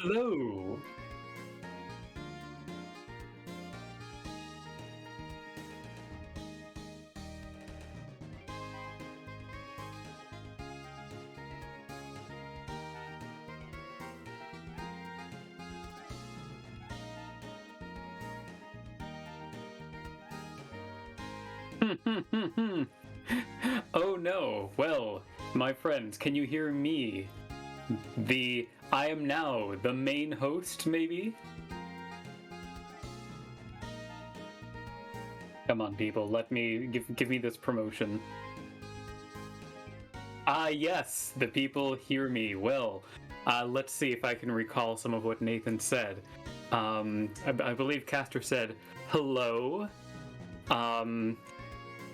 Hello. Oh no. Well, my friends, can you hear me? I am now the main host, maybe? Come on, people, let me give me this promotion. Ah, yes, the people hear me. Well, let's see if I can recall some of what Nathan said. I believe Castor said, hello.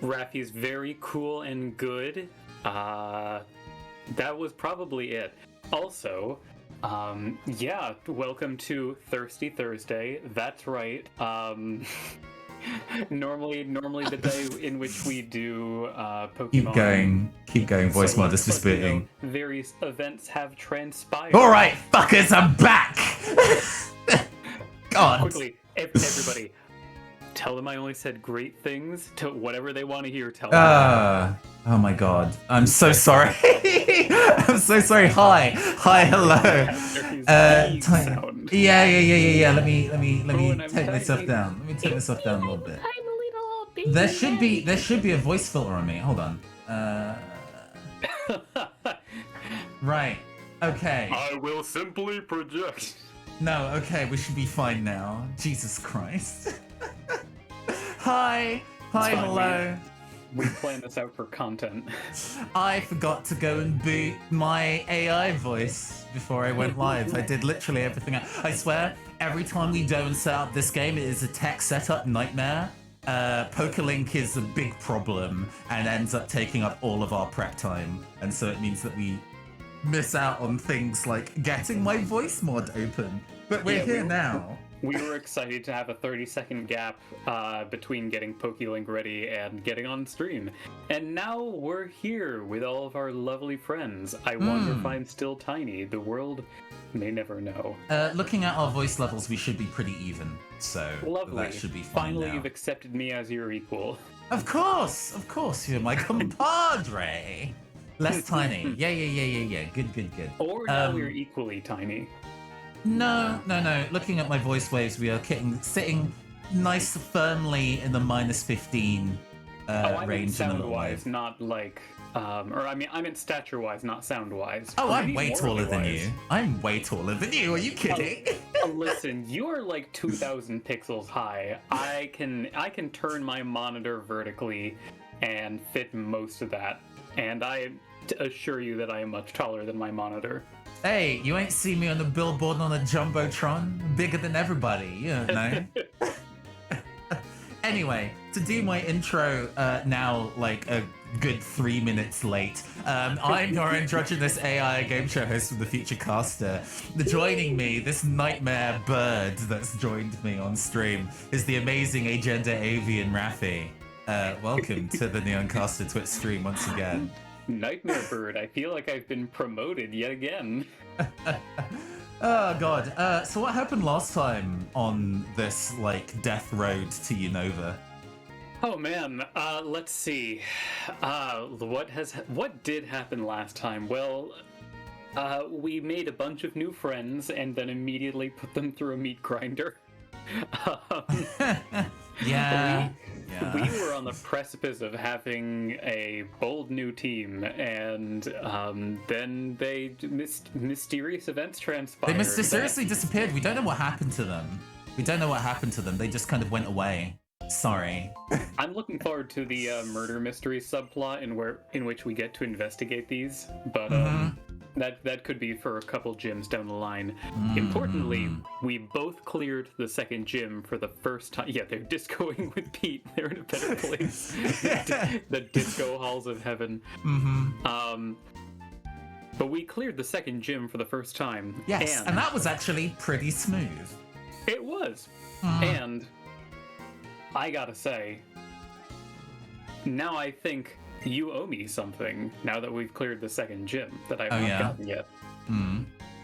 Raffy's very cool and good. That was probably it. Also, yeah, welcome to Thirsty Thursday. That's right. Normally the day in which we do Pokemon. Keep going. Voice mod is disputing. Various events have transpired. All right, fuckers, I'm back. God. Quickly, everybody, tell them I only said great things. To whatever they want to hear, tell them. Oh my god, I'm so sorry. I'm so sorry. Hi, hello. Yeah. Let me take myself down. Let me take myself down a little bit. There should be a voice filter on me. Hold on. Right. Okay. I will simply project. No. Okay. We should be fine now. Jesus Christ. Hi. Hello. We planned this out for content. I forgot to go and boot my AI voice before I went live. I did literally everything. I swear, every time we go and set up this game, it is a tech setup nightmare. PokeLink is a big problem and ends up taking up all of our prep time. And so it means that we miss out on things like getting my voice mod open. But we're here now. We were excited to have a 30-second gap between getting PokéLink ready and getting on stream. And now we're here with all of our lovely friends. I wonder if I'm still tiny. The world may never know. Looking at our voice levels, we should be pretty even. So lovely. That should be fine. Finally, now. You've accepted me as your equal. Of course, you're my compadre. Less tiny. Yeah. Good. Or now we're equally tiny. No. Looking at my voice waves, we are sitting nice firmly in the -15 range. Sound-wise, not like, or I meant stature-wise, not sound-wise. Oh, I'm way taller than you. I'm way taller than you. Are you kidding? Listen, you are like 2,000 pixels high. I can turn my monitor vertically and fit most of that, and I assure you that I am much taller than my monitor. Hey, you ain't seen me on the billboard on a Jumbotron? Bigger than everybody, you know? Anyway, to do my intro now, like a good 3 minutes late, I'm your androgynous AI game show host from the Future Caster. Joining me, this nightmare bird that's joined me on stream, is the amazing Agenda Avian Raffy. Welcome to the Neon Caster Twitch stream once again. Nightmare Bird, I feel like I've been promoted yet again. Oh god, so what happened last time on this, like, death road to Unova? Oh man, let's see. What did happen last time? Well, we made a bunch of new friends and then immediately put them through a meat grinder. Yeah. We were on the precipice of having a bold new team, and then mysterious events transpired. They mysteriously disappeared. We don't know what happened to them. They just kind of went away. Sorry. I'm looking forward to the murder mystery subplot in which we get to investigate these, but that could be for a couple gyms down the line. Importantly, we both cleared the second gym for the first time. Yeah, they're discoing with Pete. They're in a better place. The disco halls of heaven. But we cleared the second gym for the first time. Yes, and that was actually pretty smooth. It was. And I gotta say, now I think you owe me something, now that we've cleared the second gym that I've not gotten yet.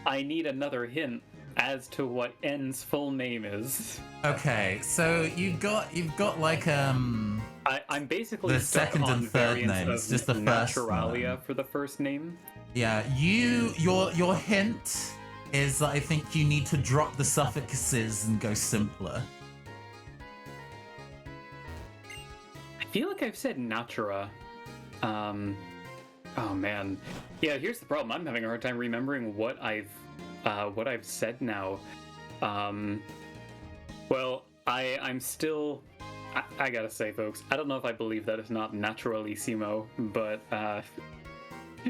I need another hint as to what N's full name is. Okay, so you've got like I'm basically the stuck second on and third variants name. of It's just the first Naturalia one. for the first name. Yeah, your hint is that I think you need to drop the suffixes and go simpler. I feel like I've said Natura. Oh man. Yeah, here's the problem. I'm having a hard time remembering what I've said now. Well, I'm still. I gotta say, folks, I don't know if I believe that it's not Naturalissimo, but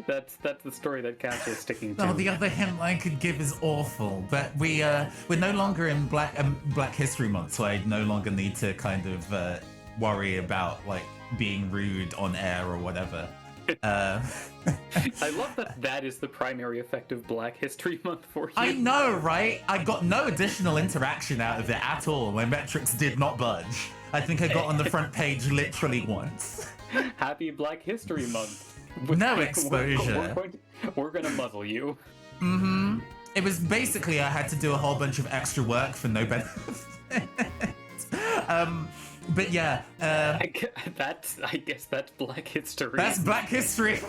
that's the story that Cash is sticking to. No, the other hint I could give is awful, but we're no longer in Black History Month, so I no longer need to kind of worry about like being rude on air or whatever. I love that is the primary effect of Black History Month for you. I know, right? I got no additional interaction out of it at all. My metrics did not budge. I think I got on the front page literally once. Happy Black History Month. No exposure. We're gonna muzzle you. Mm-hmm. It was basically I had to do a whole bunch of extra work for no benefit. But yeah, I guess that's Black History. That's Black History.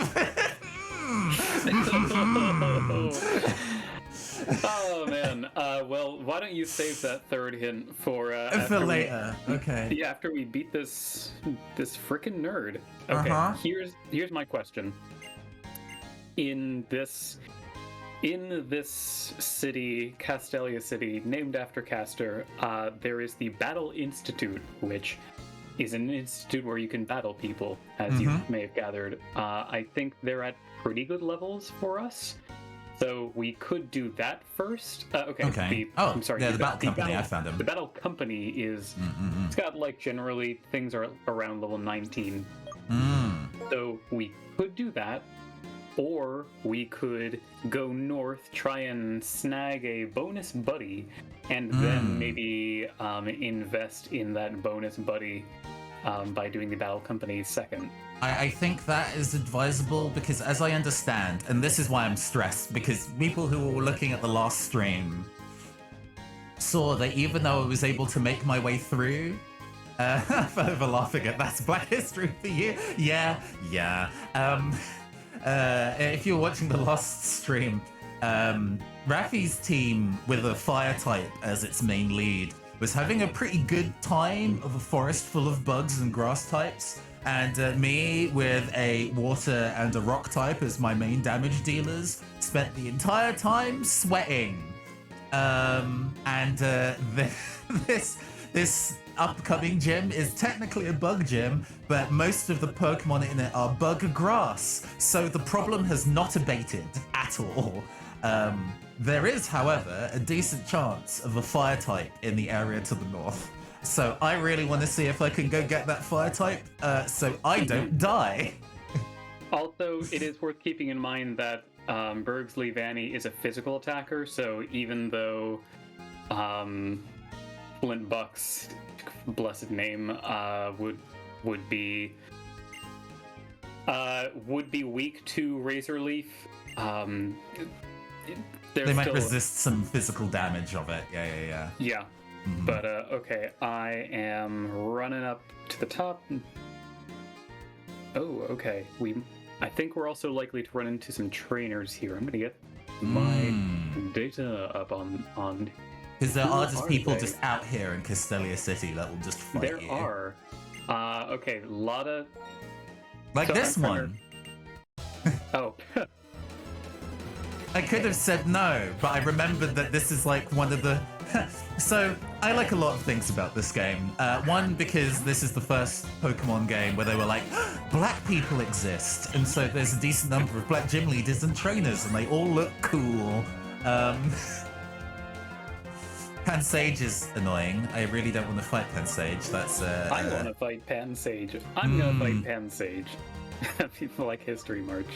Oh man. Well, why don't you save that third hint for later? Okay. Yeah, after we beat this frickin' nerd. Okay. Here's my question. In this city, Castelia City, named after Castor, there is the Battle Institute, which is an institute where you can battle people, as you may have gathered. I think they're at pretty good levels for us, so we could do that first. Okay. I'm sorry. Yeah, the Battle Company, I found them. The Battle Company is, it's got like generally things are around level 19. So we could do that. Or we could go north, try and snag a bonus buddy, and then maybe invest in that bonus buddy by doing the Battle Company second. I think that is advisable because, as I understand, and this is why I'm stressed, because people who were looking at the last stream saw that even though I was able to make my way through, over laughing at that's Black History for you. Yeah. If you're watching the last stream, Rafi's team with a fire type as its main lead was having a pretty good time of a forest full of bugs and grass types, and me with a water and a rock type as my main damage dealers spent the entire time sweating. This upcoming gym is technically a bug gym, but most of the Pokemon in it are bug grass, so the problem has not abated at all. There is, however, a decent chance of a fire type in the area to the north. So I really want to see if I can go get that fire type, so I don't die. Also, it is worth keeping in mind that Bergsley Vanny is a physical attacker, so even though Flint Buck's blessed name would be weak to Razor Leaf, they might resist some physical damage of it. Yeah. But okay, I am running up to the top. Oh, okay. I think we're also likely to run into some trainers here. I'm gonna get my data up on. Because there are just people just out here in Castelia City that will just fight you. There are. Okay, a lot of. Like so this one. Oh. I could have said no, but I remembered that this is like one of the... So, I like a lot of things about this game. One, because this is the first Pokemon game where they were like, black people exist, and so there's a decent number of black gym leaders and trainers, and they all look cool. Pansage is annoying. I really don't want to fight Pansage. That's I want to fight Pansage. I'm gonna fight Pansage. People like History March.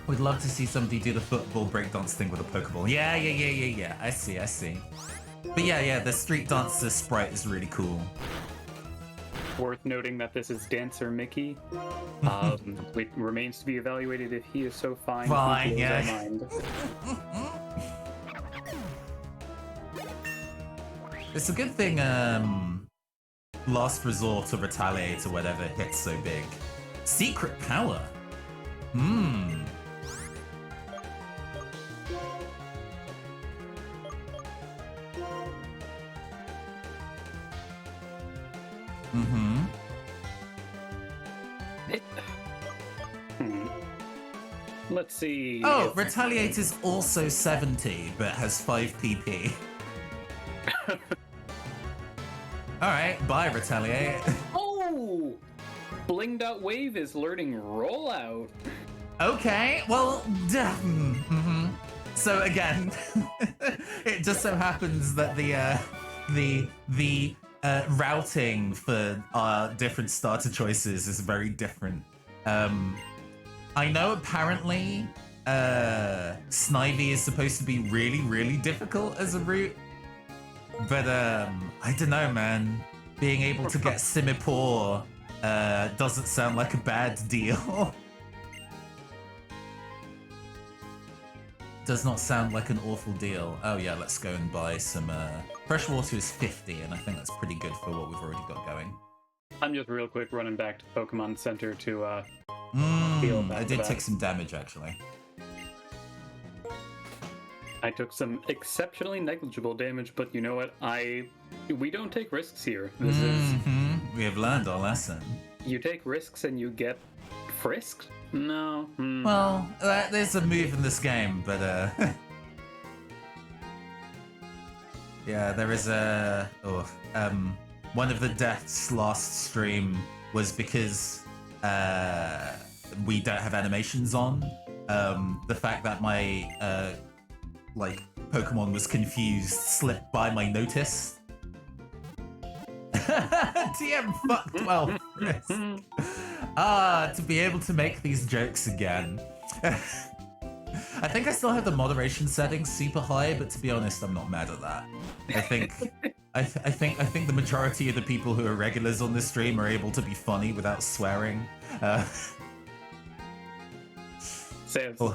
We'd love to see somebody do the football breakdance thing with a Pokeball. Yeah. I see. But yeah, the street dancer sprite is really cool. Worth noting that this is Dancer Mickey. It remains to be evaluated if he is so fine. Fine, he blows yeah. our mind. It's a good thing Last Resort or Retaliate or whatever hits so big. Secret power. Hmm. Mm-hmm. Let's see. Oh, Retaliate is also 70, but has 5 PP. Alright, bye, Retaliate. Oh! Blinged Out Wave is learning Rollout. Okay, well, so again, it just so happens that the routing for our different starter choices is very different. I know apparently Snivy is supposed to be really, really difficult as a route, but I don't know, man. Being able to get Simipour doesn't sound like a bad deal. Does not sound like an awful deal. Oh yeah, let's go and buy some... Freshwater is 50, and I think that's pretty good for what we've already got going. I'm just real quick running back to Pokemon Center to I did take some damage, actually. I took some exceptionally negligible damage, but you know what? We don't take risks here. This is... We have learned our lesson. You take risks and you get frisked? No. Well, there's a move in this game, but yeah, there is a... one of the deaths last stream was because we don't have animations on. The fact that my Pokemon was confused slipped by my notice. TM fuck 12. To be able to make these jokes again. I think I still have the moderation settings super high, but to be honest, I'm not mad at that. I think I think the majority of the people who are regulars on this stream are able to be funny without swearing.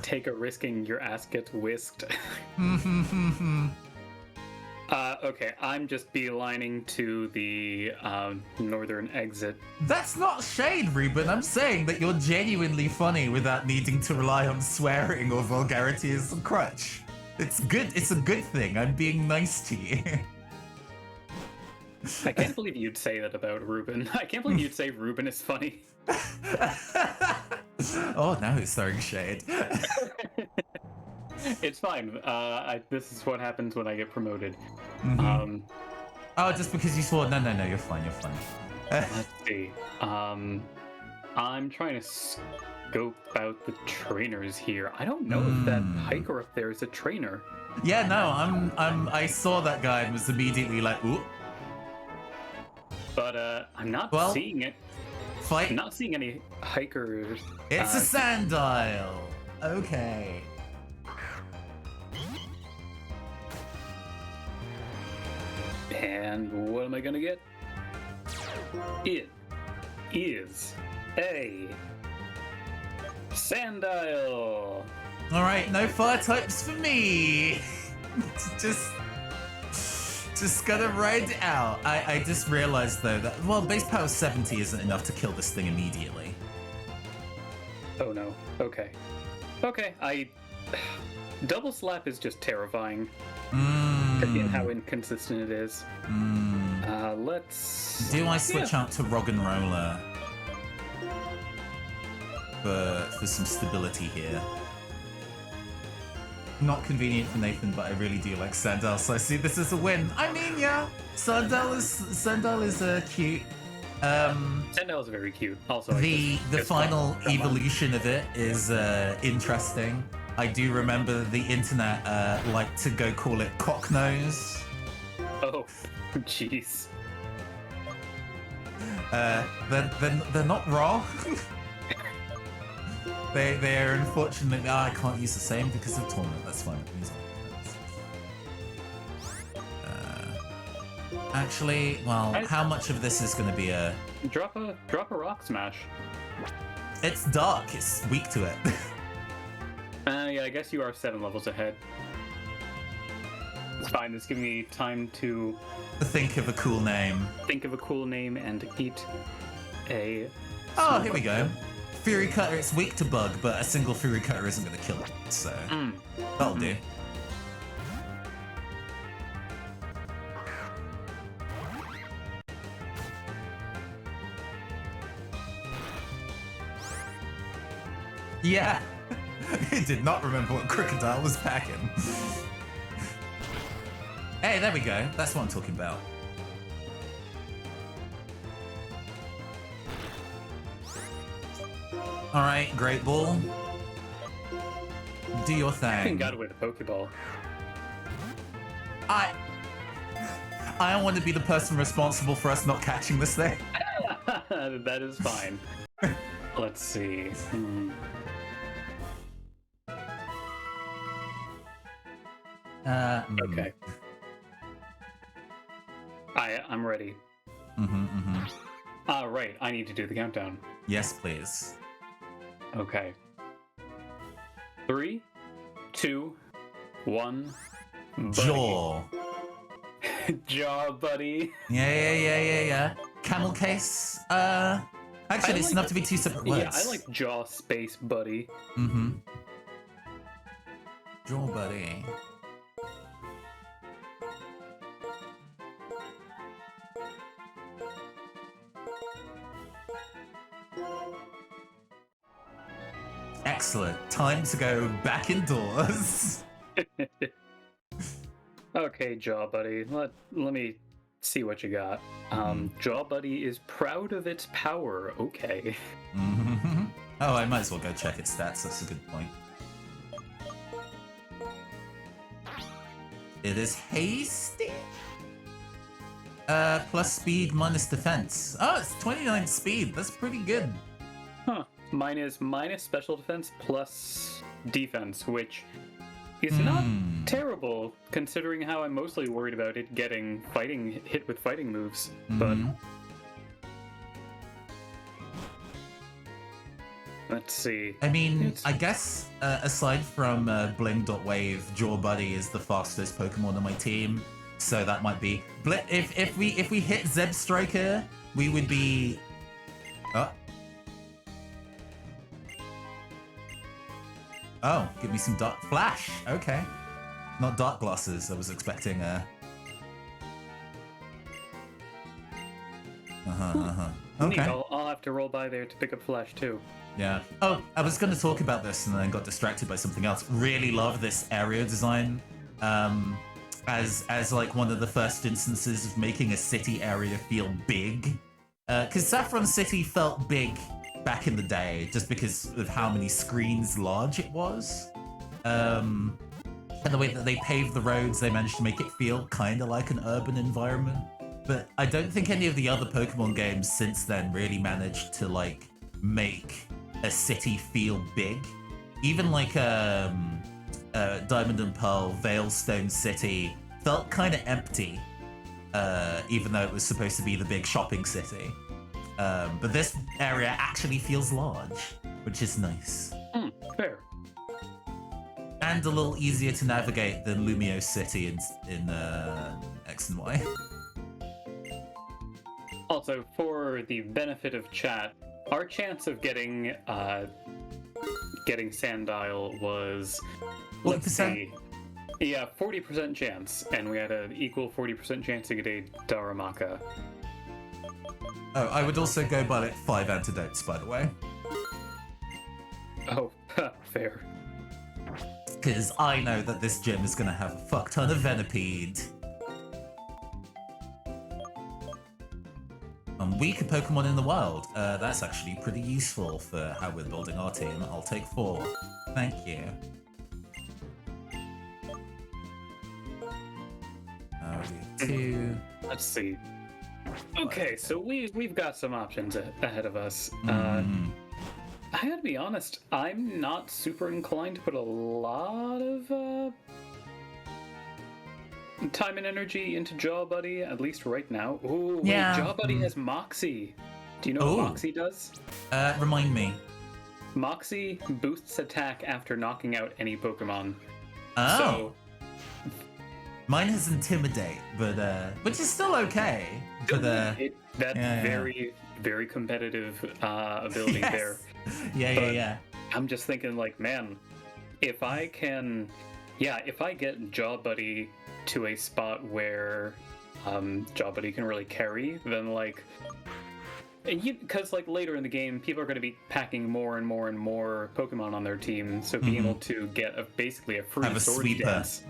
Take a risking, your ass gets whisked. Okay, I'm just beelining to the northern exit. That's not shade, Ruben. I'm saying that you're genuinely funny without needing to rely on swearing or vulgarity as a crutch. It's good. It's a good thing. I'm being nice to you. I can't believe you'd say that about Ruben. I can't believe you'd say Ruben is funny. Oh, now he's throwing shade. It's fine. This is what happens when I get promoted. Oh, just because you swore? No, you're fine, you're fine. Let's see. I'm trying to scope out the trainers here. I don't know if that hiker up there is a trainer. Yeah, no, I saw that guy and was immediately like, ooh. But I'm not seeing it. I'm not seeing any hikers. It's a Sandile. Okay. And what am I gonna get? It is a Sandile. All right, no fire types for me. Just gotta ride it out. I just realized though that base power 70 isn't enough to kill this thing immediately. Oh no. Okay. Double slap is just terrifying. In how inconsistent it is. Let's... Do I switch out to Roggenrola for some stability here? Not convenient for Nathan, but I really do like Sandile, so I see this as a win. I mean, yeah, Sandile is cute. Sandile is very cute. Also, the final evolution of it is interesting. I do remember the internet liked to go call it cocknose. Oh, jeez. They're not wrong. They're unfortunately... I can't use the same because of tournament. That's fine. Actually, well, how much of this is going to be a... Drop a rock smash. It's dark. It's weak to it. Yeah, I guess you are 7 levels ahead. It's fine. It's giving me time to think of a cool name. Think of a cool name and eat a... Oh, here we go. Fury Cutter, it's weak to bug, but a single Fury Cutter isn't going to kill it, so that'll do. Yeah, he did not remember what Crocodile was packing. Hey, there we go. That's what I'm talking about. All right, Great Ball. Do your thing. Got away the Pokeball. I don't want to be the person responsible for us not catching this thing. That is fine. Let's see. Okay. I'm ready. Right. I need to do the countdown. Yes, please. Okay. 3, 2, 1. Jaw. Jaw, buddy. Yeah. Camel case. Actually, it's enough to be 2 separate words. Yeah, I like jaw space, buddy. Jaw, buddy. Excellent. Time to go back indoors. Okay, Jaw Buddy. Let me see what you got. Jaw Buddy is proud of its power. Okay. Oh, I might as well go check its stats. That's a good point. It is hasty. Plus speed minus defense. Oh, it's 29 speed. That's pretty good. Huh. Mine is minus special defense plus defense, which is not terrible considering how I'm mostly worried about it getting hit with fighting moves. But let's see. I mean, I guess aside from Bling.Wave, Jaw Buddy is the fastest Pokemon on my team, so that might be. If we hit Zeb Striker, we would be. Oh, give me some Dark Flash. Okay. Not Dark Glasses. I was expecting Okay. I'll have to roll by there to pick up Flash too. Yeah. Oh, I was going to talk about this and then got distracted by something else. Really love this area design. As like one of the first instances of making a city area feel big. Because Saffron City felt big back in the day, just because of how many screens large it was. And the way that they paved the roads, they managed to make it feel kind of like an urban environment. But I don't think any of the other Pokemon games since then really managed to like make a city feel big. Even like Diamond and Pearl, Veilstone City felt kind of empty, even though it was supposed to be the big shopping city. But this area actually feels large, which is nice. Fair. And a little easier to navigate than Lumio City in X and Y. Also, for the benefit of chat, our chance of getting Sandile was 40%? Yeah, 40% chance, and we had an equal 40% chance to get a Darumaka. Oh, I would also go by like 5 antidotes, by the way. Oh, fair. Because I know that this gym is going to have a fuck ton of Venipede. Weaker Pokemon in the wild. That's actually pretty useful for how we're building our team. I'll take 4. Thank you. We 2. Let's see. Okay, so we've got some options ahead of us. I gotta be honest, I'm not super inclined to put a lot of time and energy into Jaw Buddy, at least right now. Ooh, wait, Yeah. Jaw Buddy has Moxie. Do you know what Moxie does? Remind me. Moxie boosts attack after knocking out any Pokemon. Oh. So, mine has Intimidate, but which is still okay. But very, very competitive ability there. Yeah. I'm just thinking, like, man, if I get Jaw Buddy to a spot where Jaw Buddy can really carry, then like, because like later in the game, people are going to be packing more and more and more Pokemon on their team, so being able to get basically a free sword dance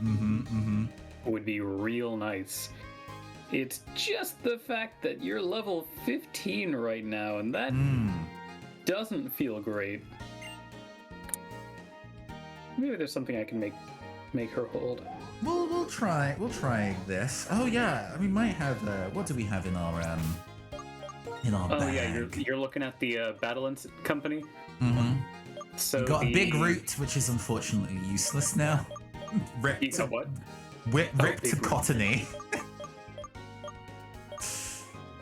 would be real nice. It's just the fact that you're level 15 right now, and that doesn't feel great. Maybe there's something I can make her hold. We'll try this. Oh yeah, we might have. What do we have in our bag? Yeah, you're looking at the Battleance company. So we got a big root, which is unfortunately useless now. Ripped. You know what? Ripped to cottony.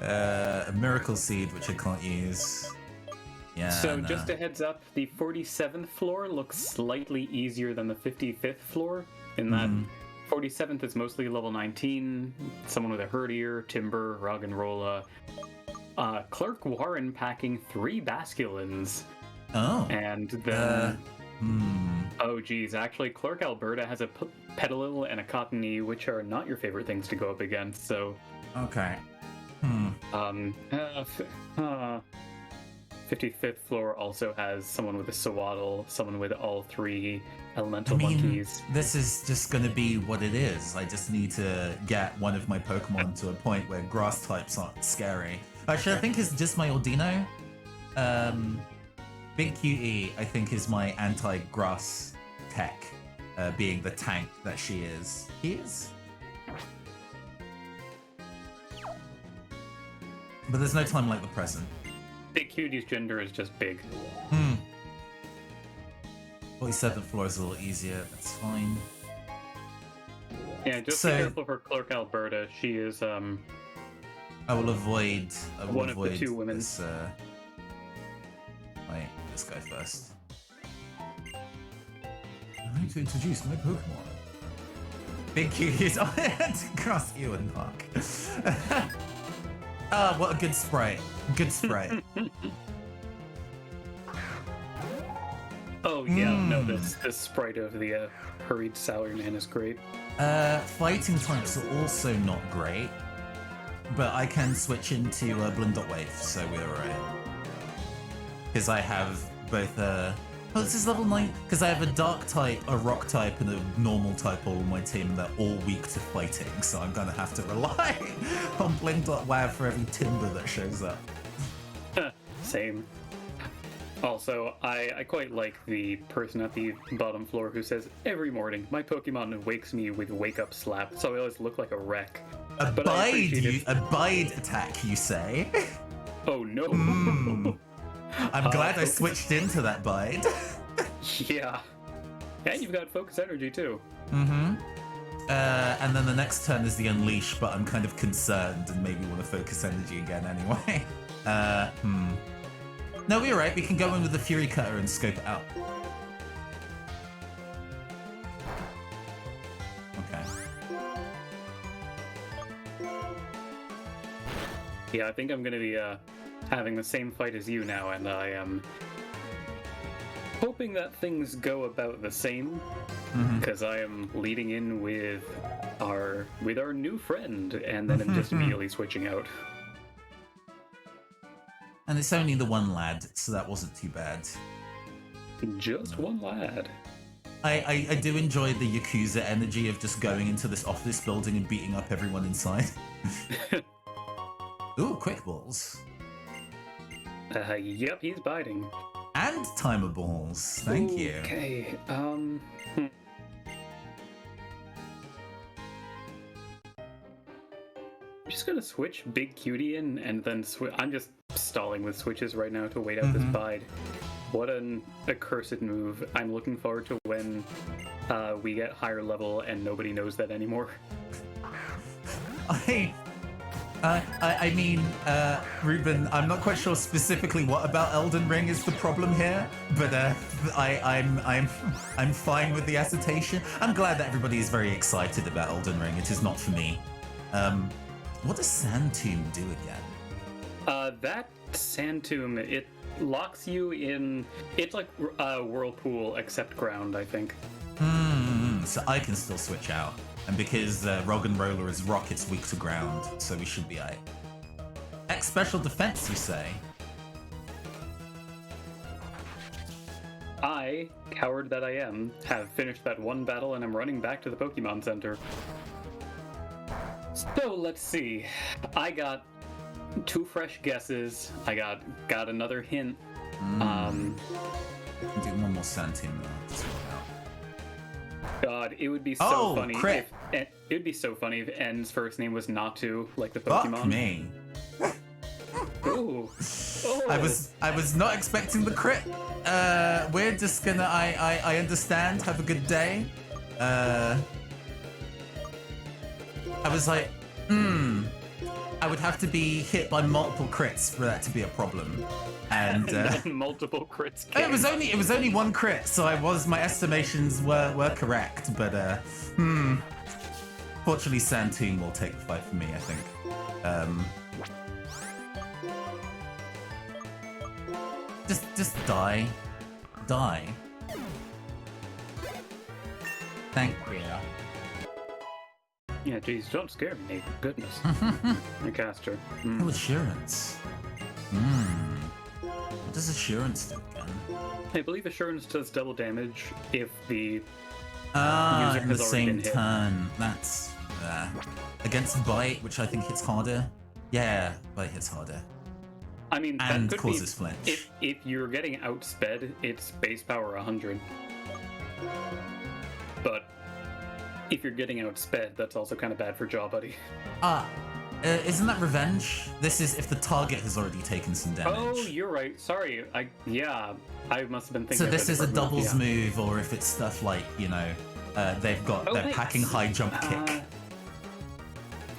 A miracle seed, which I can't use. Yeah. So just a heads up, the 47th floor looks slightly easier than the 55th floor. In that 47th is mostly level 19, someone with a Herdier, Timber, Roggenrola. Clerk Warren packing 3 Basculins. Oh. And then... Oh geez, actually Clerk Alberta has a Petalil and a Cottony, which are not your favorite things to go up against, so... Okay. 55th floor also has someone with a Sawaddle, someone with all 3 elemental monkeys. This is just going to be what it is. I just need to get one of my Pokemon to a point where grass types aren't scary. Actually, I think it's just my Ordino. Big Cutie, I think, is my anti-grass tech, being the tank that she is. He is? But there's no time like the present. Big Cutie's gender is just big. 47th floor is a little easier, that's fine. Yeah, just be careful for Clerk Alberta. She is, I will avoid one of the 2 women. This, wait, this guy first. I'm going to introduce my Pokemon. Big Cuties. Oh, cross you and Mark. Ah, what a good sprite. Good sprite. Oh yeah, no, this sprite of the hurried Salaryman is great. Fighting types are also not great, but I can switch into Blundot Wave, so we're alright. Because I have both oh, this is level 9. Because I have a dark type, a rock type, and a normal type all on my team. They're all weak to fighting, so I'm gonna have to rely on Blink.Wav for every timber that shows up. Same. Also, I quite like the person at the bottom floor who says, every morning, my Pokemon wakes me with Wake Up Slap, so I always look like a wreck. Abide attack, you say? Oh no. I'm glad I switched into that bide. Yeah. And you've got Focus Energy too. And then the next turn is the Unleash, but I'm kind of concerned and maybe want to Focus Energy again anyway. No, we're right. We can go in with the Fury Cutter and scope it out. Okay. Yeah, I think I'm going to be having the same fight as you now, and I am hoping that things go about the same, because I am leading in with our new friend, and then I'm just immediately switching out. And it's only the one lad, so that wasn't too bad. Just one lad. I do enjoy the Yakuza energy of just going into this office building and beating up everyone inside. Ooh, quick balls. Yep, he's biting. And timer balls. Thank you. Okay, I'm just gonna switch Big Cutie in, and then I'm just stalling with switches right now to wait out this bide. What an accursed move. I'm looking forward to when we get higher level and nobody knows that anymore. I mean, Ruben, I'm not quite sure specifically what about Elden Ring is the problem here, but I'm fine with the assertion. I'm glad that everybody is very excited about Elden Ring. It is not for me. What does Sand Tomb do again? That Sand Tomb, it locks you in. It's like Whirlpool except ground, I think. So I can still switch out. And because Rogue and Roller is rock, it's weak to ground, so we should be aight. X special defense, you say? I, coward that I am, have finished that one battle and I'm running back to the Pokemon Center. So let's see. I got 2 fresh guesses. I got another hint. Do one more Sand Tomb though. God, it would be so funny. Crit. It would be so funny if N's first name was Natu, like the Pokemon. Fuck me. Ooh. Oh. I was not expecting the crit. We're just gonna. I understand. Have a good day. I was like, I would have to be hit by multiple crits for that to be a problem. And multiple crits. It was only 1 crit, so my estimations were correct. But fortunately, Sand Tomb will take the fight for me, I think. Just die. Thank you. Yeah, geez, don't scare me, Nate. Goodness. I cast her. Oh, assurance. What does assurance do again? I believe assurance does double damage if the user in has the already same been hit. turn. That's against bite, which I think hits harder. Yeah, bite hits harder. I mean, that And could causes be, flinch. If you're getting outsped, it's base power 100. But if you're getting outsped, that's also kind of bad for Jaw Buddy. Isn't that revenge? This is if the target has already taken some damage. Oh, you're right. Sorry. I must have been thinking. So of this is a different doubles move, move, or if it's stuff like, they're packing high jump kick.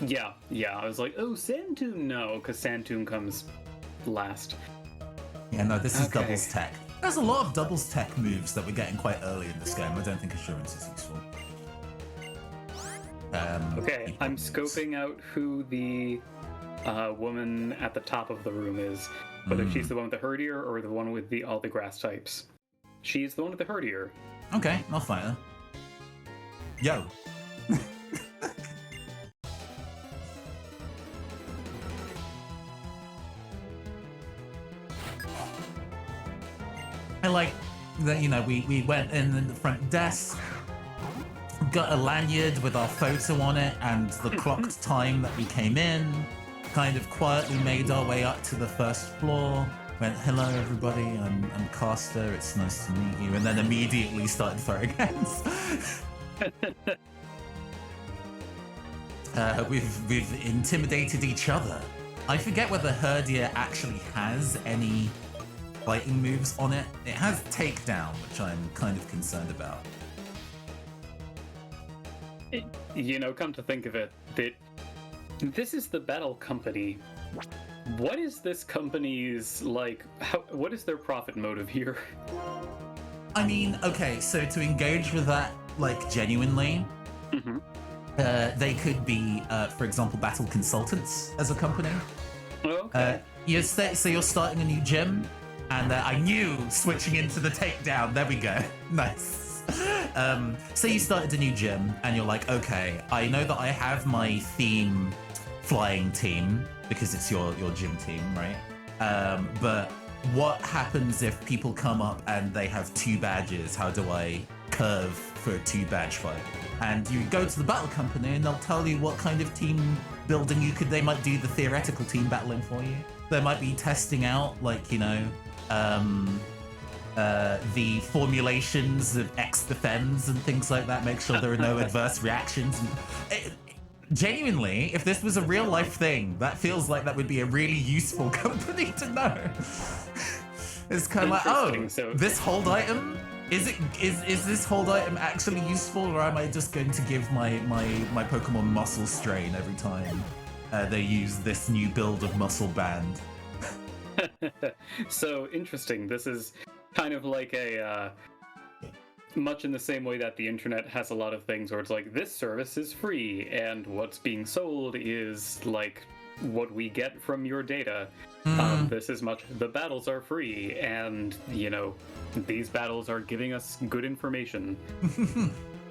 Yeah. I was like, oh, Sand Tomb, no, because Sand Tomb comes last. Yeah, no, this is Okay. doubles tech. There's a lot of doubles tech moves that we're getting quite early in this game. I don't think assurance is useful. Okay, I'm scoping out who the woman at the top of the room is. Whether she's the one with the herdier or the one with all the grass types. She's the one with the herdier. Okay, I'll fight her. Yo. I like that, we went in the front desk, got a lanyard with our photo on it and the clocked time that we came in, kind of quietly made our way up to the first floor, went, hello everybody, I'm Caster, it's nice to meet you, and then immediately started throwing hands. We've intimidated each other. I forget whether Herdier actually has any fighting moves on it. It has takedown, which I'm kind of concerned about. Come to think of it, this is the Battle Company. What is this company's, what is their profit motive here? I mean, okay, so to engage with that, genuinely, they could be, for example, battle consultants as a company. Okay. You're starting a new gym, and I knew switching into the takedown. There we go. Nice. Say you started a new gym, and you're like, okay, I know that I have my theme flying team because it's your gym team, right? But what happens if people come up and they have 2 badges? How do I curve for a 2-badge fight? And you go to the battle company, and they'll tell you what kind of team building they might do the theoretical team battling for you. They might be testing out, the formulations of X defends and things like that, make sure there are no adverse reactions. Genuinely, if this was a real life thing, that feels like that would be a really useful company to know. It's kind of like, So this hold item Is this hold item actually useful, or am I just going to give my Pokemon muscle strain every time they use this new build of muscle band? So interesting. This is kind of like a much in the same way that the internet has a lot of things where it's like, this service is free and what's being sold is like what we get from your data. This is much, the battles are free, and these battles are giving us good information.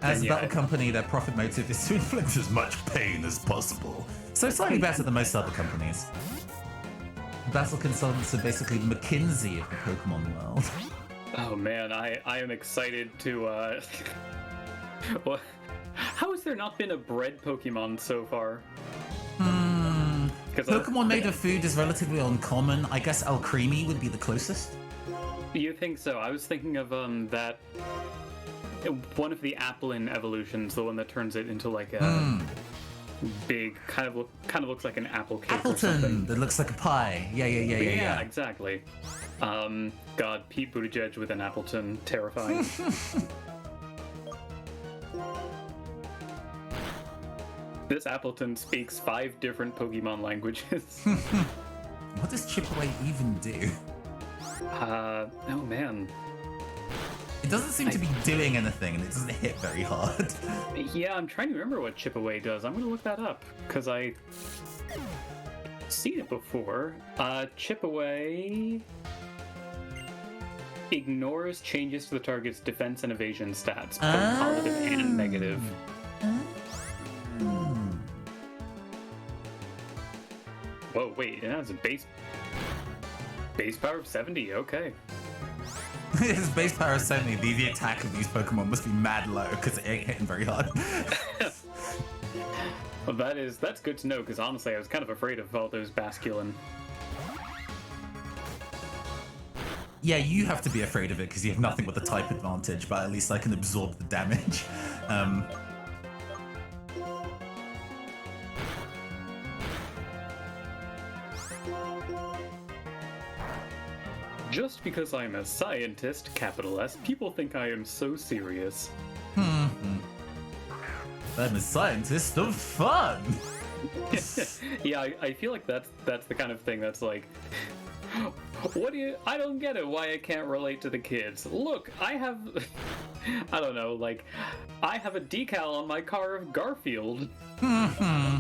As a battle company, their profit motive is to inflict as much pain as possible. So slightly better than most other companies. Battle consultants are basically the McKinsey of the Pokemon world. Oh man, I am excited to well, how has there not been a bread Pokemon so far? Pokemon made of food is relatively uncommon. I guess Alcremie would be the closest. You think so? I was thinking of that one of the Applin evolutions, the one that turns it into like a big kind of looks like an apple cake. Appleton that looks like a pie. Yeah, exactly. God, Pete Buttigieg with an Appleton, terrifying. This Appleton speaks 5 different Pokemon languages. What does Chip-Away even do? Oh man. It doesn't seem to be doing anything, and it doesn't hit very hard. Yeah, I'm trying to remember what Chip-Away does. I'm gonna look that up, because I've seen it before. Chip-Away ignores changes to the target's defense and evasion stats, both positive and negative. Whoa, wait, it has a base power of 70, okay. His base power is 70, the attack of these Pokemon must be mad low, because it ain't hitting very hard. Well, that's good to know, because honestly, I was kind of afraid of all those Basculin. Yeah, you have to be afraid of it, because you have nothing but the type advantage, but at least I can absorb the damage. Just because I'm a scientist, capital S, people think I am so serious. I'm a scientist of fun! Yeah, I feel like that's the kind of thing that's like, I don't get it, why I can't relate to the kids. Look, I have, I don't know, like, I have a decal on my car of Garfield. I'm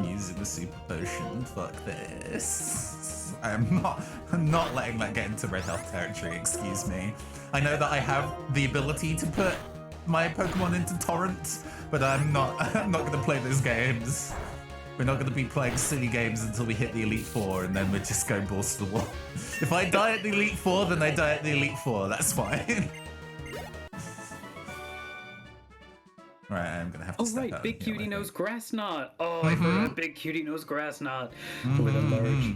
using a super potion, fuck this. I'm not letting that get into red health territory, excuse me. I know that I have the ability to put my Pokemon into torrents, but I'm not gonna play those games. We're not gonna be playing silly games until we hit the Elite Four, and then we're just going balls to the wall. If I die at the Elite Four, then I die at the Elite Four, that's fine. Right, I'm gonna have to step out. Big Cutie knows Grass Knot. Oh, I forgot Big Cutie knows Grass Knot. With a large.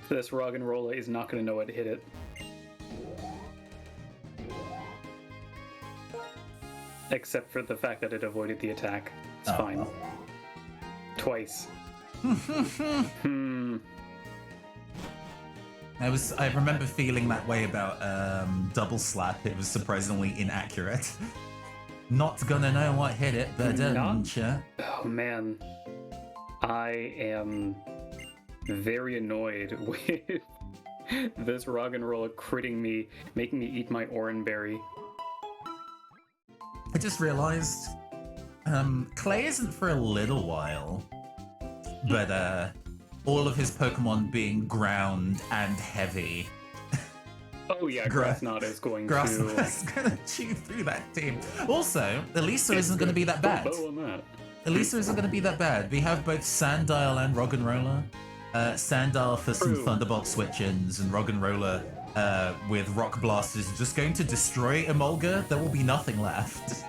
This Roggenrola is not gonna know what to hit it. Except for the fact that it avoided the attack. It's fine. Twice. I remember feeling that way about Double Slap. It was surprisingly inaccurate. Not gonna know what hit it, but don't you? Oh man. I am very annoyed with this Roggenrola critting me, making me eat my Oranberry. I just realized Clay isn't for a little while, but all of his Pokemon being ground and heavy. Oh yeah, Grass Knot is going Grass Knot's gonna chew through that team. Also, Elisa isn't going to be that bad. Elisa isn't going to be that bad. We have both Sandile and Roggenrola. Sandile for some Thunderbolt switch-ins, and Roggenrola with Rock Blast is just going to destroy Emolga. There will be nothing left.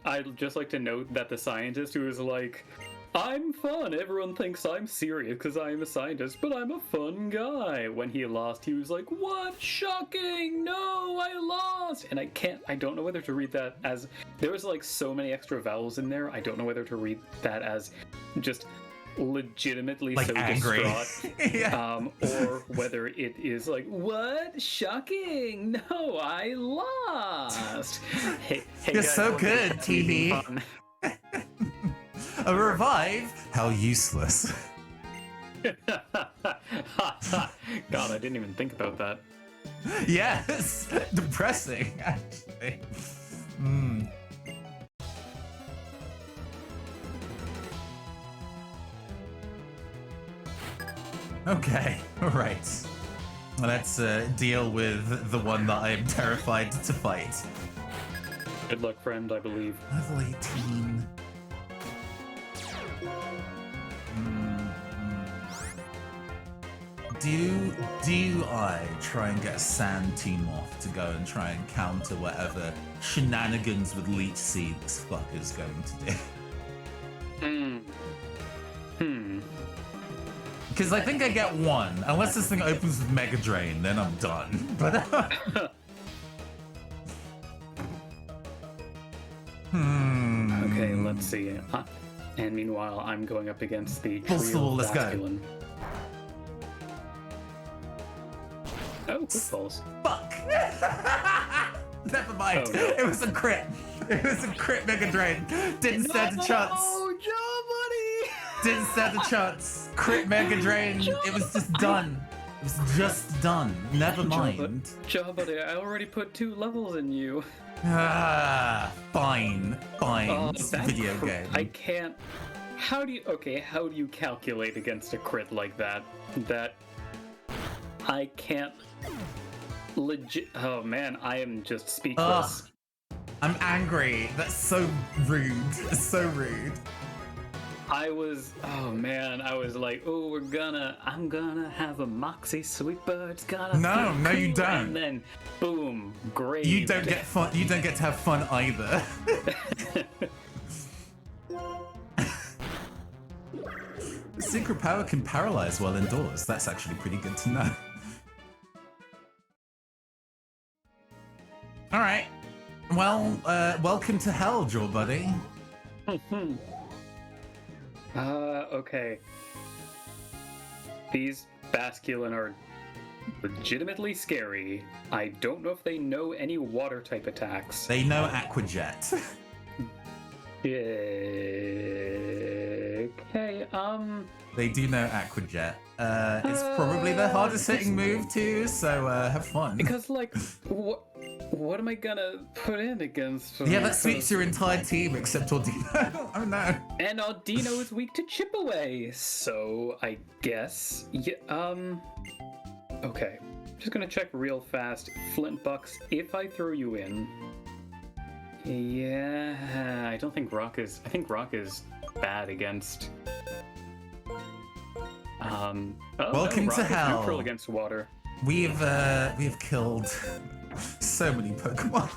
I'd just like to note that the scientist who is like, I'm fun, everyone thinks I'm serious because I'm a scientist, but I'm a fun guy. When he lost, he was like, what? Shocking! No, I lost! And I don't know whether to read that as, there was like so many extra vowels in there, I don't know whether to read that as just legitimately like so angry. distraught, Yeah. or whether it is like, what? Shocking! No, I lost. Hey You're guys, so welcome to good, Cats Meeting Teehee. Fun. A revive? How useless. God, I didn't even think about that. Yes, depressing, actually. Okay, alright. Let's deal with the one that I am terrified to fight. Good luck, friend, I believe. Level 18. Do I try and get a sand team off to go and try and counter whatever shenanigans with leech seed this fucker's going to do? Because I think I get one. Unless this thing opens with Mega Drain, then I'm done. But Okay, let's see. And meanwhile, I'm going up against the trio Let's go. Basculin. Oh, quick balls. Fuck! Never mind. Oh, no. It was a crit. It was a crit Mega Drain. Didn't stand a chance. Oh, Joe, buddy! Didn't stand a chance. Crit Mega Drain. It was just done. It was just done. Never mind. Joe, buddy, I already put 2 levels in you. Fine. It's a video game. I can't. How do you calculate against a crit like that? That I can't legit. Oh man, I am just speechless. I'm angry. That's so rude. It's so rude. I was like, oh, I'm gonna have a Moxie Sweeper. It's gonna No, be you cool. don't. And then, boom, great. You don't get fun. You don't get to have fun either. Secret power can paralyze while indoors. That's actually pretty good to know. All right. Well, welcome to hell, Jaw buddy. Okay. These Basculin are legitimately scary. I don't know if they know any water type attacks. They know Aqua Jet. Okay, They do know Aqua Jet. It's probably their hardest hitting move too, so have fun. because like, what am I gonna put in against? Yeah, that sweeps your entire team except Ordino. Oh no. And Aldino is weak to chip away, so I guess okay. Just gonna check real fast. Flint Bucks, if I throw you in. Yeah, I don't think Rock is. I think Rock is bad against. Welcome Rock to is hell. neutral against water. We've killed so many Pokemon.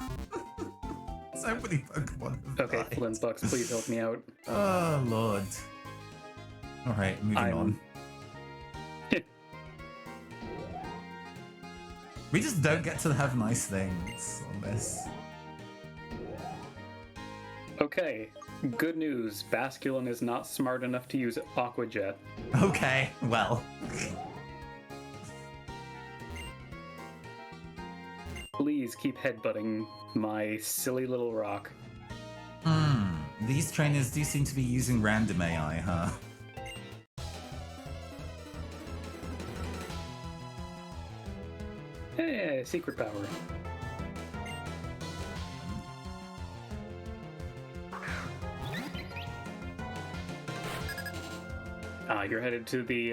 So many Pokemon. have Okay, died. Flint Bucks, please help me out. Oh lord. All right, moving on. We just don't get to have nice things on this. Okay, good news. Basculin is not smart enough to use Aqua Jet. Okay, well. Please keep headbutting my silly little rock. These trainers do seem to be using random AI, huh? Hey, secret power. You're headed to the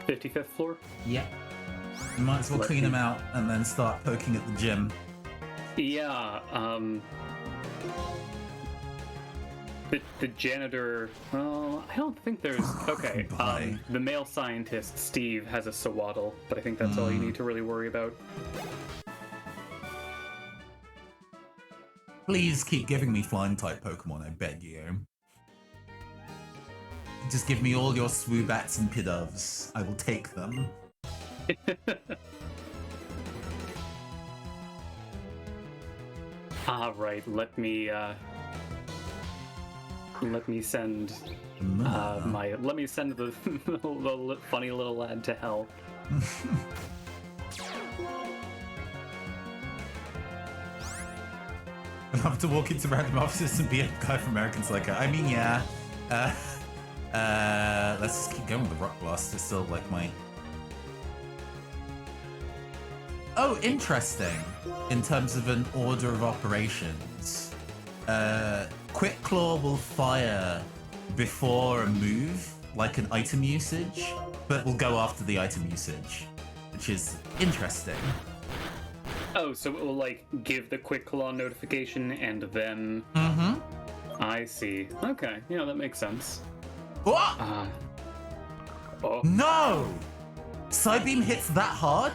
55th floor? Yep. You might as well clean them out and then start poking at the gym. Yeah, the janitor, well, I don't think there's, okay, Bye. the male scientist, Steve, has a Sawaddle, but I think that's all you need to really worry about. Please keep giving me flying type Pokemon, I beg you. Just give me all your Swoobats and Pidovs. I will take them. Right, let me, Let me send let me send the, the funny little lad to hell. I'll have to walk into random offices and be a guy from American Psycho. I mean, yeah. Let's just keep going with the Rock Blast. It's still like my... Oh, interesting. In terms of an order of operations. Quick Claw will fire before a move, like an item usage, but will go after the item usage, which is interesting. Oh, so it will, like, give the Quick Claw notification and then... Mm-hmm. I see. Okay, yeah, that makes sense. What? Oh. No! Psybeam hits that hard?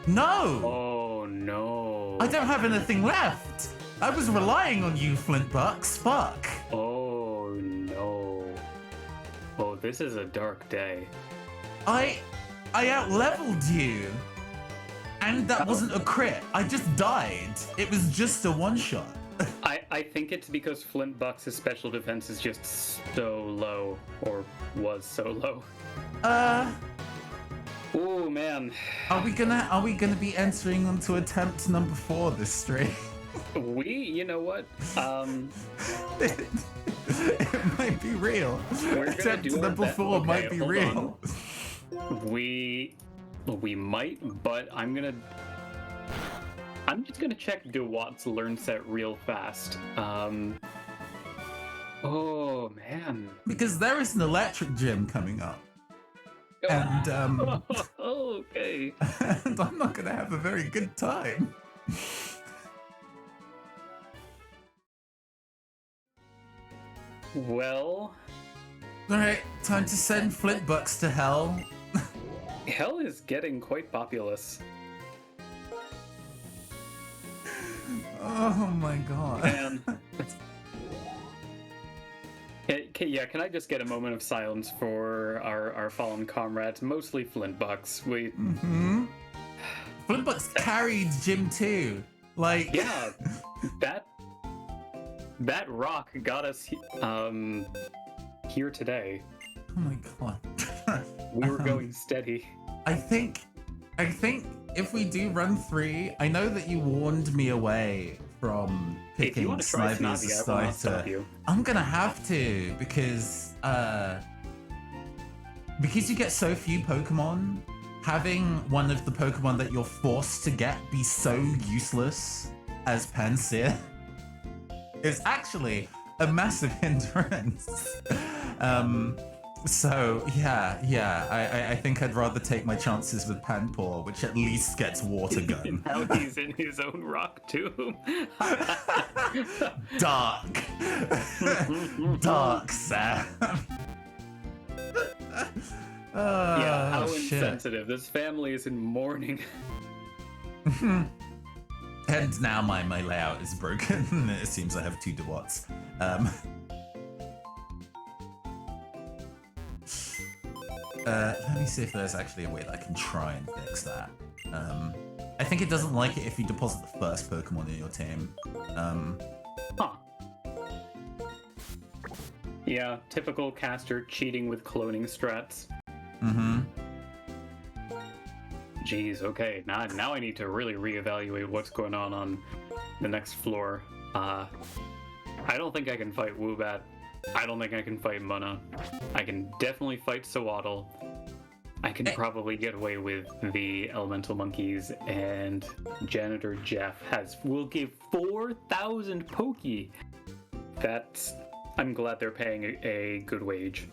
No! Oh, no. I don't have anything left! I was relying on you, Flintbucks. Fuck. Oh, no. Oh, this is a dark day. I out-leveled you. And that wasn't a crit. I just died. It was just a one-shot. I think it's because Flintbucks' special defense is just so low, or was so low. Oh man. Are we gonna be entering onto attempt number 4 this stream? You know what? It might be real. Attempt number 4 might be real. We might, but I'm just gonna check DeWatt's learn set real fast. Oh man. Because there is an electric gym coming up. And okay. And I'm not gonna have a very good time. Well, alright, time to send Flintbucks to hell. Hell is getting quite populous. Oh my god. Man. Yeah, can I just get a moment of silence for our fallen comrades, mostly Flintbucks? Flintbucks carried Gym 2. Like... Yeah, that rock got us here today. Oh my god. We were going steady. I think if we do run 3, I know that you warned me away from picking Snivy as a starter. I'm gonna have to because you get so few Pokemon, having one of the Pokemon that you're forced to get be so useless as Pansear is actually a massive hindrance. So yeah, I think I'd rather take my chances with Panpour, which at least gets Water Gun. Now he's in his own rock tomb. Dark. Dark Sam. Yeah, how insensitive. This family is in mourning. And now my layout is broken. It seems I have 2 DeWatts. Let me see if there's actually a way that I can try and fix that. I think it doesn't like it if you deposit the first Pokemon in your team. Huh. Yeah, typical caster cheating with cloning strats. Jeez, okay, now I need to really reevaluate what's going on the next floor. I don't think I can fight Woobat. I don't think I can fight Munna. I can definitely fight Sewaddle. I can probably get away with the elemental monkeys, and Janitor Jeff will give 4,000 Poke. I'm glad they're paying a good wage.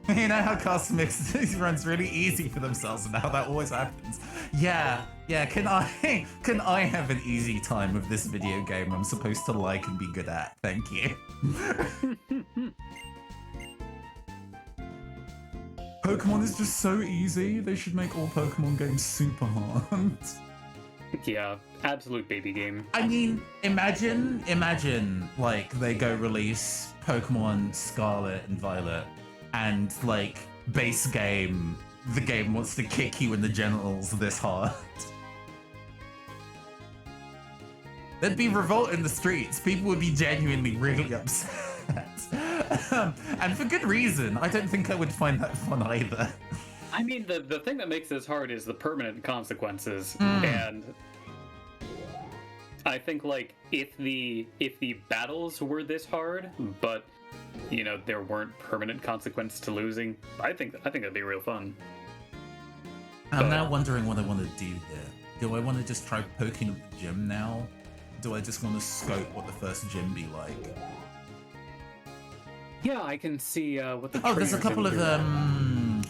You know how Cosmix runs really easy for themselves and how that always happens. Yeah, can I have an easy time with this video game I'm supposed to like and be good at? Thank you. Pokemon is just so easy. They should make all Pokemon games super hard. Yeah, absolute baby game. I mean, imagine like they go release Pokemon Scarlet and Violet, and like base game, the game wants to kick you in the genitals this hard. There'd be revolt in the streets. People would be genuinely really upset. And for good reason. I don't think I would find that fun either. I mean, the thing that makes this hard is the permanent consequences, and I think like if the battles were this hard, but you know there weren't permanent consequences to losing, I think that'd be real fun. I'm now wondering what I want to do here. Do I want to just try poking at the gym now? Do I just want to scope what the first gym be like? Yeah, I can see what the. Oh, there's a couple of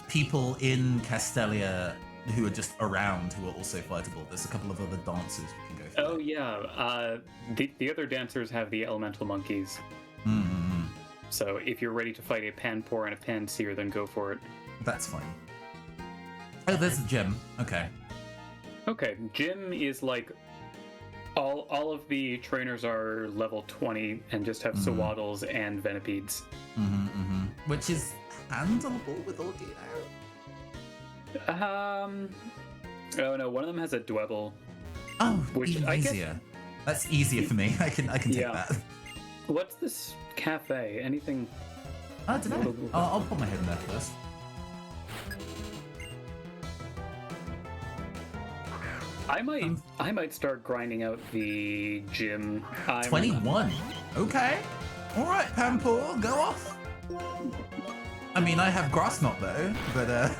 people in Castelia who are just around who are also fightable. There's a couple of other dancers we can go for. Oh yeah, the other dancers have the elemental monkeys. Mm-hmm. So if you're ready to fight a Panpour and a Panseer, then go for it. That's fine. Oh, there's a gym. Okay. Okay, gym is like all of the trainers are level 20 and just have Sawaddles and Venipedes. Which is handleable with audio. Oh no, one of them has a Dwebble. Oh, which even I easier. guess, that's easier for me. I can take that. What's this cafe? Anything? I don't know. I'll put my head in there first. I might start grinding out the gym. 21. Okay. All right, Panpour, go off. I mean, I have Grass Knot though, but I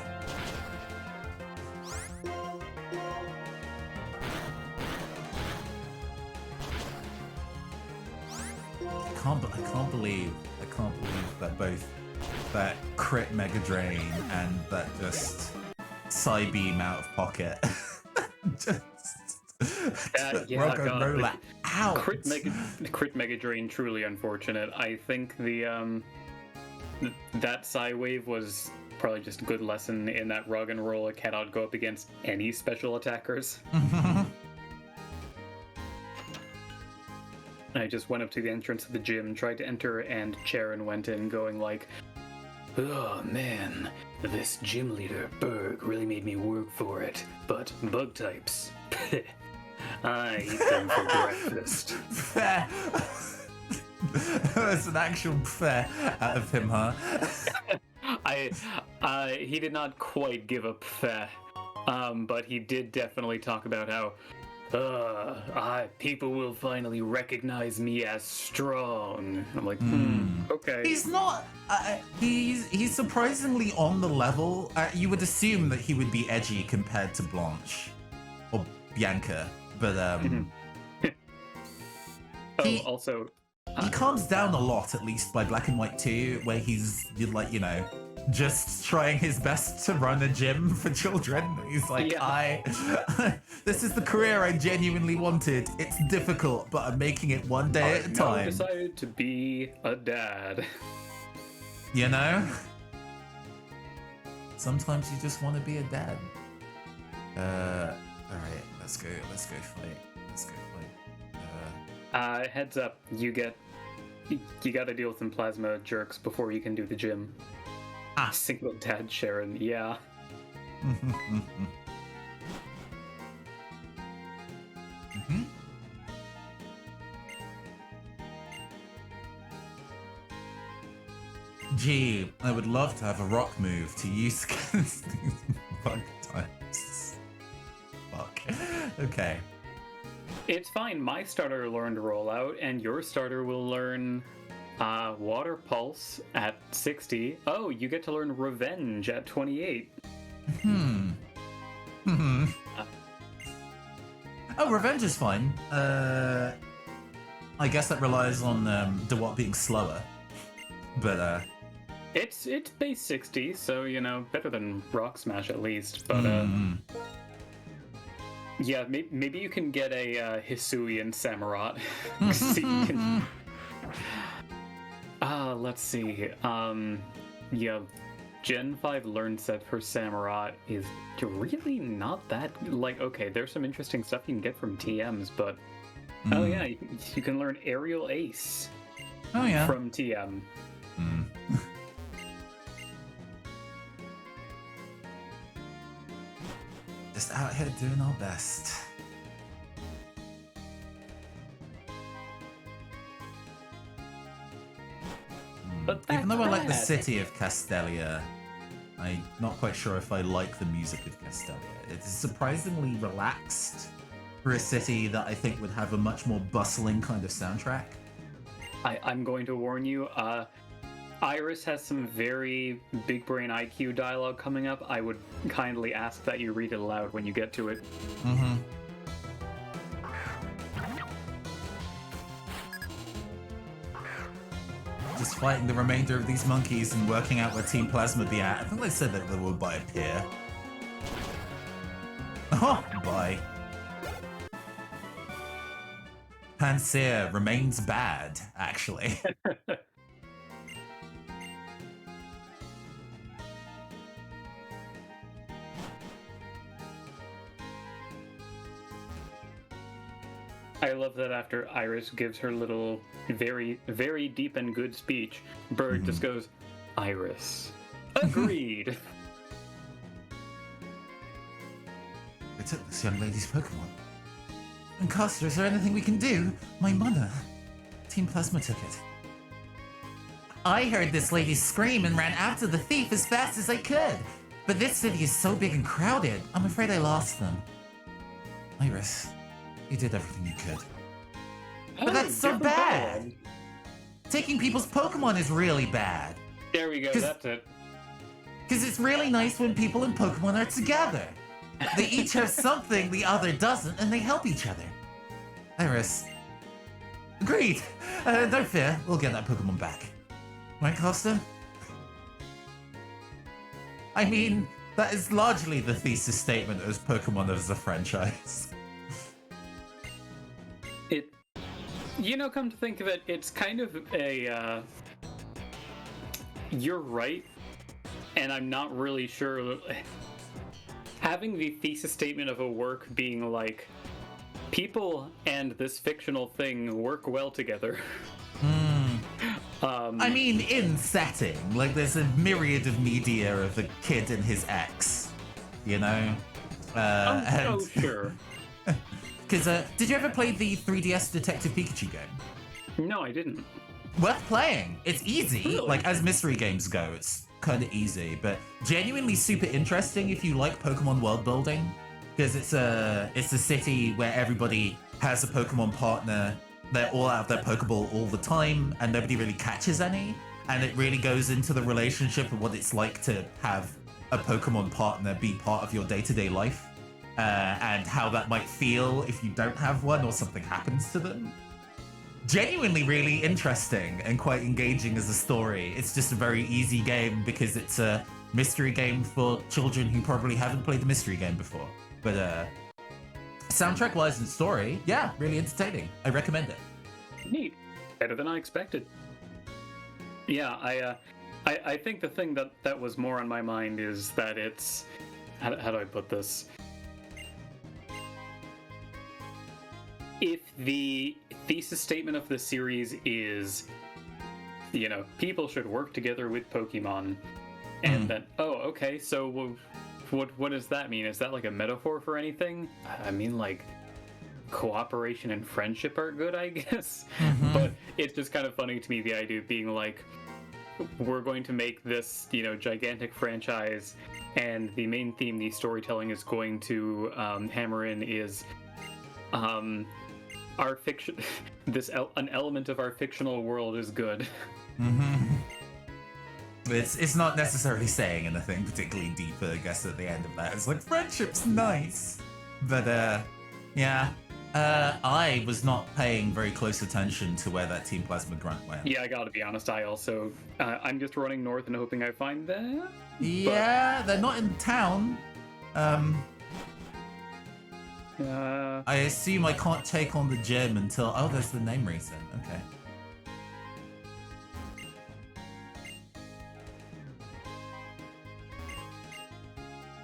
can't believe that both that crit Mega Drain and that just Psybeam out of pocket. Yeah, God, roller out. Crit Mega Drain, truly unfortunate. I think the that Psy Wave was probably just a good lesson in that Rug and Roll cannot go up against any special attackers. I just went up to the entrance of the gym, tried to enter, and Charon went in going like, "Oh man, this gym leader, Berg, really made me work for it. But bug types, I eat them for breakfast." Fair. That's an actual fair out of him, huh? He did not quite give a fair, but he did definitely talk about how people will finally recognize me as strong. I'm like, okay. He's not. He's surprisingly on the level. You would assume that he would be edgy compared to Blanche or Bianca, but also. He calms down a lot, at least by Black and White 2, where he's like, you know, just trying his best to run a gym for children. He's like, this is the career I genuinely wanted. It's difficult, but I'm making it one day at a time. I decided to be a dad. You know? Sometimes you just want to be a dad. Alright, let's go fight. Heads up, you gotta deal with some plasma jerks before you can do the gym. Single dad Sharon, yeah. Gee, I would love to have a rock move to use against these bug types. Fuck. Okay. It's fine. My starter learned Rollout, and your starter will learn Water Pulse at 60. Oh, you get to learn Revenge at 28. Oh, Revenge is fine. I guess that relies on DeWatt being slower. But it's base 60, so you know, better than Rock Smash at least. But yeah, maybe you can get a Hisui and Samurott. So you can... let's see. Yeah, Gen 5 learn set for Samurott is really not that... Like, okay, there's some interesting stuff you can get from TMs, but... Oh yeah, you can learn Aerial Ace. Oh yeah. From TM. Just out here doing our best. But that's Even though I like the bad. city of Castelia, I'm not quite sure if I like the music of Castelia. It's surprisingly relaxed for a city that I think would have a much more bustling kind of soundtrack. I'm going to warn you. Iris has some very big brain IQ dialogue coming up. I would kindly ask that you read it aloud when you get to it. Mm-hmm. Just fighting the remainder of these monkeys and working out where Team Plasma be at. I think they said that they were by a pier. Oh, bye. Pansear remains bad, actually. I love that after Iris gives her little, very, very deep and good speech, Bird just goes, Iris. Agreed. They took this young lady's Pokemon. And Caster, is there anything we can do? My mother. Team Plasma took it. I heard this lady scream and ran after the thief as fast as I could. But this city is so big and crowded, I'm afraid I lost them. Iris, you did everything you could. But that's so bad! Taking people's Pokemon is really bad. There we go, that's it. Because it's really nice when people in Pokemon are together. They each have something the other doesn't, and they help each other. Iris. Agreed. No fear, we'll get that Pokemon back. Right, Costa? I mean, that is largely the thesis statement as Pokemon as a franchise. Come to think of it, it's kind of a, you're right, and I'm not really sure. Having the thesis statement of a work being like, people and this fictional thing work well together. I mean, in setting, like there's a myriad of media of a kid and his ex, you know? Oh, sure. Because, did you ever play the 3DS Detective Pikachu game? No, I didn't. Worth playing. It's easy. Really? Like, as mystery games go, it's kind of easy, but genuinely super interesting if you like Pokemon world building, because it's a city where everybody has a Pokemon partner. They're all out of their Pokeball all the time, and nobody really catches any. And it really goes into the relationship of what it's like to have a Pokemon partner be part of your day-to-day life, and how that might feel if you don't have one or something happens to them. Genuinely really interesting and quite engaging as a story. It's just a very easy game because it's a mystery game for children who probably haven't played the mystery game before. But soundtrack-wise and story, yeah, really entertaining. I recommend it. Neat. Better than I expected. Yeah, I think the thing that was more on my mind is that it's... How do I put this? If the thesis statement of the series is, people should work together with Pokemon, and then, oh, okay, so what does that mean? Is that like a metaphor for anything? I mean, like, cooperation and friendship are good, I guess. But it's just kind of funny to me, the idea of being like, we're going to make this, gigantic franchise, and the main theme the storytelling is going to hammer in is our fiction. An element of our fictional world is good. It's not necessarily saying anything particularly deep, I guess, at the end of that. It's like, friendship's nice. But, yeah. I was not paying very close attention to where that Team Plasma grunt went. Yeah, I gotta be honest, I also... I'm just running north and hoping I find them. Yeah, they're not in town. I assume I can't take on the gym until... Oh, there's the name reason. Okay.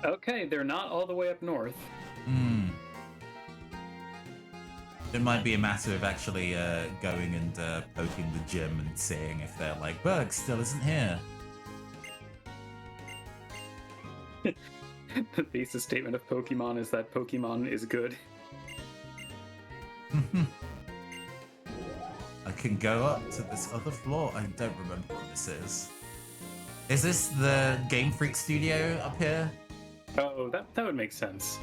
Okay, they're not all the way up north. It might be a matter of actually going and poking the gym and seeing if they're like, Berg still isn't here. The thesis statement of Pokemon is that Pokemon is good. I can go up to this other floor. I don't remember what this is. Is this the Game Freak studio up here? Oh, that would make sense.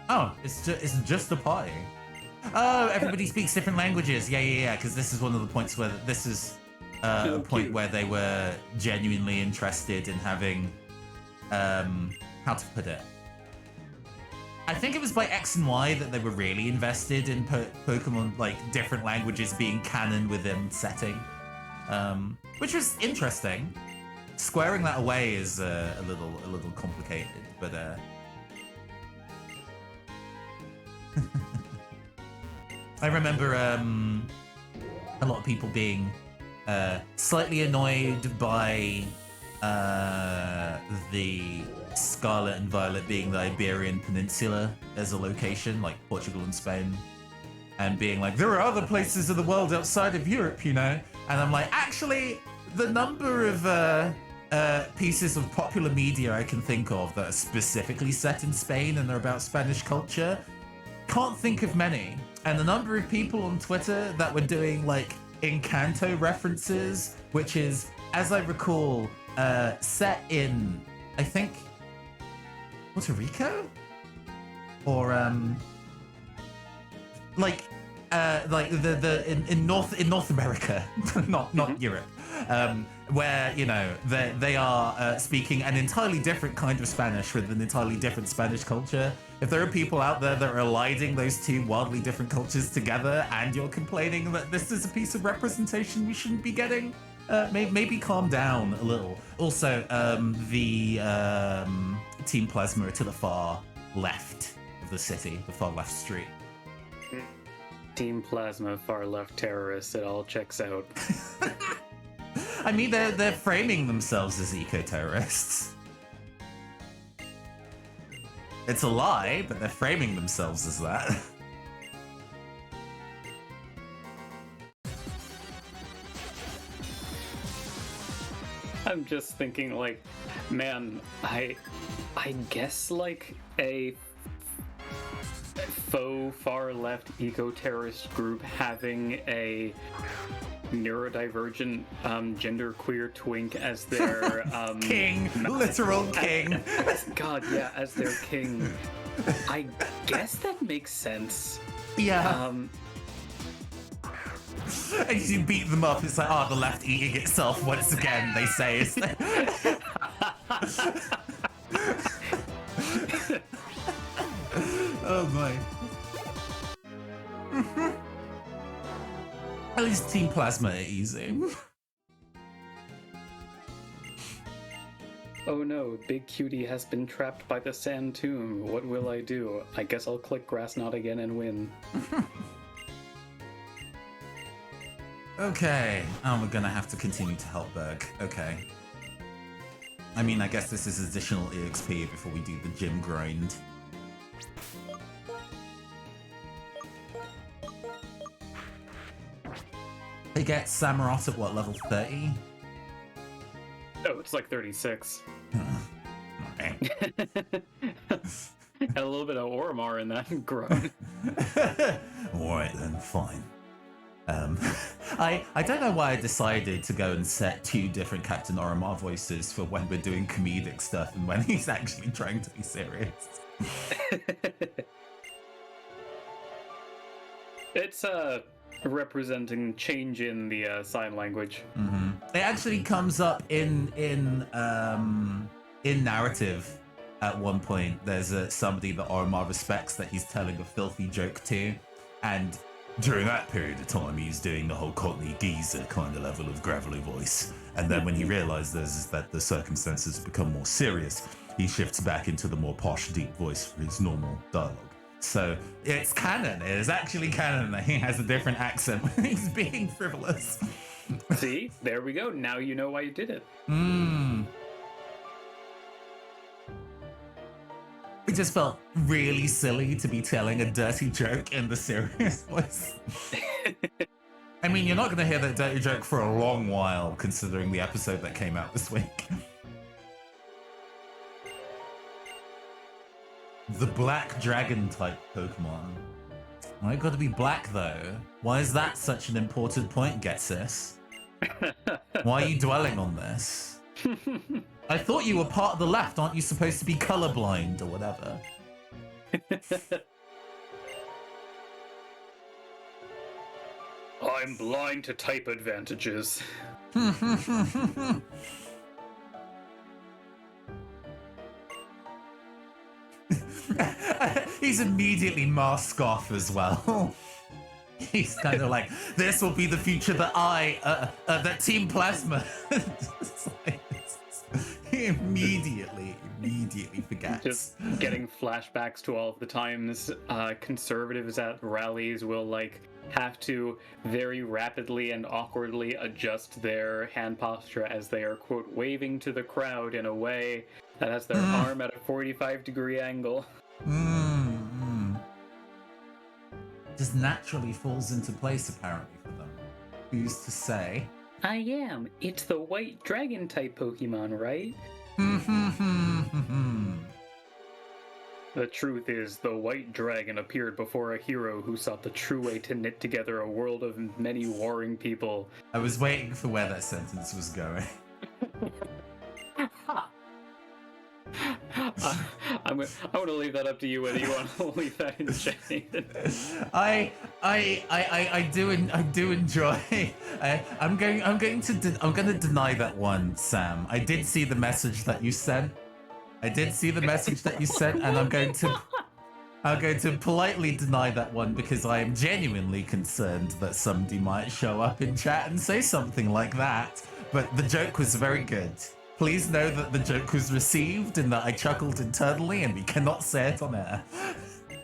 Oh, it's just a party. Oh, everybody speaks different languages. Yeah. Because this is one of the points where this is a point where they were genuinely interested in having, how to put it? I think it was by X and Y that they were really invested in Pokemon, like different languages being canon within setting, which was interesting. Squaring that away is a little complicated, but. I remember a lot of people being slightly annoyed by the Scarlet and Violet being the Iberian Peninsula as a location, like Portugal and Spain, and being like, there are other places in the world outside of Europe, you know? And I'm like, actually, the number of pieces of popular media I can think of that are specifically set in Spain and are about Spanish culture, can't think of many. And the number of people on Twitter that were doing like Encanto references, which is, as I recall, set in, I think, Puerto Rico? Or in North America, not Europe, where, you know, they are speaking an entirely different kind of Spanish with an entirely different Spanish culture. If there are people out there that are aligning those two wildly different cultures together, and you're complaining that this is a piece of representation we shouldn't be getting, maybe calm down a little. Also, the Team Plasma are to the far left of the city, the far left street. Team Plasma, far left terrorists, it all checks out. I mean, they're framing themselves as eco-terrorists. It's a lie, but they're framing themselves as that. I'm just thinking, like, man, I guess, like, a faux far-left eco-terrorist group having a neurodivergent genderqueer twink as their king, literal king. God, yeah, as their king. I guess that makes sense. Yeah. And you beat them up, it's like, oh, the left eating itself once again, they say. Oh my. At least Team Plasma are easy. Oh no, Big Cutie has been trapped by the sand tomb. What will I do? I guess I'll click Grass Knot again and win. Okay. Oh, we're gonna have to continue to help Berg. Okay. I mean, I guess this is additional EXP before we do the gym grind. They get Samurott at what, level 30? Oh, it's like 36. Okay. A little bit of Orimar in that groan. Alright then, fine. I don't know why I decided to go and set 2 different Captain Orimar voices for when we're doing comedic stuff and when he's actually trying to be serious. It's representing change in the sign language. Mm-hmm. It actually comes up in narrative at one point. There's somebody that Orimar respects that he's telling a filthy joke to, and during that period of time he's doing the whole Cockney geezer kind of level of gravelly voice, and then when he realizes that the circumstances have become more serious, he shifts back into the more posh deep voice for his normal dialogue. So it's canon. It is actually canon that he has a different accent when he's being frivolous. See? There we go. Now you know why you did it. It just felt really silly to be telling a dirty joke in the serious voice. I mean, you're not going to hear that dirty joke for a long while, considering the episode that came out this week. The Black Dragon type Pokemon. Why gotta be black, though? Why is that such an important point, Getsis? Why are you dwelling on this? I thought you were part of the left. Aren't you supposed to be colorblind or whatever? I'm blind to type advantages. He's immediately mask off as well. He's kind of like, this will be the future that Team Plasma. He immediately forgets. Just getting flashbacks to all of the times conservatives at rallies will like have to very rapidly and awkwardly adjust their hand posture as they are, quote, waving to the crowd in a way that has their arm at a 45-degree angle. Just naturally falls into place, apparently, for them. Who's to say? I am. It's the white dragon type Pokemon, right? The truth is, the white dragon appeared before a hero who sought the true way to knit together a world of many warring people. I was waiting for where that sentence was going. I'm going to leave that up to you whether you want to leave that in shade. I do enjoy. I'm going to deny that one, Sam. I did see the message that you sent. And I'm going to politely deny that one because I am genuinely concerned that somebody might show up in chat and say something like that. But the joke was very good. Please know that the joke was received and that I chuckled internally and we cannot say it on air.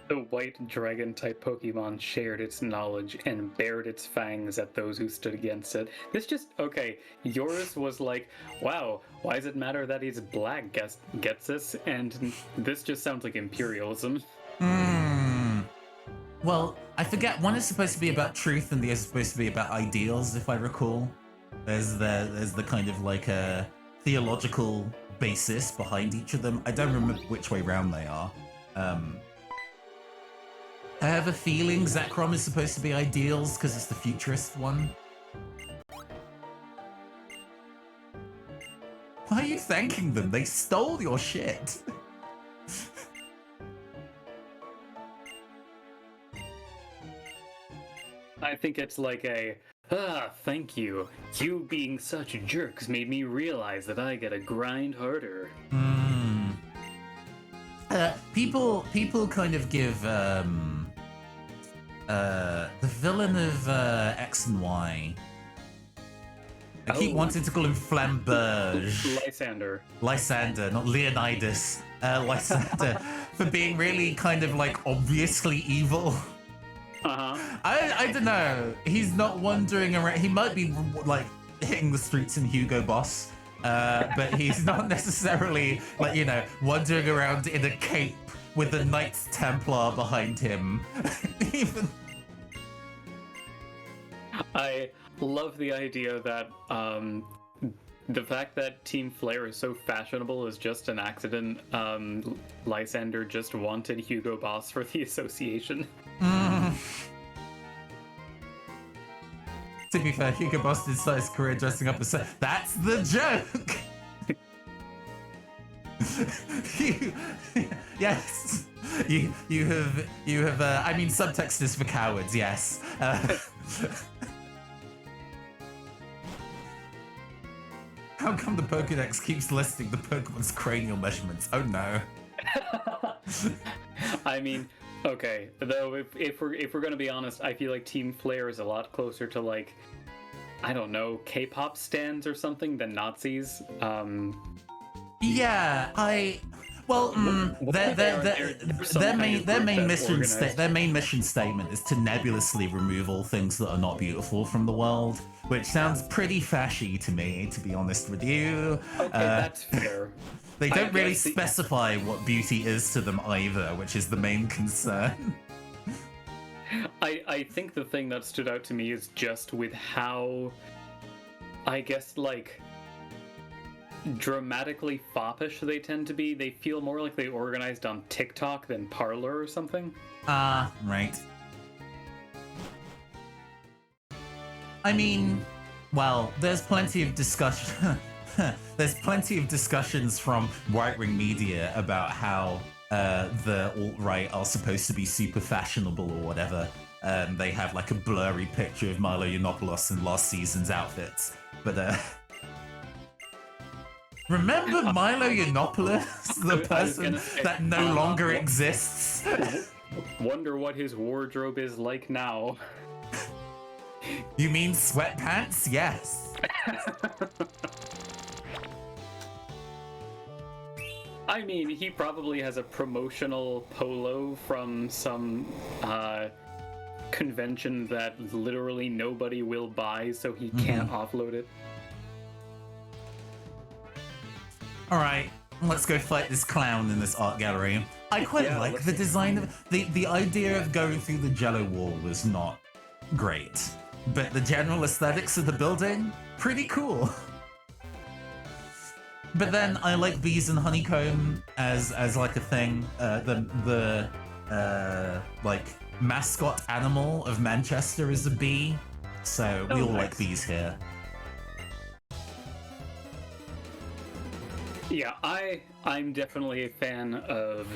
The white dragon-type Pokemon shared its knowledge and bared its fangs at those who stood against it. This just, okay, yours was like, wow, why does it matter that he's black, gets this? And this just sounds like imperialism. Well, I forget, one is supposed to be about truth and the other is supposed to be about ideals, if I recall. There's the kind of like a theological basis behind each of them. I don't remember which way round they are. I have a feeling Zekrom is supposed to be ideals because it's the futurist one. Why are you thanking them? They stole your shit. I think it's like thank you. You being such jerks made me realize that I gotta grind harder. People kind of give the villain of X and Y. I keep wanting to call him Flamberge. Lysander, not Leonidas. Lysander, for being really kind of like obviously evil. I don't know. He's not wandering around. He might be like hitting the streets in Hugo Boss, but he's not necessarily like, you know, wandering around in a cape with the Knights Templar behind him. Even. I love the idea that the fact that Team Flare is so fashionable is just an accident. Lysander just wanted Hugo Boss for the association. To be fair, Hugo Boss did start his career dressing up as... That's the joke! Yes. You have I mean, subtext is for cowards, yes. How come the Pokédex keeps listing the Pokemon's cranial measurements? Oh no. I mean, okay, though if we're gonna be honest, I feel like Team Flare is a lot closer to like, I don't know, K-pop stands or something than Nazis. Yeah, their main mission statement is to nebulously remove all things that are not beautiful from the world, which sounds pretty fashy to me, to be honest with you. Okay, that's fair. They don't really specify what beauty is to them either, which is the main concern. I think the thing that stood out to me is just with how, I guess, like, dramatically foppish they tend to be. They feel more like they organized on TikTok than Parlor or something. Right. I mean, well, there's plenty of discussion. There's plenty of discussions from right-wing media about how the alt-right are supposed to be super fashionable or whatever. They have like a blurry picture of Milo Yiannopoulos in last season's outfits. But remember Milo Yiannopoulos, the person that no longer exists? Wonder what his wardrobe is like now. You mean sweatpants? Yes. I mean, he probably has a promotional polo from some convention that literally nobody will buy, so he can't offload it. Alright, let's go fight this clown in this art gallery. I quite like the design of the idea of going through the Jello wall was not great, but the general aesthetics of the building, pretty cool. But then I like bees and honeycomb as like a thing. The like mascot animal of Manchester is a bee, so we all like bees here. Yeah, I'm definitely a fan of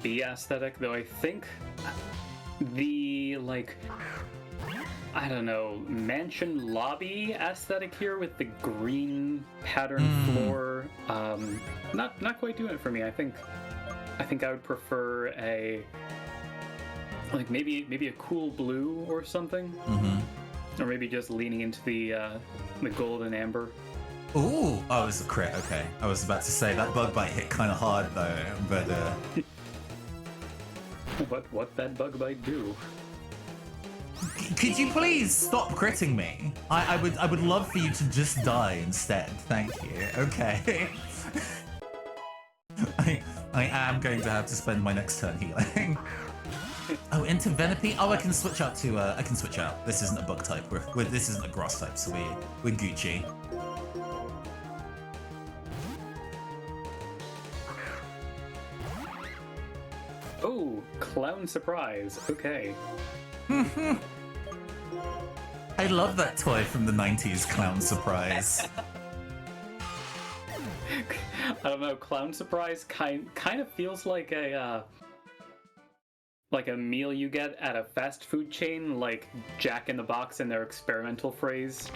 bee aesthetic, though I think the like I don't know, mansion lobby aesthetic here with the green pattern floor, not quite doing it for me. I think I would prefer a like maybe a cool blue or something, or maybe just leaning into the gold and amber. Ooh, oh, it was a crit. Okay, I was about to say that bug bite hit kind of hard though, but what that bug bite do? Could you please stop critting me? I would love for you to just die instead. Thank you. Okay. I am going to have to spend my next turn healing. Oh, into Venipede? Oh, I can switch out to I can switch out. This isn't a bug type. This isn't a grass type, so we're Gucci. Oh, clown surprise. Okay. I love that toy from the 90s, Clown Surprise. I don't know, Clown Surprise kind of feels like a meal you get at a fast food chain, like Jack in the Box in their experimental phase.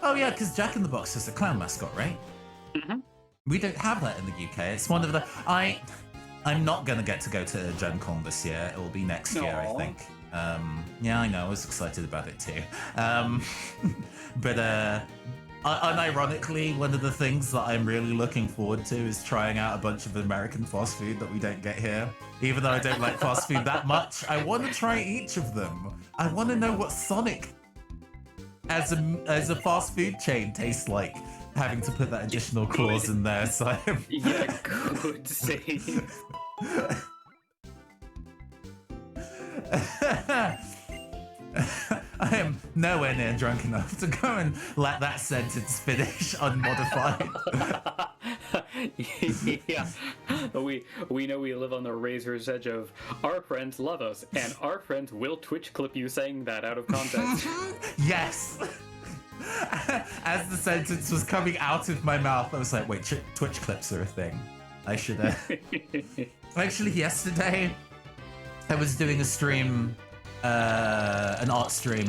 Oh yeah, because Jack in the Box is a clown mascot, right? We don't have that in the UK. It's one of the... I'm not going to get to go to Gen Con this year. It will be next year, I think. Yeah, I know. I was excited about it too. But unironically, one of the things that I'm really looking forward to is trying out a bunch of American fast food that we don't get here. Even though I don't like fast food that much, I want to try each of them. I want to know what Sonic as a fast food chain tastes like. Having to put that additional clause in there, so yeah, good save. I am nowhere near drunk enough to go and let that sentence finish unmodified. Yeah, we know we live on the razor's edge of our friends love us, and our friends will Twitch clip you saying that out of context. Yes. As the sentence was coming out of my mouth, I was like, wait, Twitch clips are a thing. I should Actually, yesterday, I was doing a stream, an art stream,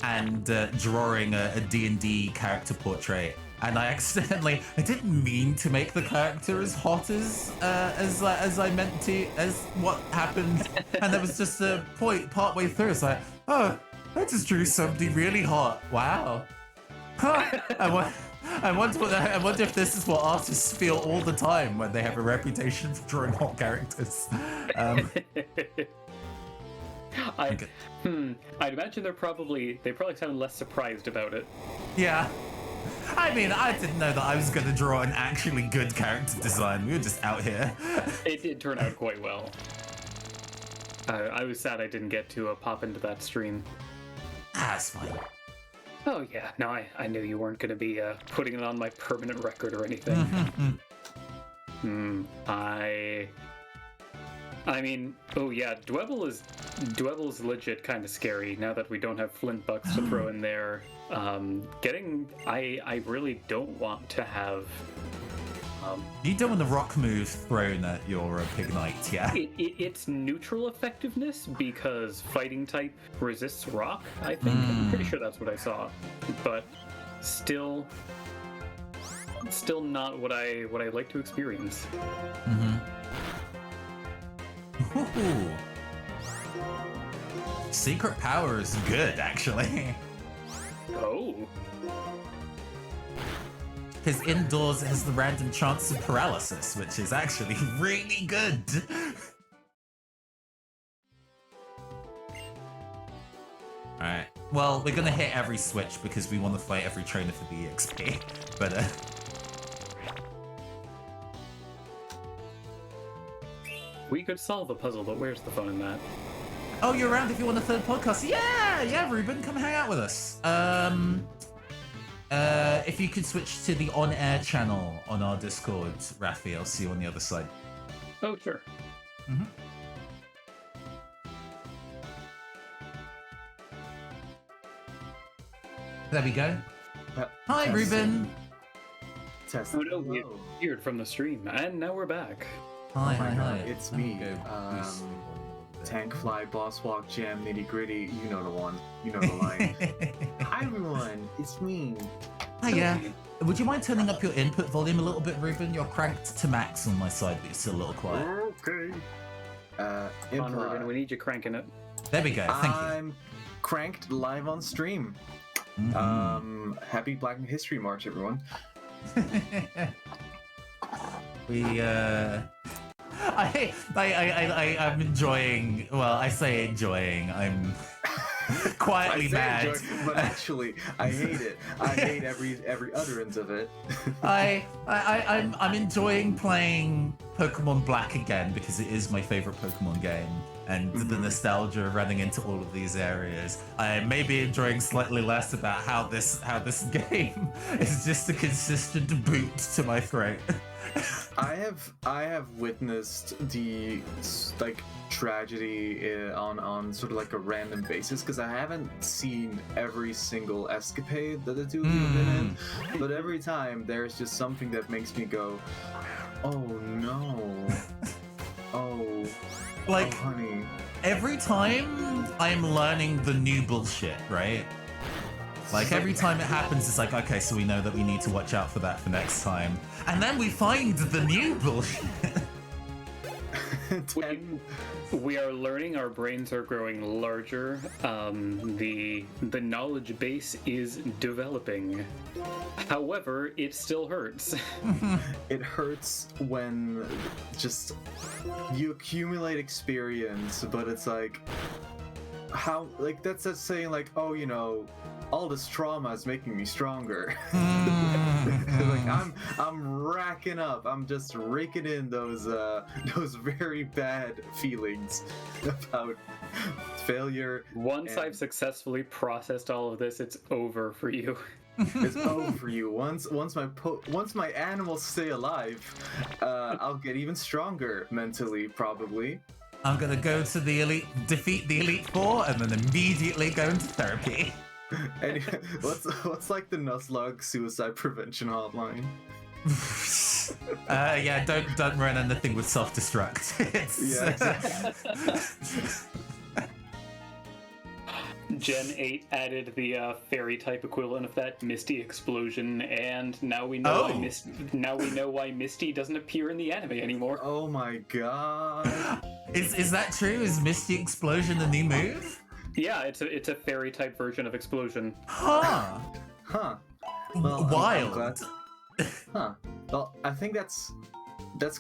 and drawing a D&D character portrait. And I didn't mean to make the character as hot as I meant to, as what happened. And there was just a point partway through, it's like, oh, I just drew somebody really hot. Wow. Huh. I wonder if this is what artists feel all the time when they have a reputation for drawing hot characters. I'd imagine they probably sound less surprised about it. Yeah. I mean, I didn't know that I was going to draw an actually good character design. We were just out here. It did turn out quite well. I was sad I didn't get to pop into that stream. That's fine. Oh yeah, no, I knew you weren't going to be putting it on my permanent record or anything. I mean, oh yeah, Dwebble's legit kind of scary now that we don't have flint bucks to throw in there. I really don't want to have. You don't want the rock move thrown at your Pig Knight, yeah? It's neutral effectiveness because fighting type resists rock. I think I'm pretty sure that's what I saw, but still not what I like to experience. Ooh. Secret power is good, actually. Oh. Because indoors it has the random chance of paralysis, which is actually really good. Alright. Well, we're gonna hit every switch because we want to fight every trainer for the EXP. But, We could solve a puzzle, but where's the fun in that? oh, you're around if you want a third podcast? Yeah, Ruben, come hang out with us. If you could switch to the on-air channel on our Discord, Rafi, I'll see you on the other side. Oh, sure. There we go. Hi, testing. Ruben. Testing. Oh no, we appeared from the stream, and now we're back. Hi, Oh my hi, God, hi. it's me. Go. Tank Fly, Boss Walk, Jam, Nitty Gritty. You know the one. You know the line. Hi everyone, it's me. Hiya. Would you mind turning up your input volume a little bit, Ruben? You're cranked to max on my side, but you're still a little quiet. Okay. Come on, Ruben, we need you cranking it. There we go. Thank you. I'm cranked live on stream. Happy Black History March, everyone. I'm enjoying. Well, I say enjoying. I'm quietly mad. Enjoy, but actually, I hate it. I hate every utterance of it. I'm enjoying playing Pokemon Black again because it is my favorite Pokemon game, and the nostalgia of running into all of these areas. I may be enjoying slightly less about how this game is just a consistent boot to my throat. I have witnessed the tragedy on sort of like a random basis because I haven't seen every single escapade that the two of you have been in, but every time there's just something that makes me go, oh no, oh honey. Every time I'm learning the new bullshit, right? Like, every time it happens, it's like, okay, so we know that we need to watch out for that for next time. And then we find the new bullshit. We are learning, our brains are growing larger, the knowledge base is developing. However, it still hurts. It hurts when just you accumulate experience, but it's like, how, like, that's saying like, oh, you know, all this trauma is making me stronger. Like I'm racking up. I'm just raking in those very bad feelings about failure. Once I've successfully processed all of this, it's over for you. It's over for you. Once my animals stay alive, I'll get even stronger mentally, probably. I'm gonna go to defeat the Elite Four, and then immediately go into therapy. Anyway, what's like the Nuzlocke suicide prevention hotline? Yeah, don't run anything with self-destruct. Yeah, exactly. Gen 8 added the fairy type equivalent of that, Misty Explosion, and now we know why Misty doesn't appear in the anime anymore. Oh my god. Is that true? Is Misty Explosion the new move? Yeah, it's a fairy type version of Explosion. Huh. Well, wild. I'm glad. Huh. Well, I think that's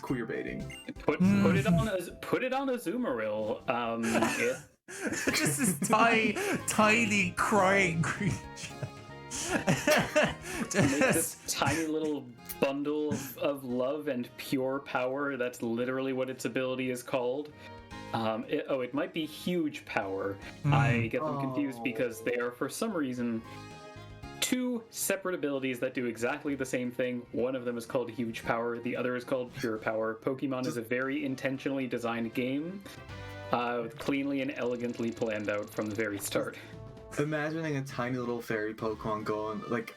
queer baiting. Put it on a Azumarill. Just this tiny crying creature. Make this tiny little bundle of love and pure power. That's literally what its ability is called. It might be huge power. I get them confused because they are, for some reason, two separate abilities that do exactly the same thing. One of them is called Huge Power, the other is called Pure Power. Pokemon is a very intentionally designed game, cleanly and elegantly planned out from the very start. Imagining a tiny little fairy Pokemon going like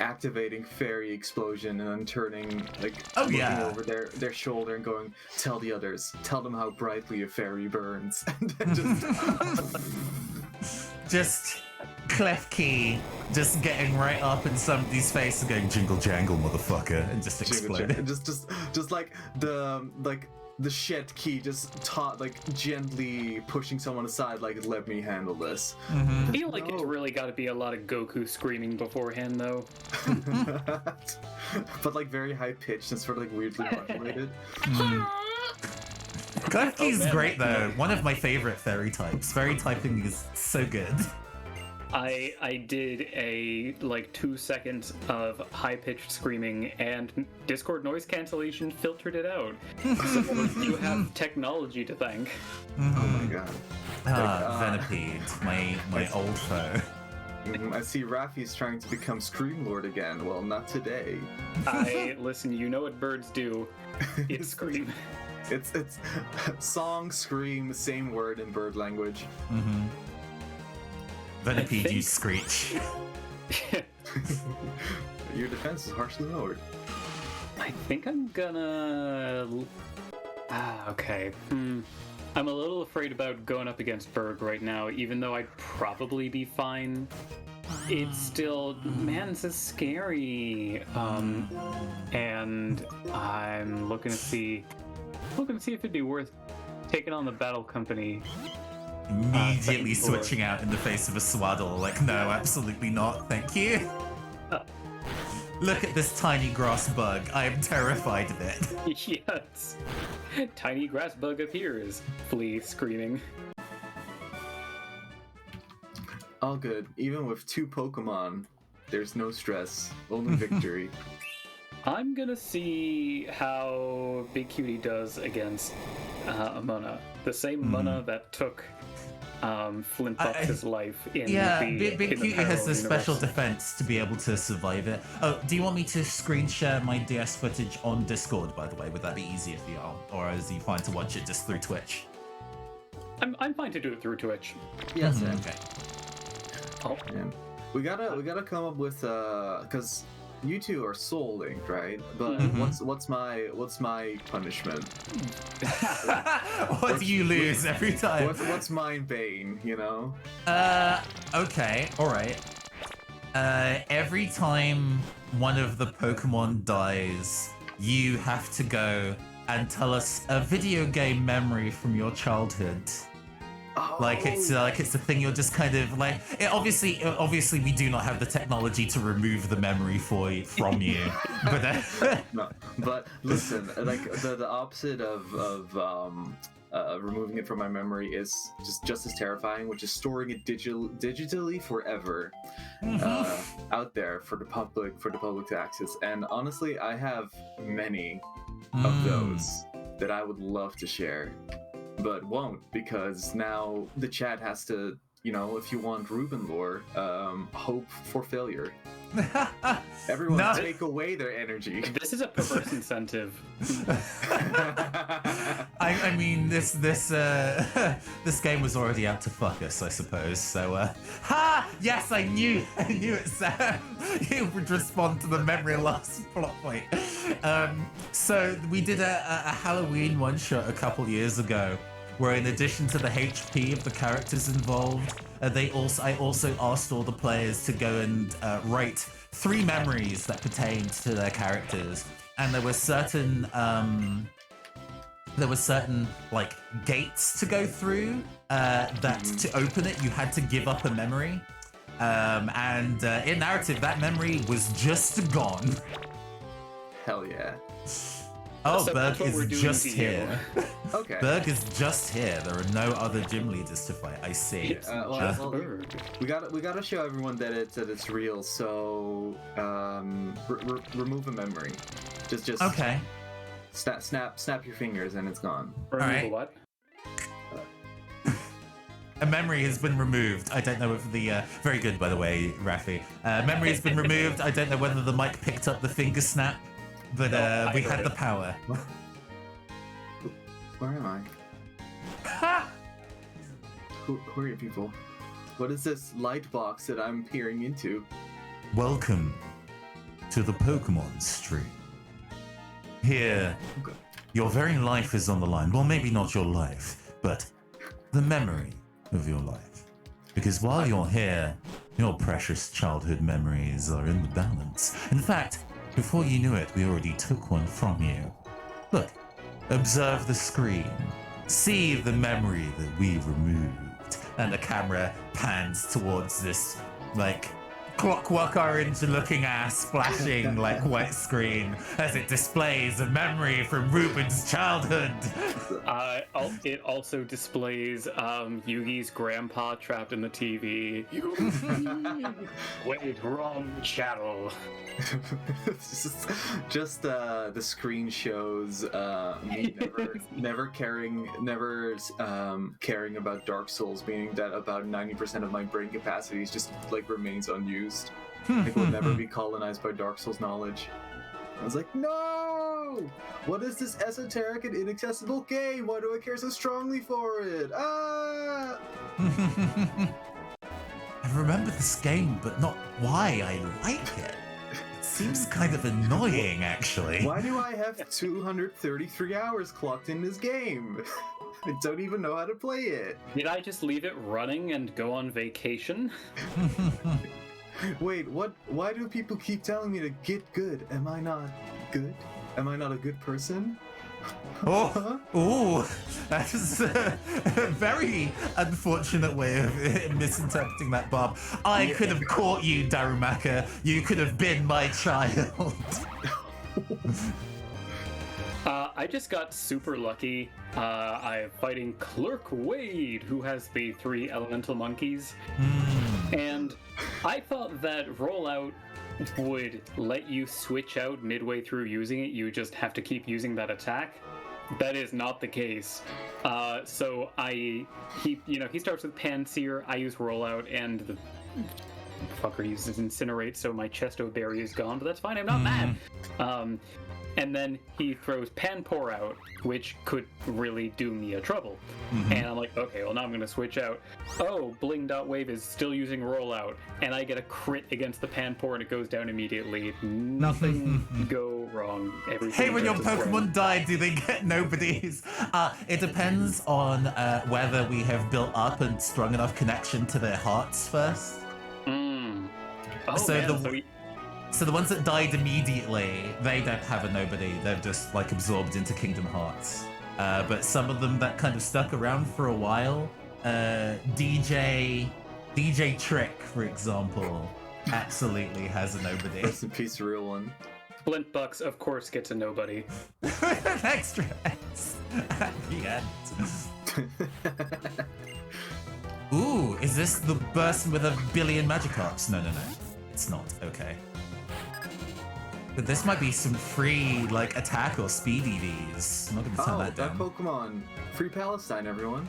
activating fairy explosion and then turning looking over their shoulder and going, tell the others, tell them how brightly a fairy burns. And then just Klefki just getting right up in somebody's face and going jingle jangle motherfucker and just exploding. Just like the shed key just gently pushing someone aside, like, let me handle this. I feel like it's really got to be a lot of Goku screaming beforehand, though. But like very high pitched and sort of like weirdly modulated. Klefki's great though. One of my favorite fairy types. Fairy typing is so good. I did a 2 seconds of high-pitched screaming, and Discord noise cancellation filtered it out. So you have technology to thank. Oh my god. Venipede, my old foe. I see Raffi's trying to become Scream Lord again. Well, not today. Listen, you know what birds do. It's scream. It's song, scream, same word in bird language. Venipede, you screech. Your defense is harshly lowered. I think I'm gonna... okay. I'm a little afraid about going up against Berg right now, even though I'd probably be fine. It's still... Man, this is scary. And I'm looking to see if it'd be worth taking on the Battle Company. Immediately switching out in the face of a Swaddle, like, no, absolutely not, thank you. Look at this tiny grass bug, I am terrified of it. Yes. Tiny grass bug appears, flee screaming. All good. Even with 2 Pokemon, there's no stress, only victory. I'm gonna see how Big Cutie does against Amuna. The same Muna that took Flint Box's life in Big Cutie has the special defense to be able to survive it. Oh, do you want me to screen share my DS footage on Discord, by the way? Would that be easier for y'all? Or is you fine to watch it just through Twitch? I'm fine to do it through Twitch. Yes, Okay. Oh. Man. We gotta come up with because you two are Soul Linked, right? But what's my punishment? What do you lose every time? What's mine Bane, you know? Okay, alright. Every time one of the Pokemon dies, you have to go and tell us a video game memory from your childhood. Oh. Like it's a thing you're just kind of like. Obviously, we do not have the technology to remove the memory from you. But no, but listen, like the opposite of removing it from my memory is just as terrifying, which is storing it digitally forever out there for the public to access. And honestly, I have many of those that I would love to share, but won't, because now the chat has to, if you want Ruben lore, hope for failure. Everyone take away their energy. This is a perverse incentive. I mean, this game was already out to fuck us, I suppose. So, yes, I knew it, Sam. You would respond to the memory loss plot point. So we did a Halloween one shot a couple years ago, where in addition to the HP of the characters involved, I also asked all the players to go and write 3 memories that pertained to their characters, and there were certain like gates to go through that to open it you had to give up a memory, and in narrative that memory was just gone. Hell yeah. Oh, So Berg that's what we're is doing just to you. here. Okay. Berg is just here. There are no other gym leaders to fight. I see. We gotta show everyone that it's real. So remove a memory. Just Okay. Snap your fingers and it's gone. Remove Alright. what? A memory has been removed. I don't know if the... very good, by the way, Rafi. Memory has been removed. I don't know whether the mic picked up the finger snap, but we had the power. Where am I? Who are you people? What is this light box that I'm peering into? Welcome to the Pokémon stream. Here, your very life is on the line. Well, maybe not your life, but the memory of your life. Because while you're here, your precious childhood memories are in the balance. In fact, before you knew it, we already took one from you. Look, observe the screen. See the memory that we removed. And the camera pans towards this, like, clockwork orange looking ass flashing like white screen as it displays a memory from Ruben's childhood. It also displays Yugi's grandpa trapped in the TV. Wait, wrong channel. just the screen shows me never caring about Dark Souls, meaning that about 90% of my brain capacity is just like remains unused. It will never be colonized by Dark Souls knowledge. I was like, no! What is this esoteric and inaccessible game? Why do I care so strongly for it? Ah! I remember this game, but not why I like it. It seems kind of annoying, actually. Why do I have 233 hours clocked in this game? I don't even know how to play it. Did I just leave it running and go on vacation? Wait, what? Why do people keep telling me to get good? Am I not good? Am I not a good person? Oh, ooh, that is a very unfortunate way of misinterpreting that, Bob. I could have caught you, Darumaka. You could have been my child. I just got super lucky. I am fighting Clerk Wade, who has the 3 elemental monkeys. And I thought that rollout would let you switch out midway through using it. You just have to keep using that attack. That is not the case. So he starts with Pansear. I use rollout, and the fucker uses Incinerate, so my Chesto Berry is gone. But that's fine. I'm not mad. And then he throws Panpour out, which could really do me a trouble. And I'm like, okay, well, now I'm going to switch out. Oh, Bling.Wave is still using Rollout, and I get a crit against the Panpour, and it goes down immediately. Nothing go wrong. Everything Hey, when your goes Pokemon right. die, do they get nobody's? It depends on whether we have built up and strong enough connection to their hearts first. Oh, So man, So the ones that died immediately, they don't have a nobody. They're just like absorbed into Kingdom Hearts. But some of them that kind of stuck around for a while, DJ Trick, for example, absolutely has a nobody. Rest in peace, real one. Flint Bucks, of course, gets a nobody. An extra S at the end. Ooh, is this the person with a billion Magikarps? No. It's not. Okay. But this might be some free, like, attack or speed EVs. I'm not gonna turn that down. Pokemon. Free Palestine, everyone.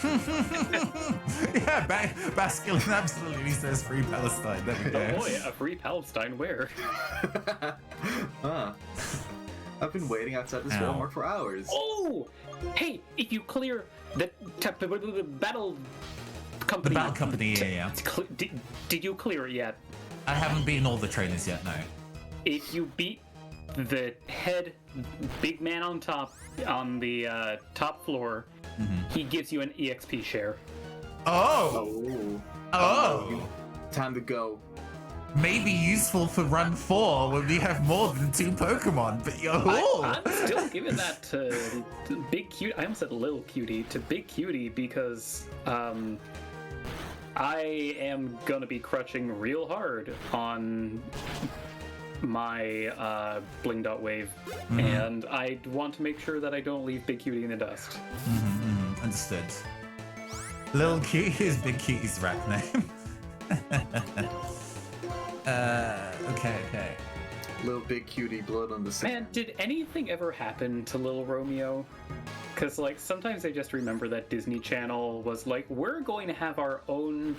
Yeah, Basculin absolutely says free Palestine. There we go. Oh boy, a free Palestine where? I've been waiting outside this Ow. Walmart for hours. Oh! Hey, if you clear the battle company... The Battle Company, yeah. Did you clear it yet? I haven't beaten all the trainers yet, no. If you beat the head big man on top, on the top floor, he gives you an EXP share. Oh! Time to go. Maybe useful for run 4 when we have more than 2 Pokemon, but I'm still giving that to Big Cutie. I almost said Little Cutie, to Big Cutie, because I am gonna be crutching real hard on my Bling.Wave, and I want to make sure that I don't leave Big Cutie in the dust. Understood. Lil Cutie is Big Cutie's rap name. Okay. Little Big Cutie, blood on the sand. Man, did anything ever happen to Little Romeo? Because, like, sometimes I just remember that Disney Channel was like, we're going to have our own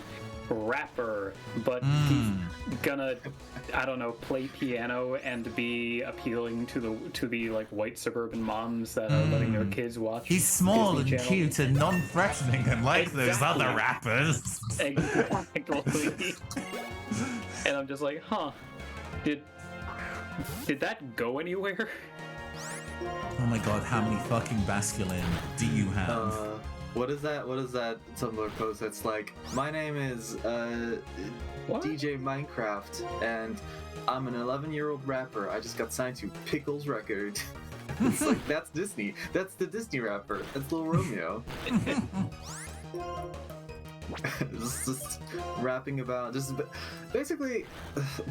rapper, but he's gonna, I don't know, play piano and be appealing to the like white suburban moms that are letting their kids watch. He's small Disney and Channel. cute and non-threatening, unlike those other rappers. Exactly. And I'm just like, huh, did that go anywhere? Oh my god, how many fucking Basculin do you have? What is that Tumblr post that's like, my name is What? DJ Minecraft, and I'm an 11-year-old rapper. I just got signed to Pickles Record. It's like, that's Disney. That's the Disney rapper. That's Lil Romeo. just rapping about, just basically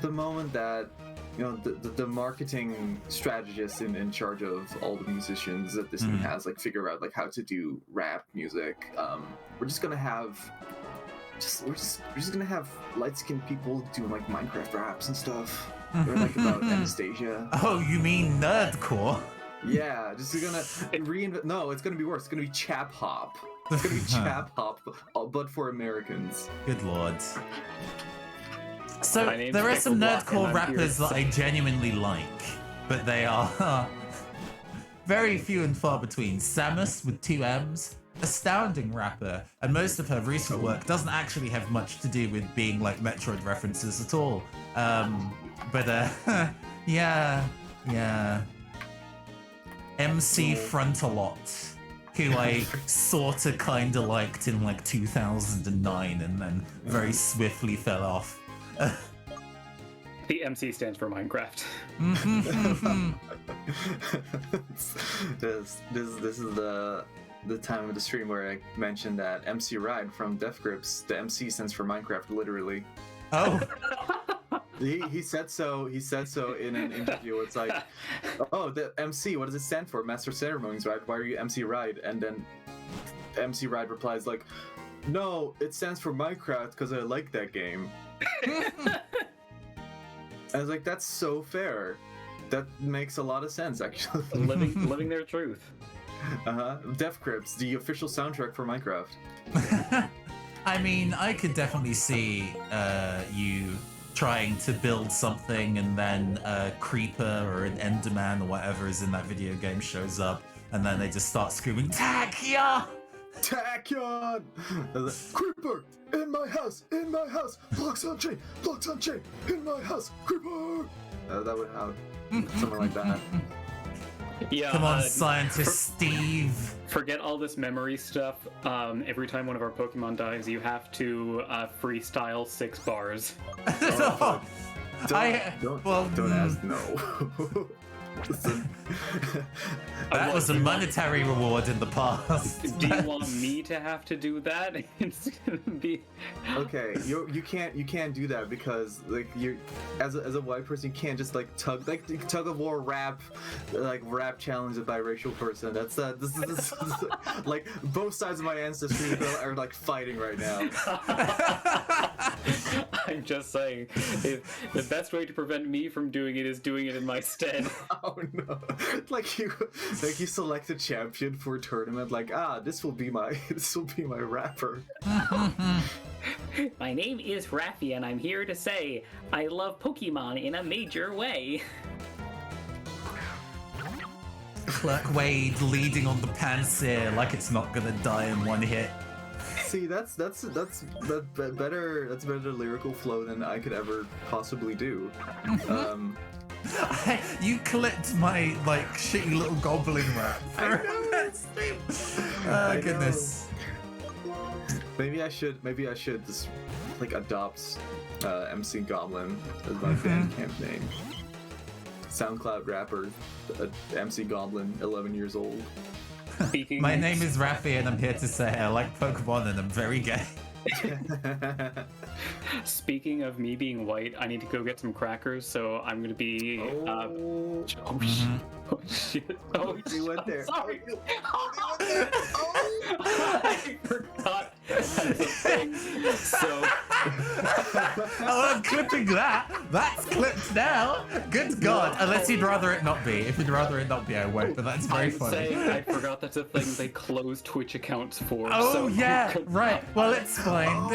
the moment that, you know, the marketing strategist in charge of all the musicians that Disney has, like, figure out like how to do rap music. We're just gonna have light-skinned people doing like Minecraft raps and stuff. Or like about Anastasia. Oh, you mean nerdcore? Yeah, just gonna reinvent. No, it's gonna be worse. It's gonna be chap hop. It's gonna be chap hop, but for Americans. Good lord. So, My name's there are some Pickle Block, nerdcore and I'm here rappers to that I genuinely like, but they are very few and far between. Samus with 2 M's, astounding rapper, and most of her recent work doesn't actually have much to do with being like Metroid references at all. Yeah. MC Frontalot, who I sorta kinda liked in like 2009 and then very swiftly fell off. The MC stands for Minecraft. This is the time of the stream where I mentioned that MC Ride from Death Grips, the MC stands for Minecraft, literally. Oh. He said so in an interview. It's like, oh, the MC, what does it stand for? Master of Ceremonies, right? Why are you MC Ride? And then MC Ride replies like, no, it stands for Minecraft because I like that game. I was like, that's so fair. That makes a lot of sense, actually. living their truth. Death Grips, the official soundtrack for Minecraft. I mean, I could definitely see you trying to build something and then a creeper or an enderman or whatever is in that video game shows up and then they just start screaming, Tachyon! Tachyon! Creeper! In my house! Blocks on chain! In my house! Creeper! That would have something like that. Yeah. Come on, scientist Steve. Forget all this memory stuff. Every time one of our Pokemon dies, you have to freestyle 6 bars. Don't ask no. Listen. That was a monetary reward in the past. Do you want me to have to do that? It's gonna be Okay, you can't do that because like you as a white person you can't just like tug of war rap challenge a biracial person. That's this is like both sides of my ancestry are like fighting right now. I'm just saying, the best way to prevent me from doing it is doing it in my stead. Oh no! Like you select a champion for a tournament. Like this will be my rapper. My name is Raffi, and I'm here to say I love Pokemon in a major way. Clerk Wade leading on the Pansear like it's not gonna die in one hit. See, that's better lyrical flow than I could ever possibly do. You clipped my like shitty little goblin rap. Oh goodness. Maybe I should just like adopt MC Goblin as my Bandcamp name. SoundCloud rapper, MC Goblin, 11 years old. My name is Raffi and I'm here to say I like Pokemon and I'm very gay. Speaking of me being white, I need to go get some crackers, so I'm gonna be Oh shit! Oh, We went there. Sorry. Oh. I forgot that's a thing. So. Oh, I'm clipping that. That's clipped now. Good God. Unless you'd rather it not be. If you'd rather it not be, I won't. But that's very I'm funny. saying I forgot that's a thing they close Twitch accounts for. Oh so yeah, right. Well, it's fine.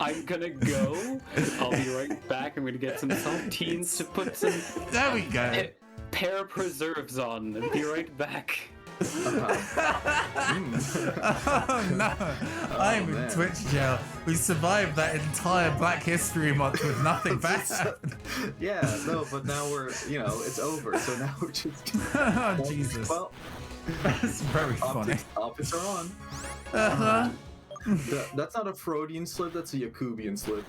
I'm gonna go. I'll be right back. I'm gonna get some saltines to put some There we go. pear preserves on. Be right back. Oh no, I'm in man. Twitch jail. We survived that entire Black History Month with nothing bad. Yeah, no, but now we're, it's over. So now we're just. Oh Jesus, Well, that's very funny. optics are on. Uh-huh. That's not a Freudian slip. That's a Yakubian slip.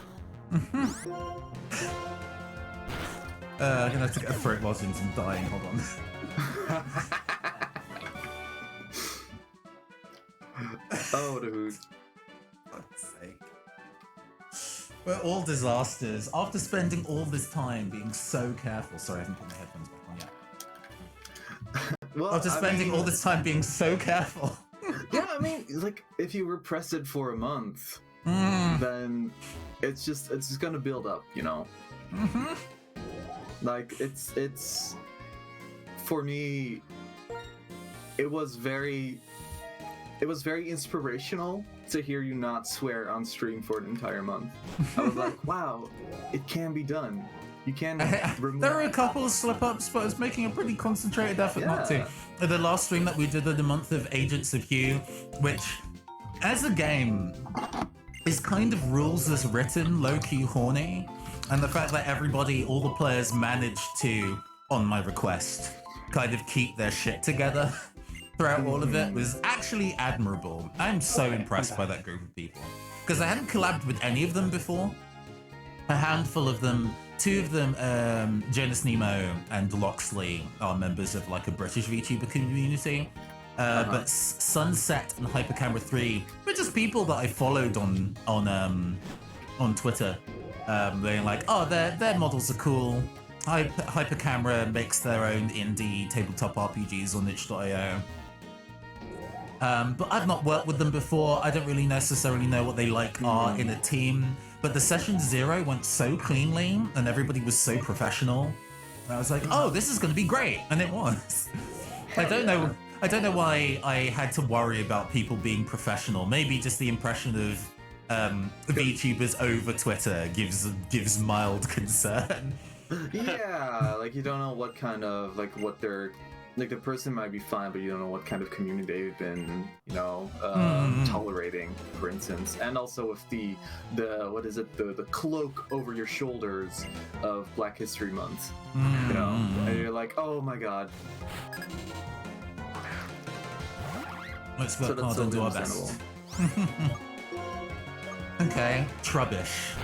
I'm gonna have to get a throat lozenge and dying. Hold on. Oh, dude. Fuck's sake. We're all disasters. After spending all this time being so careful. Sorry, I haven't put my headphones back on yet. Well, After spending all this time being so careful. Yeah, I mean, like, if you repress it for a month, then it's just gonna build up, Mm-hmm. Like, it's for me, it was very inspirational to hear you not swear on stream for an entire month. I was like, wow, it can be done. You can remove. There were a couple of slip-ups, but I was making a pretty concentrated effort not to. The last stream that we did in the month of Agents of Hue, which, as a game, is kind of rules as written, low-key horny, and the fact that everybody, all the players managed to, on my request, kind of keep their shit together throughout all of it was actually admirable. I'm so impressed by that group of people. Because I hadn't collabed with any of them before. A handful of them, two of them, Jonas Nemo and Loxley, are members of like a British VTuber community. But Sunset and Hypercamera 3 were just people that I followed on Twitter. They're like, oh, their models are cool. Hypercamera makes their own indie tabletop RPGs on itch.io. But I've not worked with them before. I don't really necessarily know what they are in a team. But the session 0 went so cleanly and everybody was so professional. And I was like, oh, this is going to be great. And it was. I don't know why I had to worry about people being professional. Maybe just the impression of VTubers over Twitter gives mild concern. Yeah, like you don't know what kind of, like what they're, like the person might be fine, but you don't know what kind of community they've been, tolerating, for instance. And also with the the cloak over your shoulders of Black History Month, and you're like, oh my god. Let's work hard and do our best. Okay, Trubbish.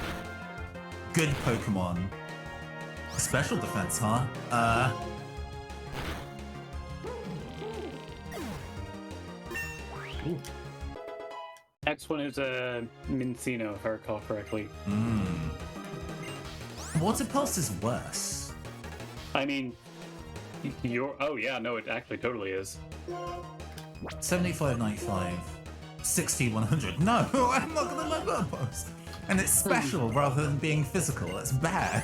Good Pokemon. Special defense, huh? Next one is Mincino, if I recall correctly. Water Pulse is worse. I mean, oh yeah, no, it actually totally is. 75.95. 60-100. No, I'm not gonna let Water Pulse. And it's special rather than being physical. That's bad.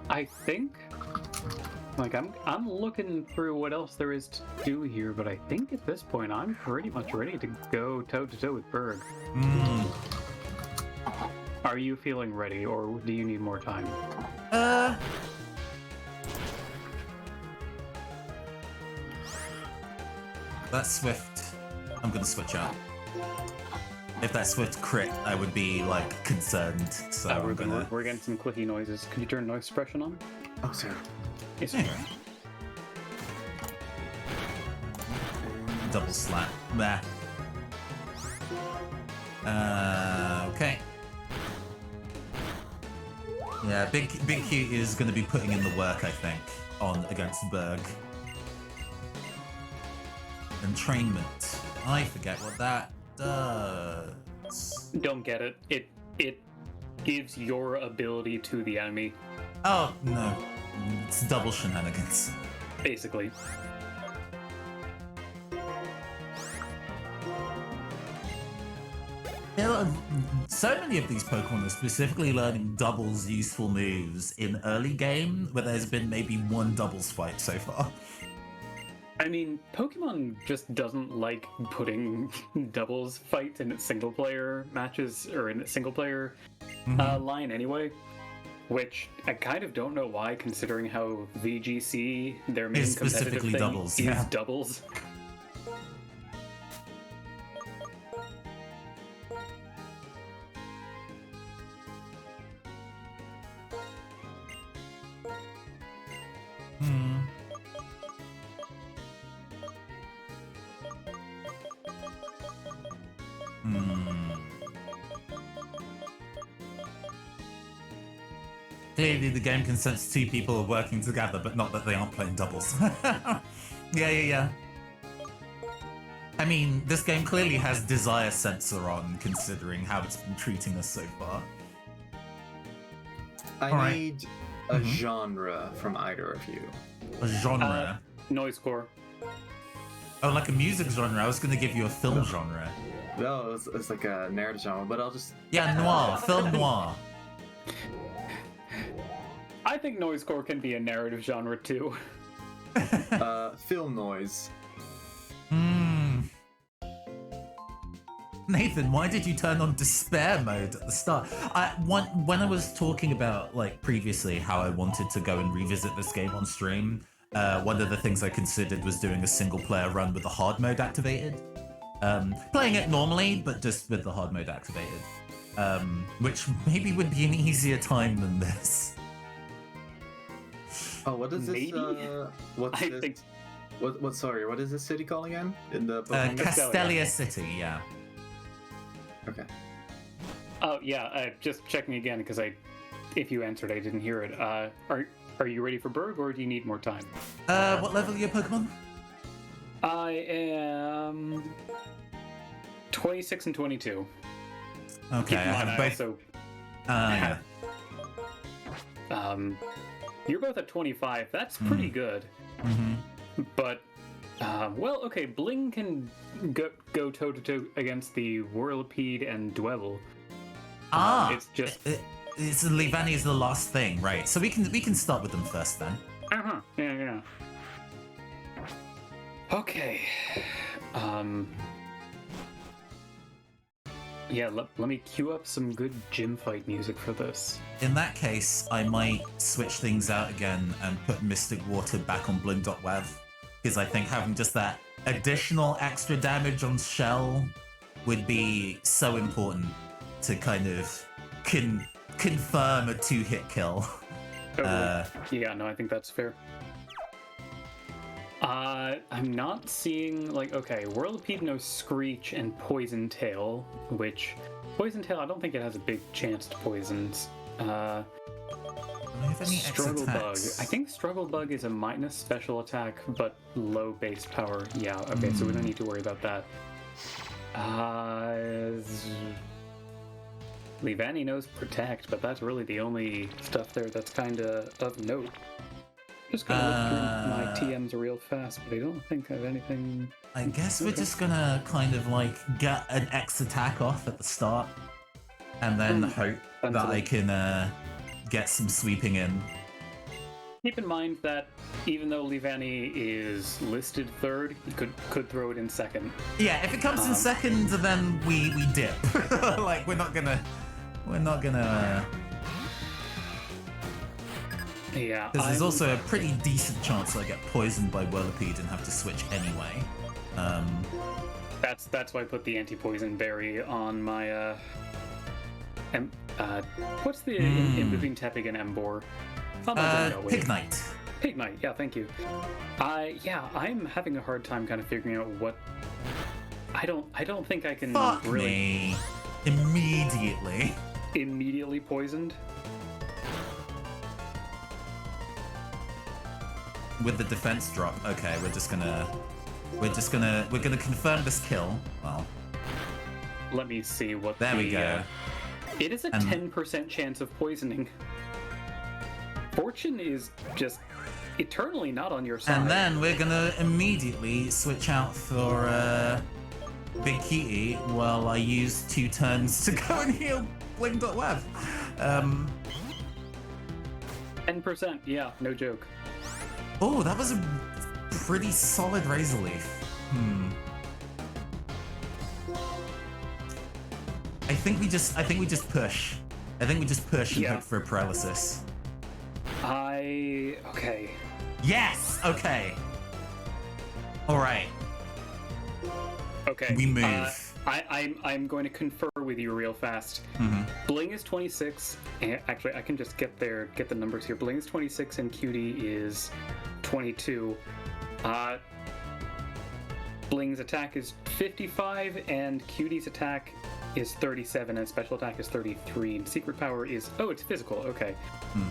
I think, like, I'm looking through what else there is to do here, but I think at this point I'm pretty much ready to go toe-to-toe with Berg. Are you feeling ready, or do you need more time? That's Swift. I'm gonna switch out. If that Swift crit, I would be, like, concerned, so we're getting some clicky noises. Can you turn noise suppression on? Oh, sorry. Yes, Yeah. Double slap. Bah. Okay. Yeah, Big Q is going to be putting in the work, I think, against Berg. Entrainment. I forget what that does. Don't get it. It gives your ability to the enemy. Oh, no. It's double shenanigans. basically. So many of these Pokemon are specifically learning doubles useful moves in early game, where there's been maybe one doubles fight so far. I mean, Pokemon just doesn't like putting doubles fights in its single player matches, or in its single player line anyway. Which I kind of don't know why, considering how VGC, their main competitive thing, doubles, is doubles. Clearly, the game can sense two people are working together, but not that they aren't playing doubles. Yeah. I mean, this game clearly has desire sensor on, considering how it's been treating us so far. I need a genre from either of you. A genre? Noisecore. Oh, like a music genre? I was going to give you a film genre. No, it's like a narrative genre, but I'll just... Yeah, noir. Film noir. I think noisecore can be a narrative genre too. Film noise. Nathan, why did you turn on despair mode at the start? When I was talking about, like, previously how I wanted to go and revisit this game on stream, one of the things I considered was doing a single player run with the hard mode activated. Playing it normally, but just with the hard mode activated. Which maybe would be an easier time than this. Oh, what is this? What's I this? think... What is this city called again? In the Pokemon Castelia City, yeah. Okay. Oh yeah, just checking again because if you answered, I didn't hear it. Are you ready for Berg, or do you need more time? What level are your Pokemon? I am 26 and 22. Okay, Keep in I mind, have both. also Yeah. You're both at 25. That's pretty good. But, well, okay, Bling can go toe-to-toe against the Whirlipede and Dwebble. It's just... It's Leavanny is the last thing, right? So we can start with them first then. Yeah. Okay. Yeah, let me cue up some good gym fight music for this. In that case, I might switch things out again and put Mystic Water back on Bling.Wev, because I think having just that additional extra damage on Shell would be so important to kind of confirm a 2-hit kill. Yeah, no, I think that's fair. I'm not seeing, like, okay, Whirlipede knows Screech and Poison Tail, which... Poison Tail, I don't think it has a big chance to poison. Do I have any Struggle Bug. X-attacks? I think Struggle Bug is a minus special attack, but low base power. Yeah, okay, so we don't need to worry about that. Leavanny knows Protect, but that's really the only stuff there that's kind of note. Just gonna look through my TMs real fast, but I don't think I have anything... I guess we're just gonna kind of like get an X attack off at the start, and then hope that I can get some sweeping in. Keep in mind that even though Leavanny is listed third, he could throw it in second. Yeah, if it comes in second, then we dip. Like we're not gonna. Yeah. Because there's also a pretty decent chance I get poisoned by Whirlipede and have to switch anyway. That's why I put the anti-poison berry on my what's the in between Tepig and Emboar? Pignite. Pignite, yeah, thank you. I'm having a hard time kind of figuring out what I don't think I can Me. Immediately poisoned. With the defense drop. Okay, we're gonna confirm this kill. Well, let me see what there we go. It is a 10% chance of poisoning. Fortune is just eternally not on your side. And then we're gonna immediately switch out for Big Cutie while I use 2 turns to go and heal Bling.Web. 10%, yeah, no joke. Oh, that was a pretty solid Razor Leaf. I think we just push. I think we just push and hope for a paralysis. Okay. Yes! Okay. Alright. Okay. We move. I'm going to confer with you real fast. Bling is 26. And actually, I can just get the numbers here. Bling is 26 and Cutie is 22. Bling's attack is 55 and Cutie's attack is 37 and special attack is 33. And secret power is it's physical. Okay.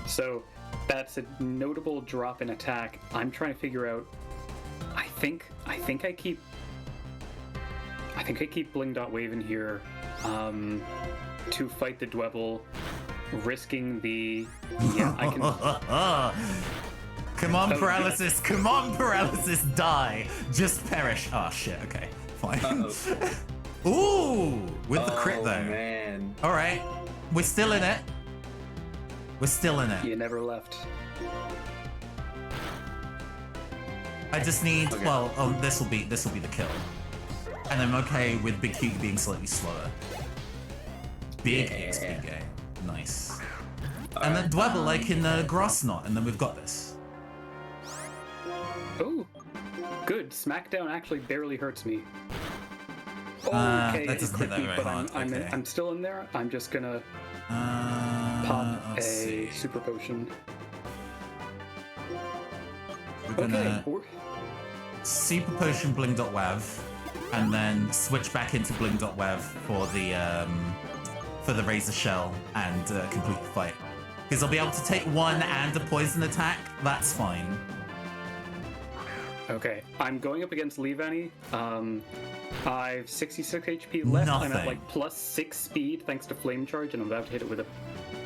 So that's a notable drop in attack. I'm trying to figure out. I think I keep Bling.Wave in here to fight the Dwebble, risking the... Yeah, I can... Come on, paralysis! Come on, paralysis! Die! Just perish! Oh, shit, okay. Fine. Ooh! With the crit, though. Oh, man. Alright. We're still in it. We're still in it. You never left. I just need... Okay. Well, this will be the kill. And I'm okay with Big Cutie being slightly slower. Big XP gain. Nice. And then Dwebble like in Grass Knot, and then we've got this. Oh, good. Smackdown actually barely hurts me. Okay, that doesn't hit that very but hard. I'm still in there. I'm just gonna pop a super potion. We're gonna super potion Bling.Wav, and then switch back into Bling.Wav for the Razor Shell and complete the fight. Because I'll be able to take 1 and a poison attack. That's fine. Okay, I'm going up against Leavanny. I've 66 HP left. Nothing. I'm at like +6 speed thanks to Flame Charge, and I'm about to hit it with a...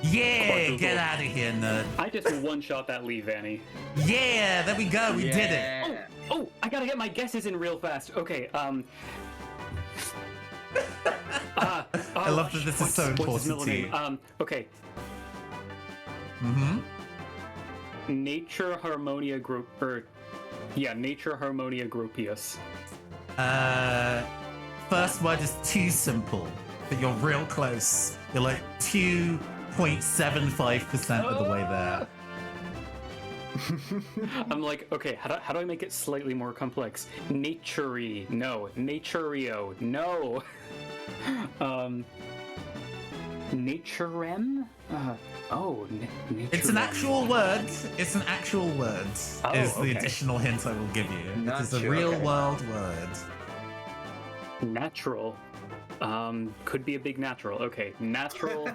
Yeah, quadruple. get out of here, nerd. I just one-shot that Leavanny. Yeah, there we go. We did it. Oh, I gotta get my guesses in real fast. Okay, I love that this is so what's his important middle to you. name? Okay. Nature Harmonia Group, Nature Harmonia Groupius. First word is too simple, but you're real close. You're like 2.75% of the way there. I'm like, okay, how do I make it slightly more complex? Naturey, no. Naturio, no. Naturem? It's an actual word. It's an actual word. Oh, is the okay. additional hint I will give you. Not It is a sure, real okay. world word. Natural. Could be a big natural. Okay, natural.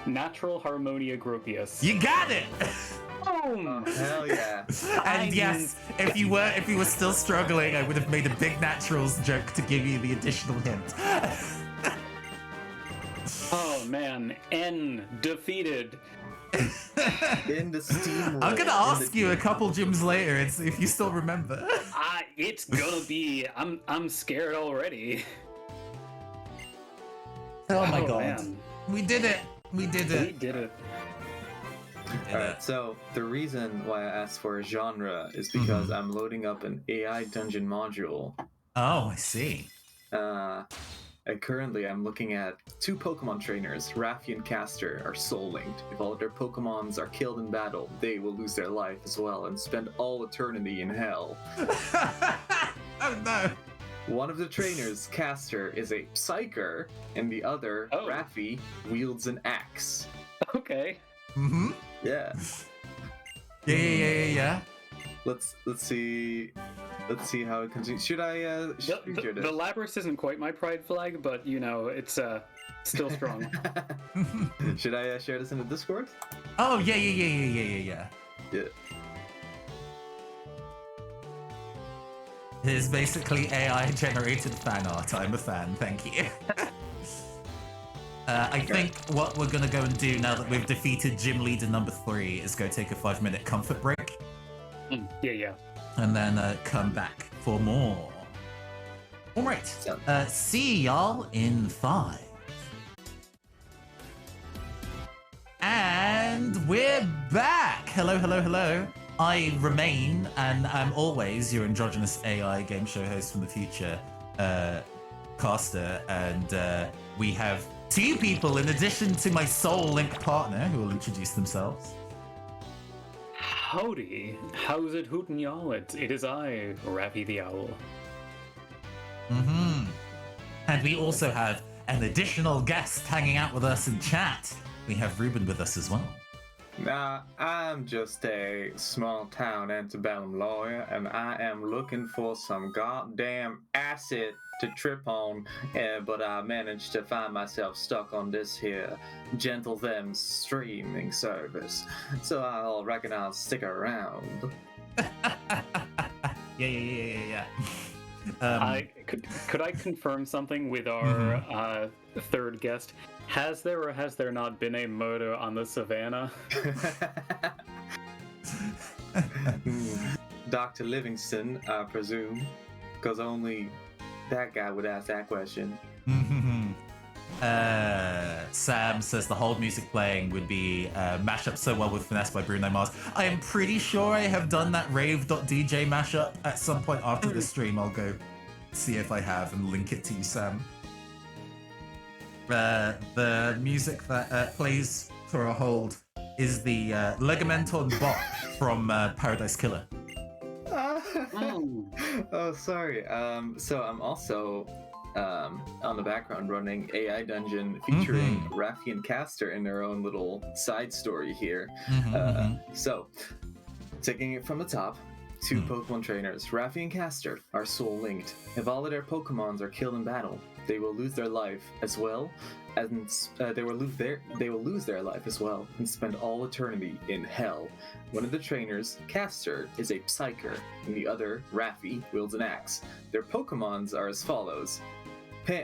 Natural Harmonia Groupius. You got it. Boom! Hell yeah. And yes, if you were still struggling, I would have made a big naturals joke to give you the additional hint. Oh man, N defeated. In the steam. I'm gonna ask you a couple gyms later if you still remember. It's gonna be. I'm scared already. Oh my god. Man. We did it. We did We it. did it. Alright, so the reason why I asked for a genre is because I'm loading up an AI dungeon module. Oh, I see. And currently I'm looking at 2 Pokemon trainers, Raffi and Caster, are soul-linked. If all of their Pokemons are killed in battle, they will lose their life as well and spend all eternity in hell. Oh no. One of the trainers, Caster, is a Psyker, and the other, Raffi, wields an axe. Okay. Mm-hmm. Yeah. Yeah. Let's see how it continues. Should I share The this? Labrys isn't quite my pride flag, but you know, it's still strong. Should I share this in the Discord? Oh yeah. Yeah. It is basically AI generated fan art. I'm a fan, thank you. I think what we're gonna go and do now that we've defeated gym leader number 3 is go take a 5-minute comfort break. Yeah. And then come back for more. All right. See y'all in 5. And we're back. Hello. I remain and am always your androgynous AI game show host from the future, Caster, and we have 2 people in addition to my Soul Link partner who will introduce themselves. Howdy. How's it hootin' y'all? It is I, Rappy the Owl. And we also have an additional guest hanging out with us in chat. We have Ruben with us as well. Nah, I'm just a small-town antebellum lawyer, and I am looking for some goddamn acid to trip on, but I managed to find myself stuck on this here Gentle Them streaming service, so I reckon I'll stick around. Yeah. Could I confirm something with our third guest? Has there or has there not been a murder on the savannah? Dr. Livingston, I presume, because only that guy would ask that question. Sam says the hold music playing would be mashup so well with Finesse by Bruno Mars. I am pretty sure I have done that rave.dj mashup at some point after the stream. I'll go see if I have and link it to you, Sam. The music that plays for a hold is the Legamenton bot from Paradise Killer. Oh, sorry. So I'm also on the background running AI Dungeon featuring Raffi and Caster in their own little side story here. So, taking it from the top, 2 Pokemon trainers, Raffi and Caster, are soul linked. If all of their Pokemons are killed in battle, they will lose their life as well, and they will lose their life as well and spend all eternity in hell. One of the trainers, Caster, is a Psyker, and the other, Raffi, wields an axe. Their Pokemons are as follows: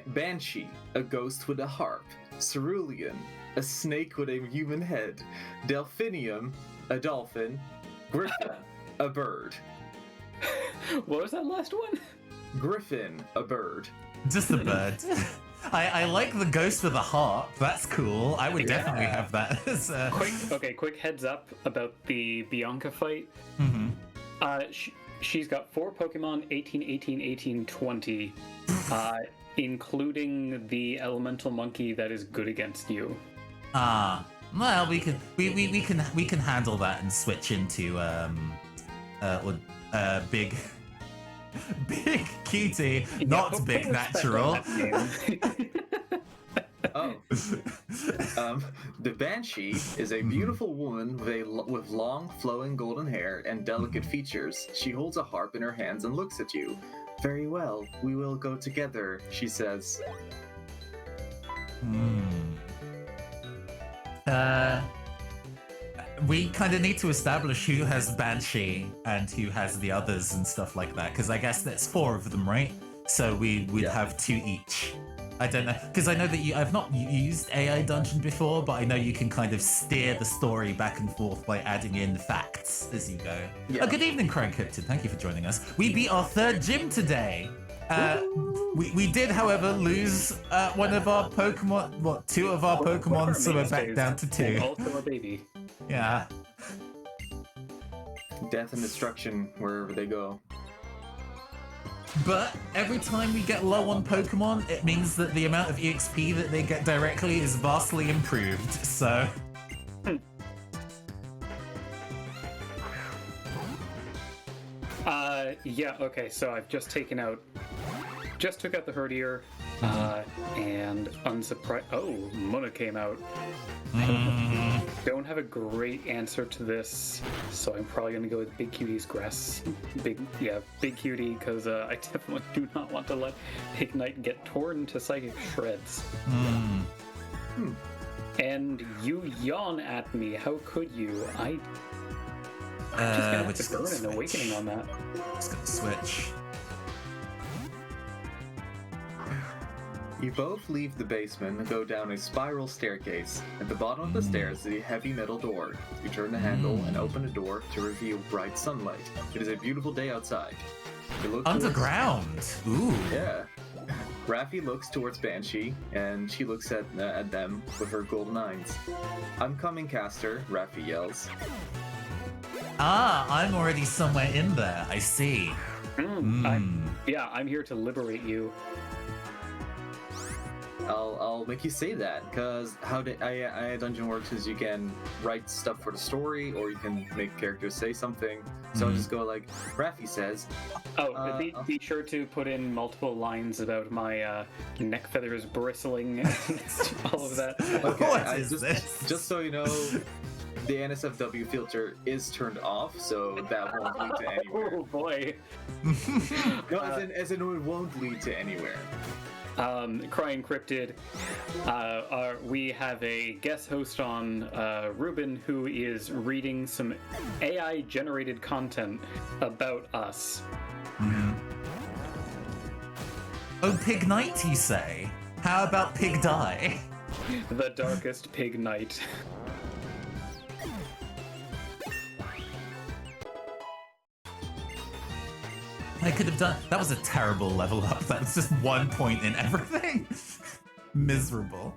Banshee, a ghost with a harp; Cerulean, a snake with a human head; Delphinium, a dolphin; Griffin, a bird. What was that last one? Griffin, a bird. Just a bird. I like the ghost with a harp. That's cool. I would definitely have that. As, Quick heads up about the Bianca fight. She's got 4 Pokemon, 18, 18, 18, 20, including the elemental monkey that is good against you. Well, we can handle that and switch into big cutie, not big natural. The Banshee is a beautiful woman with long, flowing golden hair and delicate features. She holds a harp in her hands and looks at you. Very well, we will go together, she says. We kind of need to establish who has Banshee and who has the others and stuff like that, because I guess there's 4 of them, right? So we'd have 2 each. I don't know, because I know that I've not used AI Dungeon before, but I know you can kind of steer the story back and forth by adding in facts as you go. Yeah. Good evening, Crown Cryptid. Thank you for joining us. We beat our 3rd gym today. We did, however, lose one of our Pokemon. 2 of our Pokemon, so we're back down to 2. And also a baby. Yeah. Death and destruction wherever they go. But every time we get low on Pokemon, it means that the amount of EXP that they get directly is vastly improved, so... Yeah, okay, so I've just took out the Herdier, and unsurprised... Oh, Muna came out. I don't have a great answer to this, so I'm probably going to go with Big Cutie's Grass. Big Cutie, because I definitely do not want to let Ignite get torn to psychic shreds. And you yawn at me, how could you? I'm just going to burn an awakening on that. Just gonna switch. You both leave the basement and go down a spiral staircase. At the bottom of the stairs is a heavy metal door. You turn the handle and open the door to reveal bright sunlight. It is a beautiful day outside. You look Underground. Ooh. Yeah. Raffi looks towards Banshee, and she looks at them with her golden eyes. I'm coming, caster, Raffi yells. Ah, I'm already somewhere in there. I see. I'm here to liberate you. I'll make you say that, because how Dungeon works is you can write stuff for the story, or you can make characters say something. So I'll just go like, Raffi says. Oh, be sure to put in multiple lines about my neck feathers bristling and all of that. Okay, What is this? Just so you know, the NSFW filter is turned off, so that won't lead to anywhere. Oh boy. No, as in it won't lead to anywhere. Crying Cryptid, we have a guest host on, Ruben, who is reading some AI-generated content about us. Oh, Pig Night, you say? How about Pig Die? The darkest pig night. I could have done. That was a terrible level up. That was just 1 point in everything. Miserable.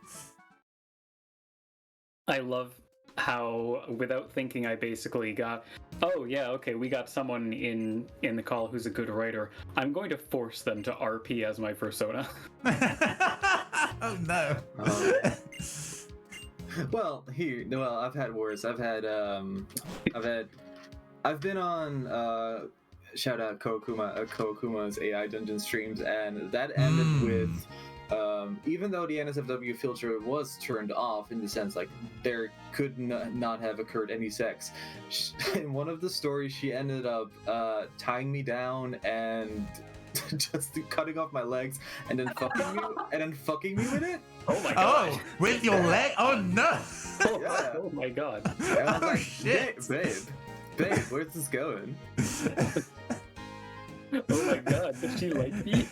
I love how, without thinking, I basically got, oh yeah, okay, we got someone in the call who's a good writer. I'm going to force them to RP as my persona. Oh no. Well, I've had worse. I've been on shout out Kokuma's AI Dungeon streams, and that ended with even though the NSFW filter was turned off in the sense like there could not have occurred any sex. In one of the stories, she ended up tying me down and just cutting off my legs and then fucking me with it. Oh my god. Oh, with your leg? Oh no. Yeah. Oh my god. And I was like, shit. Babe, where's this going? Oh my god, does she like me?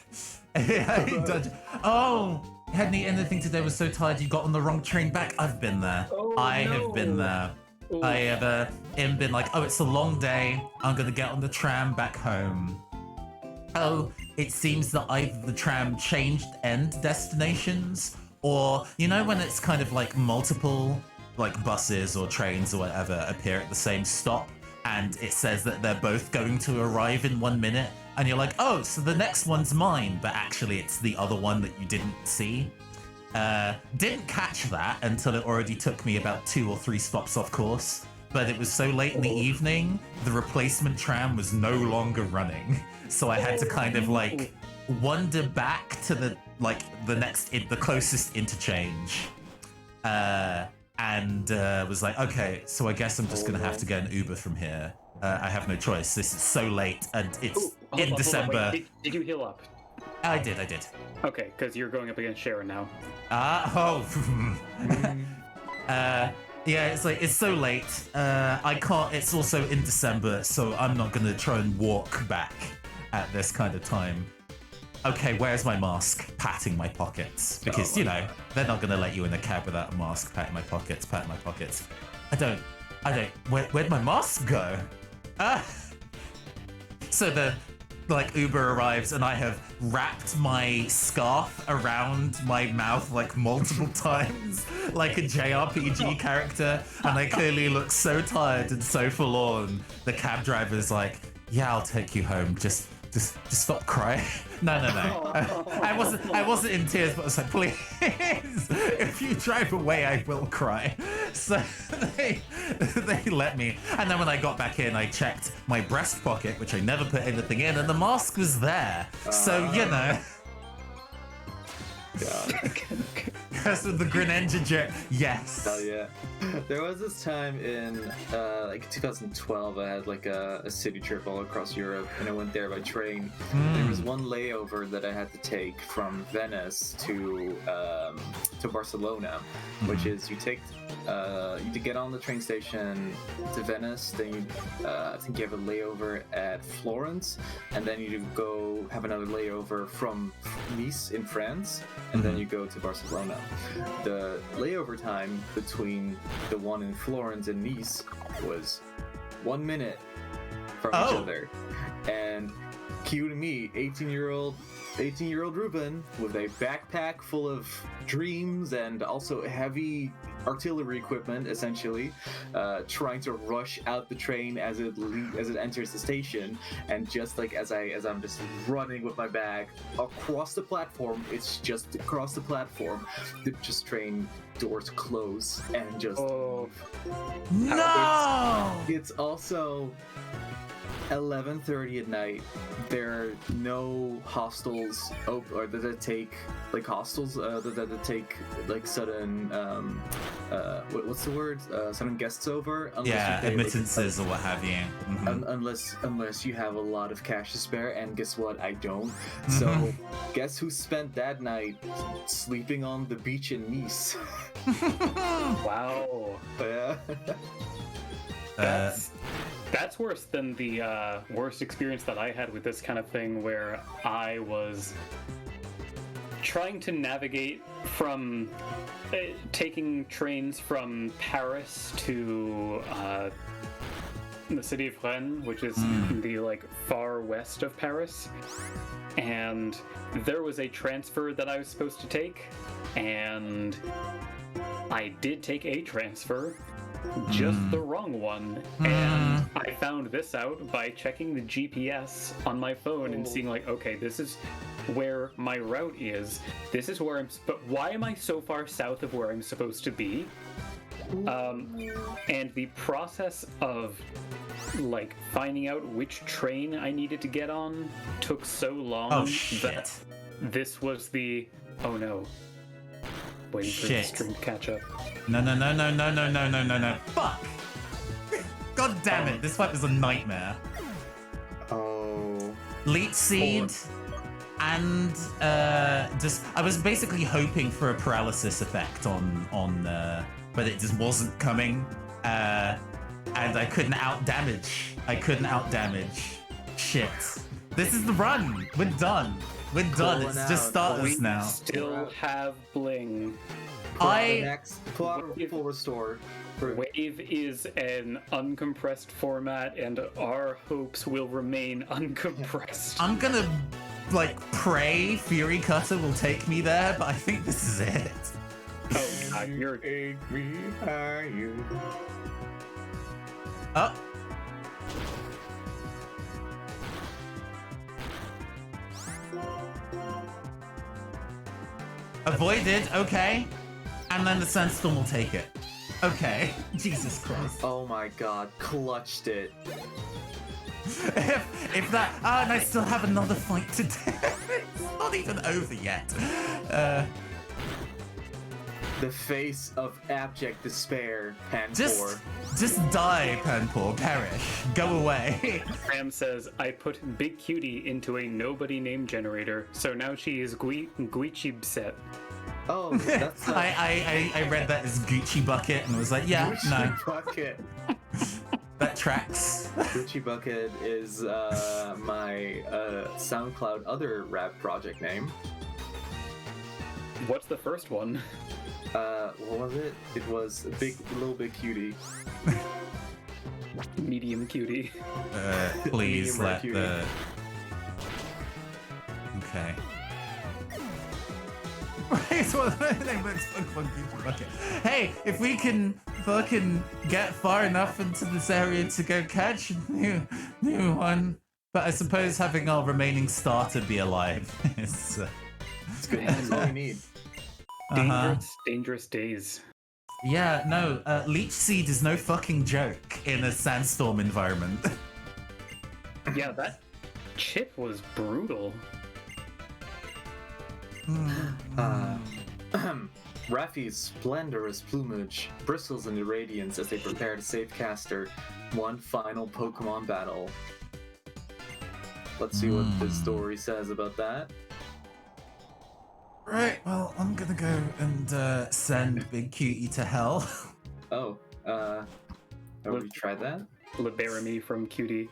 Oh, hadn't eaten anything today, was so tired you got on the wrong train back. I've been there. I have been there. Oh. I have been like, oh, it's a long day. I'm gonna get on the tram back home. Oh, it seems that either the tram changed end destinations, or, you know, when it's kind of like multiple like buses or trains or whatever appear at the same stop, and it says that they're both going to arrive in 1 minute, and you're like, oh, so the next one's mine, but actually it's the other one that you didn't see. Didn't catch that until it already took me about 2 or 3 stops off course, but it was so late in the evening, the replacement tram was no longer running, so I had to kind of like wander back to the closest interchange, and was like, okay, so I guess I'm just gonna have to get an Uber from here. I have no choice. This is so late, and it's in December. Did you heal up? I did. Okay, because you're going up against Sharon now. Yeah, it's so late. I can't. It's also in December, so I'm not gonna try and walk back at this kind of time. Okay, where's my mask? Patting my pockets. Because, you know, they're not going to let you in a cab without a mask. Patting my pockets. I don't. Where'd my mask go? So the, Uber arrives and I have wrapped my scarf around my mouth, multiple times, like a JRPG character. And I clearly look so tired and so forlorn. The cab driver's like, yeah, I'll take you home. Just stop crying. No. I wasn't in tears, but I was like, please, if you drive away, I will cry. So they let me. And then when I got back in, I checked my breast pocket, which I never put anything in, and the mask was there. So, you know. God. Curse of the Greninja joke. Yes. Hell yeah. There was this time in like 2012, I had like a city trip all across Europe, and I went there by train. There was one layover that I had to take from Venice to Barcelona, which is you get on the train station to Venice, then you I think you have a layover at Florence, and then you go have another layover from Nice in France, and then you go to Barcelona. The layover time between the one in Florence and Nice was 1 minute from each other. And cue to me, 18-year-old Ruben with a backpack full of dreams and also heavy artillery equipment, essentially, trying to rush out the train as it enters the station. And just like as I'm just running with my bag across the platform, it's just across the platform, the just train doors close and just No! It's also 11:30 at night. There are no hostels or that take like hostels that take like sudden what's the word, sudden guests over, unless you pay, admittances or what have you. Unless you have a lot of cash to spare, and guess what, I don't. So guess who spent that night sleeping on the beach in Nice? Wow. Yeah. That's worse than the worst experience that I had with this kind of thing, where I was trying to navigate from taking trains from Paris to the city of Rennes, which is the like far west of Paris, and there was a transfer that I was supposed to take, and I did take a transfer, just the wrong one, and I found this out by checking the GPS on my phone and seeing like, okay, this is where my route is, this is where why am I so far south of where I'm supposed to be? And the process of like finding out which train I needed to get on took so long that this was the waiting for the stream to catch up. No. Fuck! God damn it, this fight was a nightmare. Oh. Leech Seed, and I was basically hoping for a paralysis effect on but it just wasn't coming. And I couldn't out damage. Shit. This is the run. We're done. It's just starters now. Still have bling. Pull out a full restore. Wave is an uncompressed format, and our hopes will remain uncompressed. I'm gonna like pray Fury Cutter will take me there, but I think this is it. Oh God, you're Oh. Avoided, okay. And then the Sandstorm will take it. Okay. Jesus Christ. Oh my God, clutched it. if that... and I still have another fight to do. It's not even over yet. The face of abject despair, Panpour. Just die, Panpour. Perish. Go away. Ram says, I put Big Cutie into a nobody name generator, so now she is Guichibset. Oh, that's I read that as Gucci Bucket and was like, yeah, Gucci no. Bucket. That tracks. Gucci Bucket is my SoundCloud other rap project name. What's the first one? What was it? It was Little Big Cutie. Medium Cutie. Please Medium let cutie. the... Okay. Hey, if we can fucking get far enough into this area to go catch a new one. But I suppose having our remaining starter be alive is... It's good. That's all we need. Dangerous days. Yeah, no, Leech Seed is no fucking joke in a sandstorm environment. Yeah, that chip was Raffi's splendorous plumage bristles into radiance as they prepare to save Caster one final Pokemon battle. Let's see what the story says about that. Right, well, I'm gonna go and send Big Cutie to hell. Oh, have we tried that? Liberami from Cutie.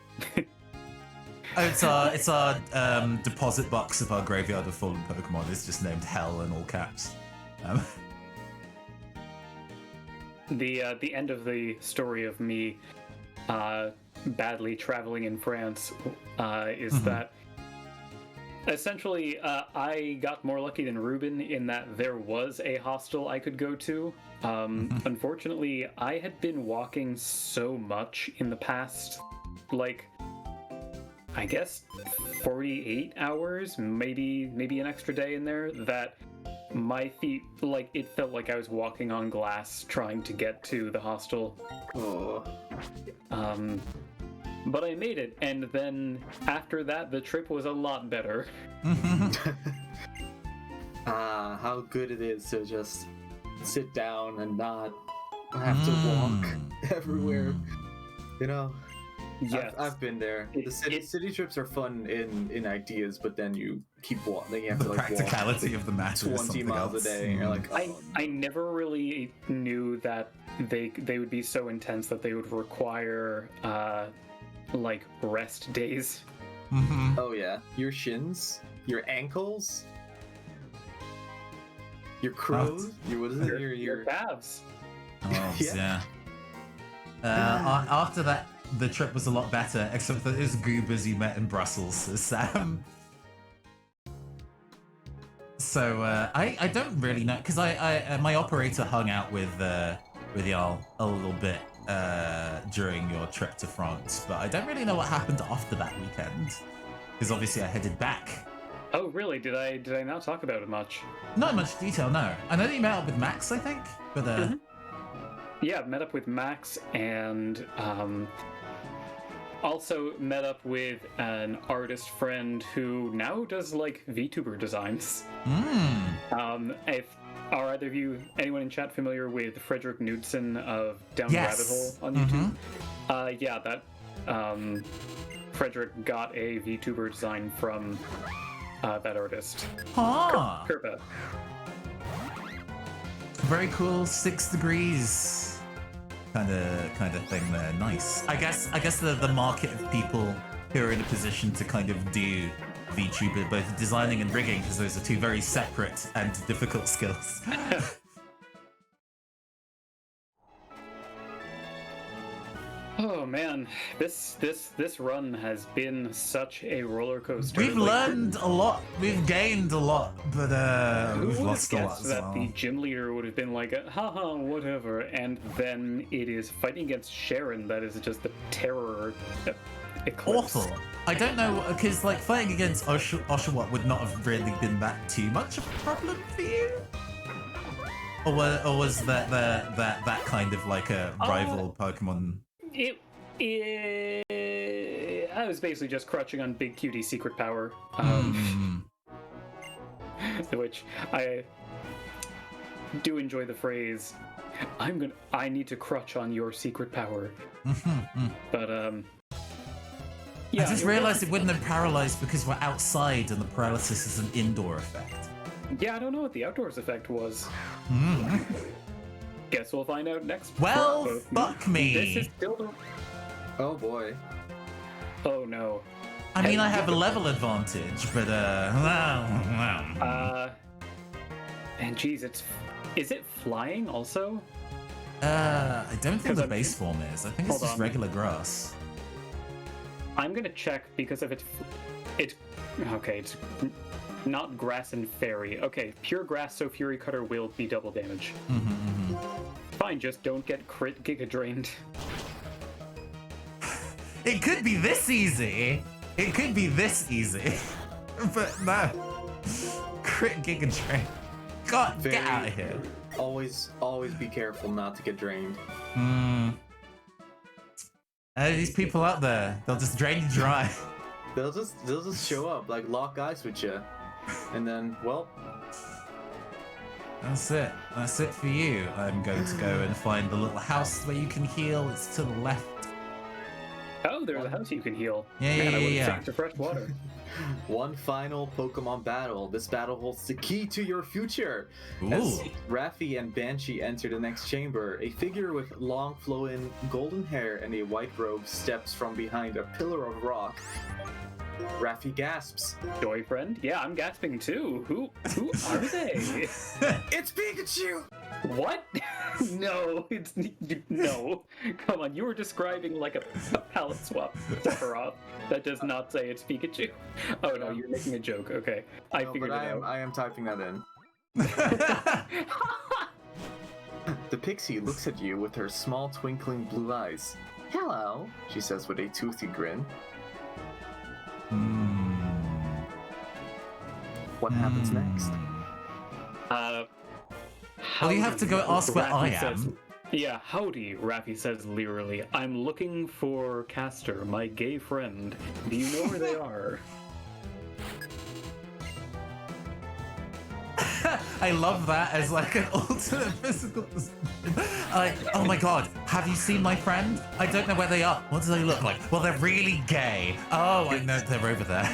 Oh, it's our deposit box of our Graveyard of Fallen Pokemon. It's just named Hell in all caps. The end of the story of me badly traveling in France is that essentially I got more lucky than Ruben in that there was a hostel I could go to. Unfortunately, I had been walking so much in the past, like, I guess 48 hours, maybe an extra day in there, that my feet, like, it felt like I was walking on glass trying to get to the hostel. Oh. But I made it, and then after that, the trip was a lot better. How good it is to just sit down and not have to walk everywhere. You know? Yes. I've been there. The city trips are fun in ideas, but then you keep walking. Then you have to, like, practicality walk of the matter 20 miles a day, and you're like, oh. I never really knew that they would be so intense that they would require like rest days. Oh yeah, your shins, your ankles, your crows, Your calves. Oh, Yeah. yeah. After that, the trip was a lot better, except for those goobers you met in Brussels, Sam. So I don't really know, because I my operator hung out with y'all a little bit during your trip to France, but I don't really know what happened after that weekend, because obviously I headed back. Oh really? Did I not talk about it much? Not in much detail, no. I know that you met up with Max, I think, but Yeah, met up with Max and also met up with an artist friend who now does, like, VTuber designs. Are either of you, anyone in chat, familiar with Frederick Knudsen of Down Rabbit Hole on YouTube? Yeah, that Frederick got a VTuber design from that artist. Kerpa. Very cool, 6 degrees kind of thing there. Nice. I guess the market of people who are in a position to kind of do VTuber, both designing and rigging, because those are two very separate and difficult skills. Oh man, this run has been such a roller coaster. We've learned a lot, we've gained a lot, but we've lost a lot as that well. the gym leader would have been like, haha, whatever, and then it is fighting against Sharon that is just the terror eclipse. Awful. I don't know, because like fighting against Oshawott would not have really been that too much of a problem for you? Or was that kind of like a rival Pokemon? I was basically just crouching on Big Cutie's secret power, which I do enjoy the phrase. I need to crutch on your secret power, but yeah. I just realized it wouldn't have paralyzed because we're outside and the paralysis is an indoor effect. Yeah, I don't know what the outdoors effect was. Guess we'll find out next. Well, fuck me. This is still the... oh boy. Oh no. I mean, I have a level advantage, but and geez, is it flying also? I don't think the base form is. I think it's just regular grass. I'm gonna check because if it's not grass and fairy. Okay, pure grass, so Fury Cutter will be double damage. Fine, just don't get crit Giga Drained. It could be this easy. It could be this easy. But no. Crit Giga Drain. God, get out of here. Always be careful not to get drained. These people out there, they'll just drain you dry. They'll just show up, like lock eyes with you. And then, well, That's it. That's it for you. I'm going to go and find the little house where you can heal. It's to the left. Oh, there's a house you can heal. Yeah, Man, yeah, I would yeah. have saved to fresh water. One final Pokemon battle. This battle holds the key to your future. Ooh. As Raffi and Banshee enter the next chamber, a figure with long flowing golden hair and a white robe steps from behind a pillar of rock. Raffi gasps. Joy friend? Yeah, I'm gasping too. Who are they? It's Pikachu! What? No, it's no. Come on, you were describing like a palette swap Sephiroth. That does not say it's Pikachu. Oh no, you're making a joke. Okay, I No, figured but it out. I am typing that in. The pixie looks at you with her small twinkling blue eyes. Hello, she says with a toothy grin. What happens next? Well, you have to go ask where I am. Says, yeah, howdy, Raffi says leerily. I'm looking for Castor, my gay friend. Do you know where they are? I love that as like an alternate physical. Like, oh my god, have you seen my friend? I don't know where they are. What do they look like? Well, they're really gay. Oh, I know they're over there.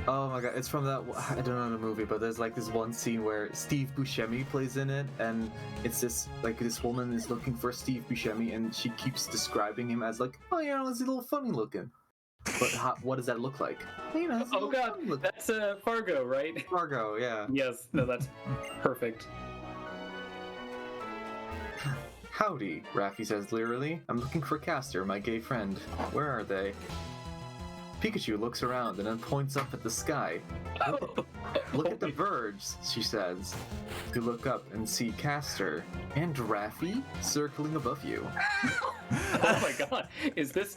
Oh my god, it's from that, I don't know the movie, but there's like this one scene where Steve Buscemi plays in it, and it's this, like, this woman is looking for Steve Buscemi, and she keeps describing him as like, oh, you know, he's a little funny looking. But what does that look like? You know, Oh god, that's Fargo, right? Fargo, yeah. Yes, no, that's perfect. Howdy, Raffi says leerily. I'm looking for Castor, my gay friend. Where are they? Pikachu looks around and then points up at the sky. Look at the birds, she says. You look up and see Castor and Raffi circling above you. Oh my god, is this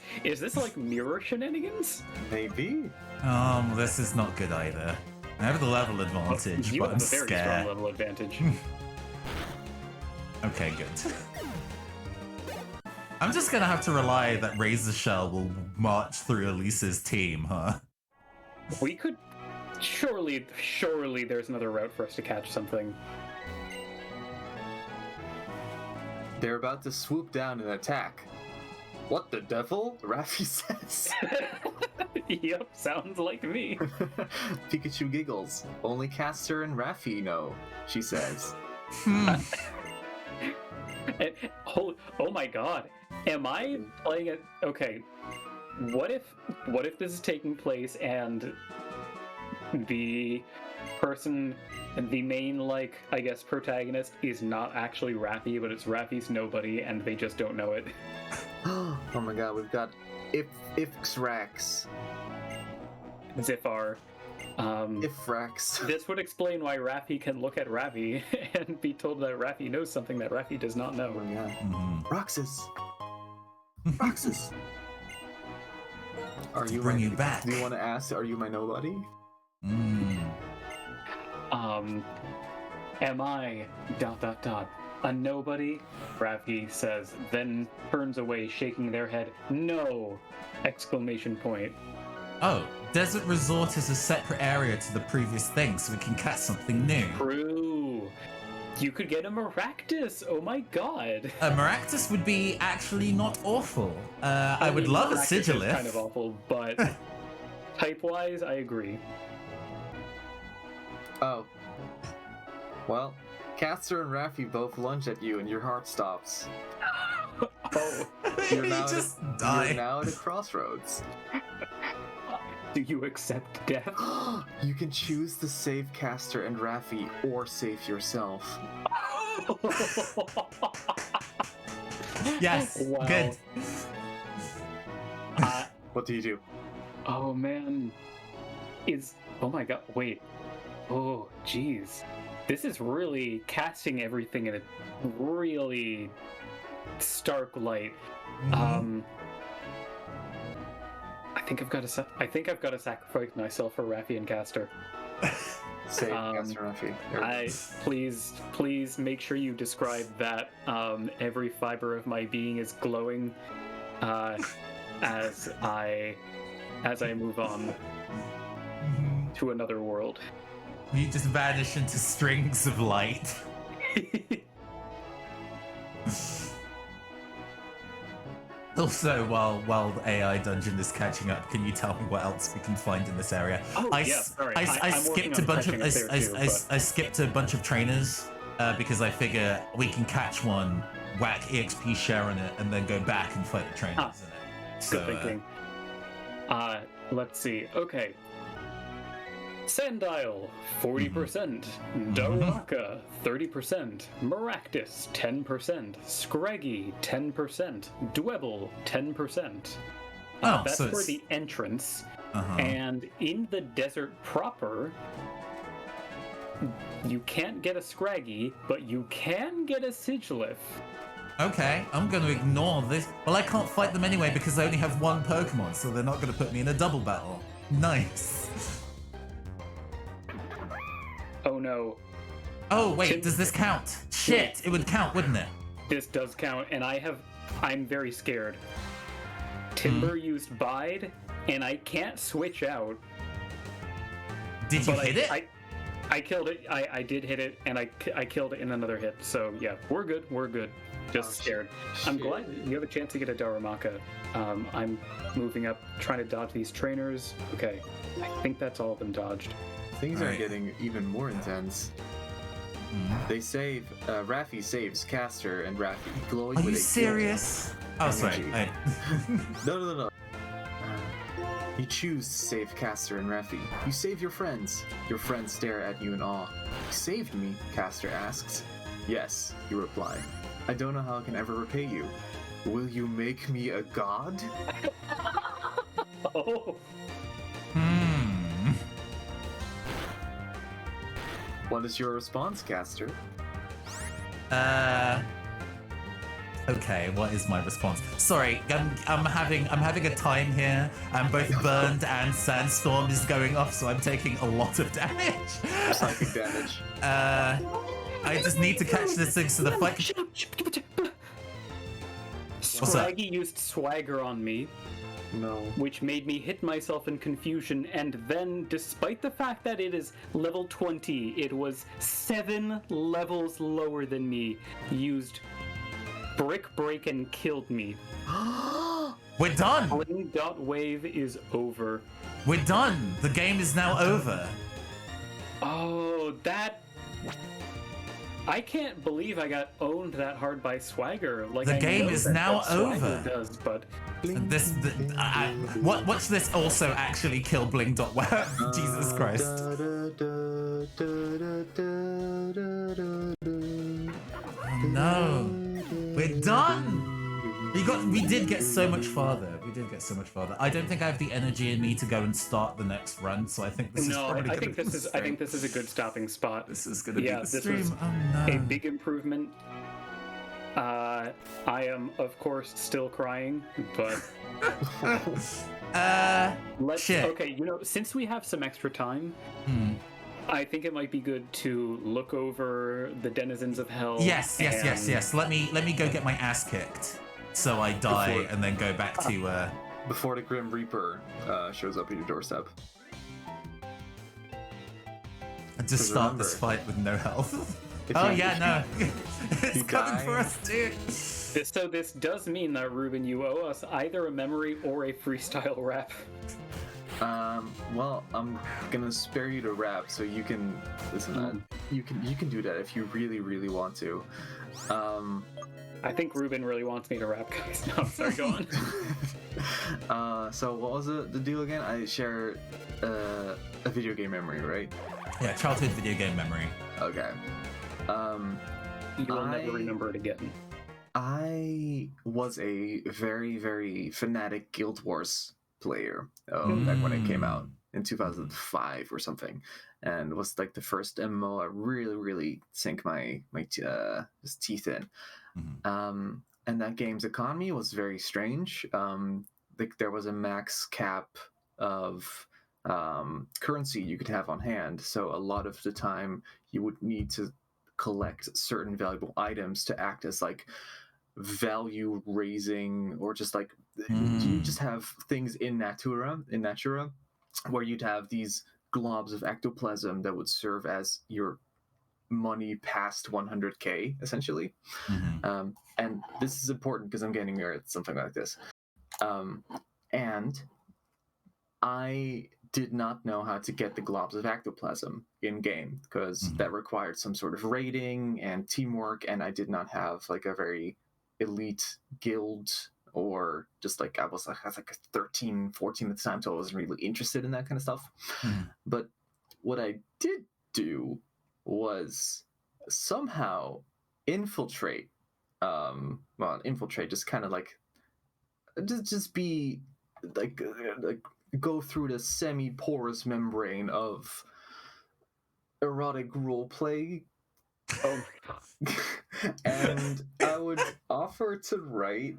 like mirror shenanigans? Maybe. This is not good either. I have the level advantage, You but have I'm a very scared. strong level advantage. Okay, good. I'm just gonna have to rely that Razor Shell will march through Elise's team, huh? We could surely there's another route for us to catch something. They're about to swoop down and attack. What the devil? Raffi says. Yep, sounds like me. Pikachu giggles. Only Castor and Raffi know, she says. Oh my god. Am I playing it? Okay. What if this is taking place and the person, the main, like, I guess, protagonist is not actually Raffi, but it's Raffi's nobody and they just don't know it? Oh my god, we've got Ifrax. Zifar. Ifrax. This would explain why Raffi can look at Raffi and be told that Raffi knows something that Raffi does not know. Oh my god. Mm-hmm. Roxas. Roxas. Are you Bring you back. Do you want to ask, are you my nobody? Am I ... a nobody? Raffi says, then turns away, shaking their head. No! Exclamation point. Oh, Desert Resort is a separate area to the previous thing, so we can catch something new. True. You could get a Maractus. Oh my god. A Maractus would be actually not awful. I would mean, love a Maractus is Sigilith. kind of awful, but type-wise, I agree. Oh. Well, Castor and Raffi both lunge at you and your heart stops. Oh. You're You now, just you're die. now at a crossroads. Do you accept death? You can choose to save Castor and Raffi or save yourself. Yes, Wow. good. What do you do? Oh man. Oh my god, wait. Oh, jeez. This is really casting everything in a really stark light. I think I've got to sacrifice myself for Raffi and Castor. Save Castor and Raffi. Please make sure you describe that every fiber of my being is glowing as I move on to another world. You just vanish into strings of light. Also, while the AI dungeon is catching up, can you tell me what else we can find in this area? Oh, yeah, sorry. I I'm skipped working a on bunch of catching up there too, but- I skipped a bunch of trainers because I figure we can catch one, whack EXP share on it, and then go back and fight the trainers in it. So, Good thinking. Let's see. Okay. Sandile, 40%. Daraka, 30%. Maractus, 10%. Scraggy, 10%. Dwebble, 10%. Oh, that's so for it's- the entrance. Uh-huh. And in the desert proper, you can't get a Scraggy, but you can get a Sigilif. Okay, I'm going to ignore this. Well, I can't fight them anyway because I only have one Pokemon, so they're not going to put me in a double battle. Nice. Oh no. Oh, wait, does this count? Shit, it would count, wouldn't it? This does count, and I'm very scared. Timber used Bide, and I can't switch out. Did you But hit it? I killed it. I did hit it, and I killed it in another hit. So yeah, we're good. We're good. Just scared. I'm glad you have a chance to get a Darumaka. I'm moving up, trying to dodge these trainers. Okay, I think that's all of them dodged. Things are Alright. getting even more intense. They save, Raffi saves Caster and Raffi, glowing Are with you a serious? Oh, sorry. energy. No. You choose to save Caster and Raffi. You save your friends. Your friends stare at you in awe. You saved me, Caster asks. Yes, you reply. I don't know how I can ever repay you. Will you make me a god? Oh, What is your response, Caster? Okay, what is my response? Sorry, I'm having a time here, and both Burned and Sandstorm is going off, so I'm taking a lot of damage. Psychic damage. I just need to catch this thing so the fight. What's that? Scraggy used Swagger on me, No. which made me hit myself in confusion, and then, despite the fact that it is level 20, it was 7 levels lower than me, used Brick Break and killed me. We're done. Bling dot wave is over. We're done. The game is now over. Oh, that... I can't believe I got owned that hard by Swagger. Like, The I game know is that now Swagger over. does, but Watch this also actually kill Bling Dot Web. Jesus Christ. No. We're done. We did get so much farther. I don't think I have the energy in me to go and start the next run, so I think this is no, probably I gonna think be this the is. I stream. think this is a good stopping spot. This is gonna Yeah, be the this stream. was Oh no. A big improvement. I am, of course, still crying, but let's. Shit. Okay, since we have some extra time, I think it might be good to look over the denizens of hell. Yes. Let me go get my ass kicked, so I die Before- and then go back to. Before the Grim Reaper shows up at your doorstep. Just start remember, this fight with no health. if Oh you- yeah, if no, it's you coming die- for us, dude. So this does mean that, Ruben, you owe us either a memory or a freestyle rap. Well, I'm gonna spare you to rap, so you can listen. That you can do that if you really, really want to. I think Ruben really wants me to rap, guys. No, I'm sorry, go on. So what was the deal again? I share a video game memory, right? Yeah, childhood video game memory. Okay. You'll never remember it again. I was a very, very fanatic Guild Wars player back when it came out in 2005 or something, and it was like the first MMO I really, really sank my just teeth in. And that game's economy was very strange. Like there was a max cap of currency you could have on hand, so a lot of the time you would need to collect certain valuable items to act as like value raising, or just like you just have things in natura where you'd have these globs of ectoplasm that would serve as your money past 100k essentially. And this is important because I'm getting near something like this. And I did not know how to get the globs of ectoplasm in game because that required some sort of rating and teamwork, and I did not have like a very elite guild, or just like I was like 13, 14 at the time, so I wasn't really interested in that kind of stuff. But what I did do was somehow infiltrate, just kind of like just be like go through the semi-porous membrane of erotic roleplay. Oh my god. And I would offer to write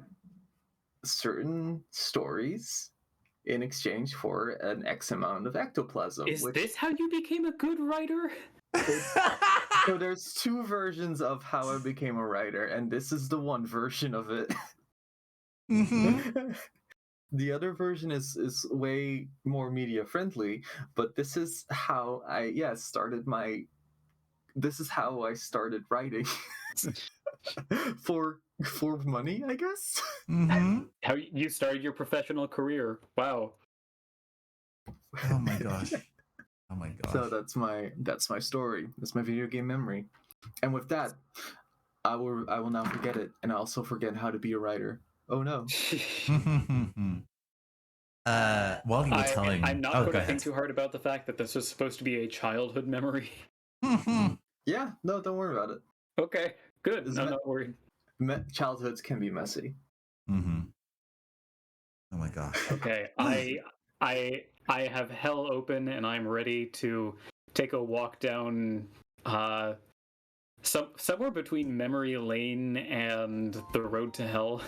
certain stories in exchange for an X amount of ectoplasm. Is this how you became a good writer? So there's two versions of how I became a writer, and this is the one version of it. The other version is way more media friendly, but this is how I started writing. for money, I guess. How you started your professional career. Wow. Oh my gosh. Oh my gosh. So that's my story. That's my video game memory. And with that, I will now forget it, and I also forget how to be a writer. Oh no. While you were telling, I'm not going to think too hard about the fact that this was supposed to be a childhood memory. Yeah, no, don't worry about it. Okay, good. No, not worried. Childhoods can be messy. Oh my gosh. Okay, I have hell open, and I'm ready to take a walk down somewhere between memory lane and the road to hell.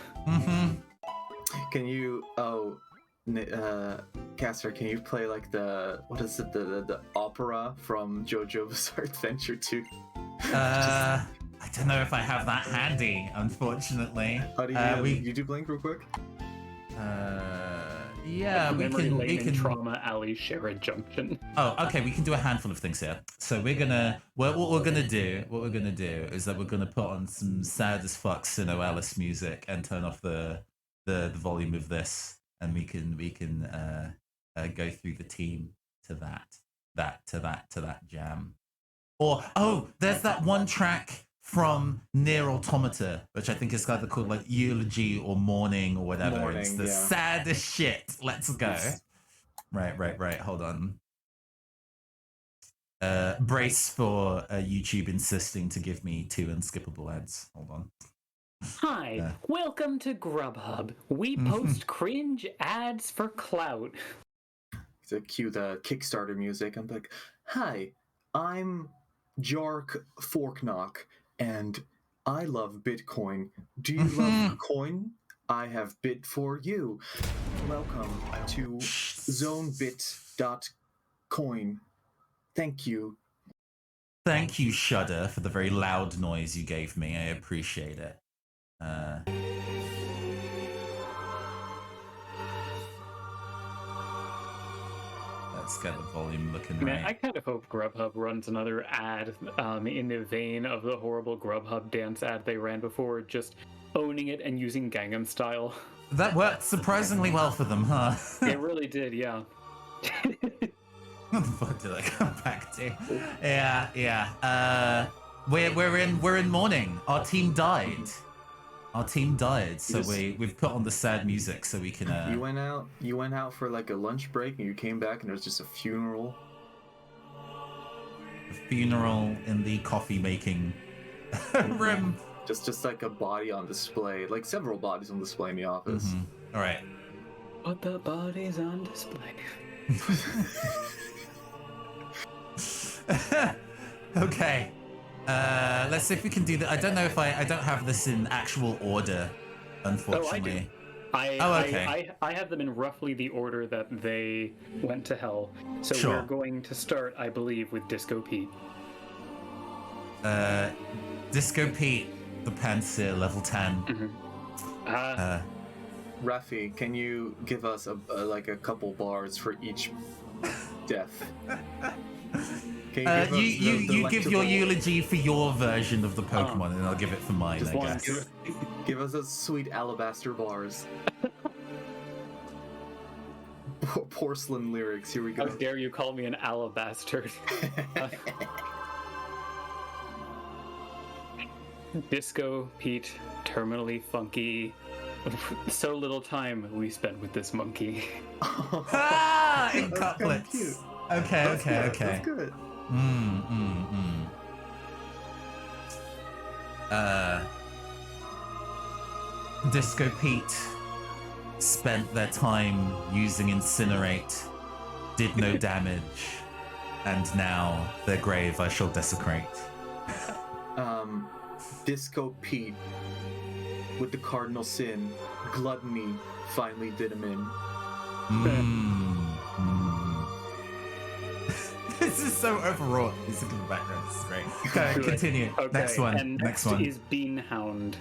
Can you Caster, can you play like the opera from JoJo's Bizarre Adventure 2? I don't know if I have that handy, unfortunately. How do you do Blink real quick? Yeah, we can Trauma Alley share a junction. Oh, okay, we can do a handful of things here. So we're gonna what we're gonna do is that we're gonna put on some sad as fuck Sino Alice music and turn off the volume of this, and we can go through the team to that jam. Or there's that one track from Near Automata, which I think is either called like Eulogy or Mourning or whatever. It's the saddest shit. Let's go. Right. Hold on. Brace for YouTube insisting to give me 2 unskippable ads. Hold on. Hi, welcome to Grubhub. We post cringe ads for clout. To cue the Kickstarter music, I'm like, hi, I'm Jark Forknock, and I love Bitcoin. Do you love coin? I have bit for you. Welcome to zonebit.coin. Thank you. Thank you, Shudder, for the very loud noise you gave me. I appreciate it. Let's get the volume looking right. I kind of hope Grubhub runs another ad in the vein of the horrible Grubhub dance ad they ran before, just owning it and using Gangnam Style. That worked surprisingly well for them, huh? It really did, yeah. What the fuck did I come back to? Yeah. We're in mourning. Our team died. So we've put on the sad music so we can. You went out for like a lunch break, and you came back, and there was just a funeral. A funeral in the coffee making room. Just like a body on display, like several bodies on display in the office. All right. Put the bodies on display. Okay. Let's see if we can do that. I don't know if I don't have this in actual order, unfortunately. I have them in roughly the order that they went to hell. So sure. We're going to start, I believe, with Disco Pete. Disco Pete, the Panseer, level 10. Rafi, can you give us a couple bars for each death? Can you give us you give your delectable- eulogy for your version of the Pokemon, and I'll give it for mine, Just I one. guess. Give us those sweet alabaster bars. Porcelain lyrics. Here we How go. dare you call me an alabaster? Disco Pete, terminally funky. So little time we spent with this monkey. Ah, in That's kinda couplets. cute. Okay, That's okay, good, okay. That's good. Disco Pete spent their time using Incinerate, did no damage, and now their grave I shall desecrate. Disco Pete with the cardinal sin, gluttony, finally did him in. This is so overwrought. Music in the background. This is great. Okay, continue. Okay, Next one. And Next next one. is Beanhound.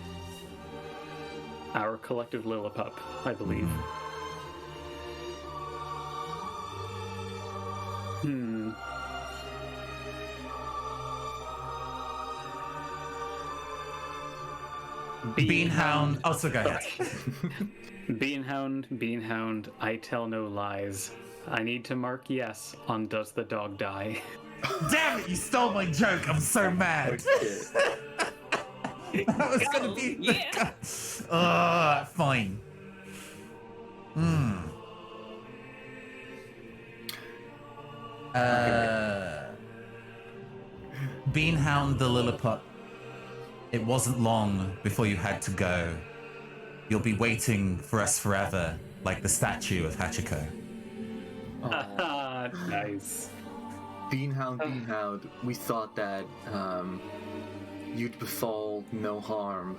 Our collective Lillipup, I believe. Beanhound. Oh, so go ahead. Beanhound, I tell no lies. I need to mark yes on does the dog die? Damn it! You stole my joke. I'm so mad. That was gonna be. Yeah. Fine. Beanhound the Lilliput. It wasn't long before you had to go. You'll be waiting for us forever, like the statue of Hachiko. Nice. Beanhound, we thought that you'd befall no harm,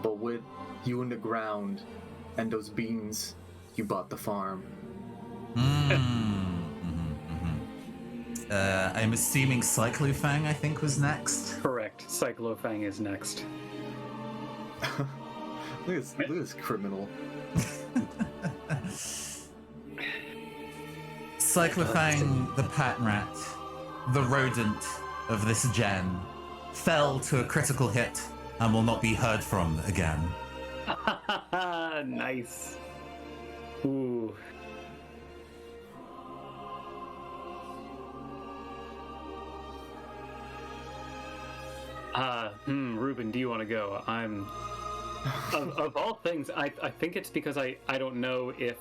but with you in the ground and those beans, you bought the farm. I'm assuming Cyclofang, I think, was next. Correct. Cyclofang is next. Look at this criminal. Cyclofang, the Pat Rat, the rodent of this gen, fell to a critical hit and will not be heard from again. Nice. Ooh. Ruben, do you want to go? I'm. Of all things, I think it's because I don't know if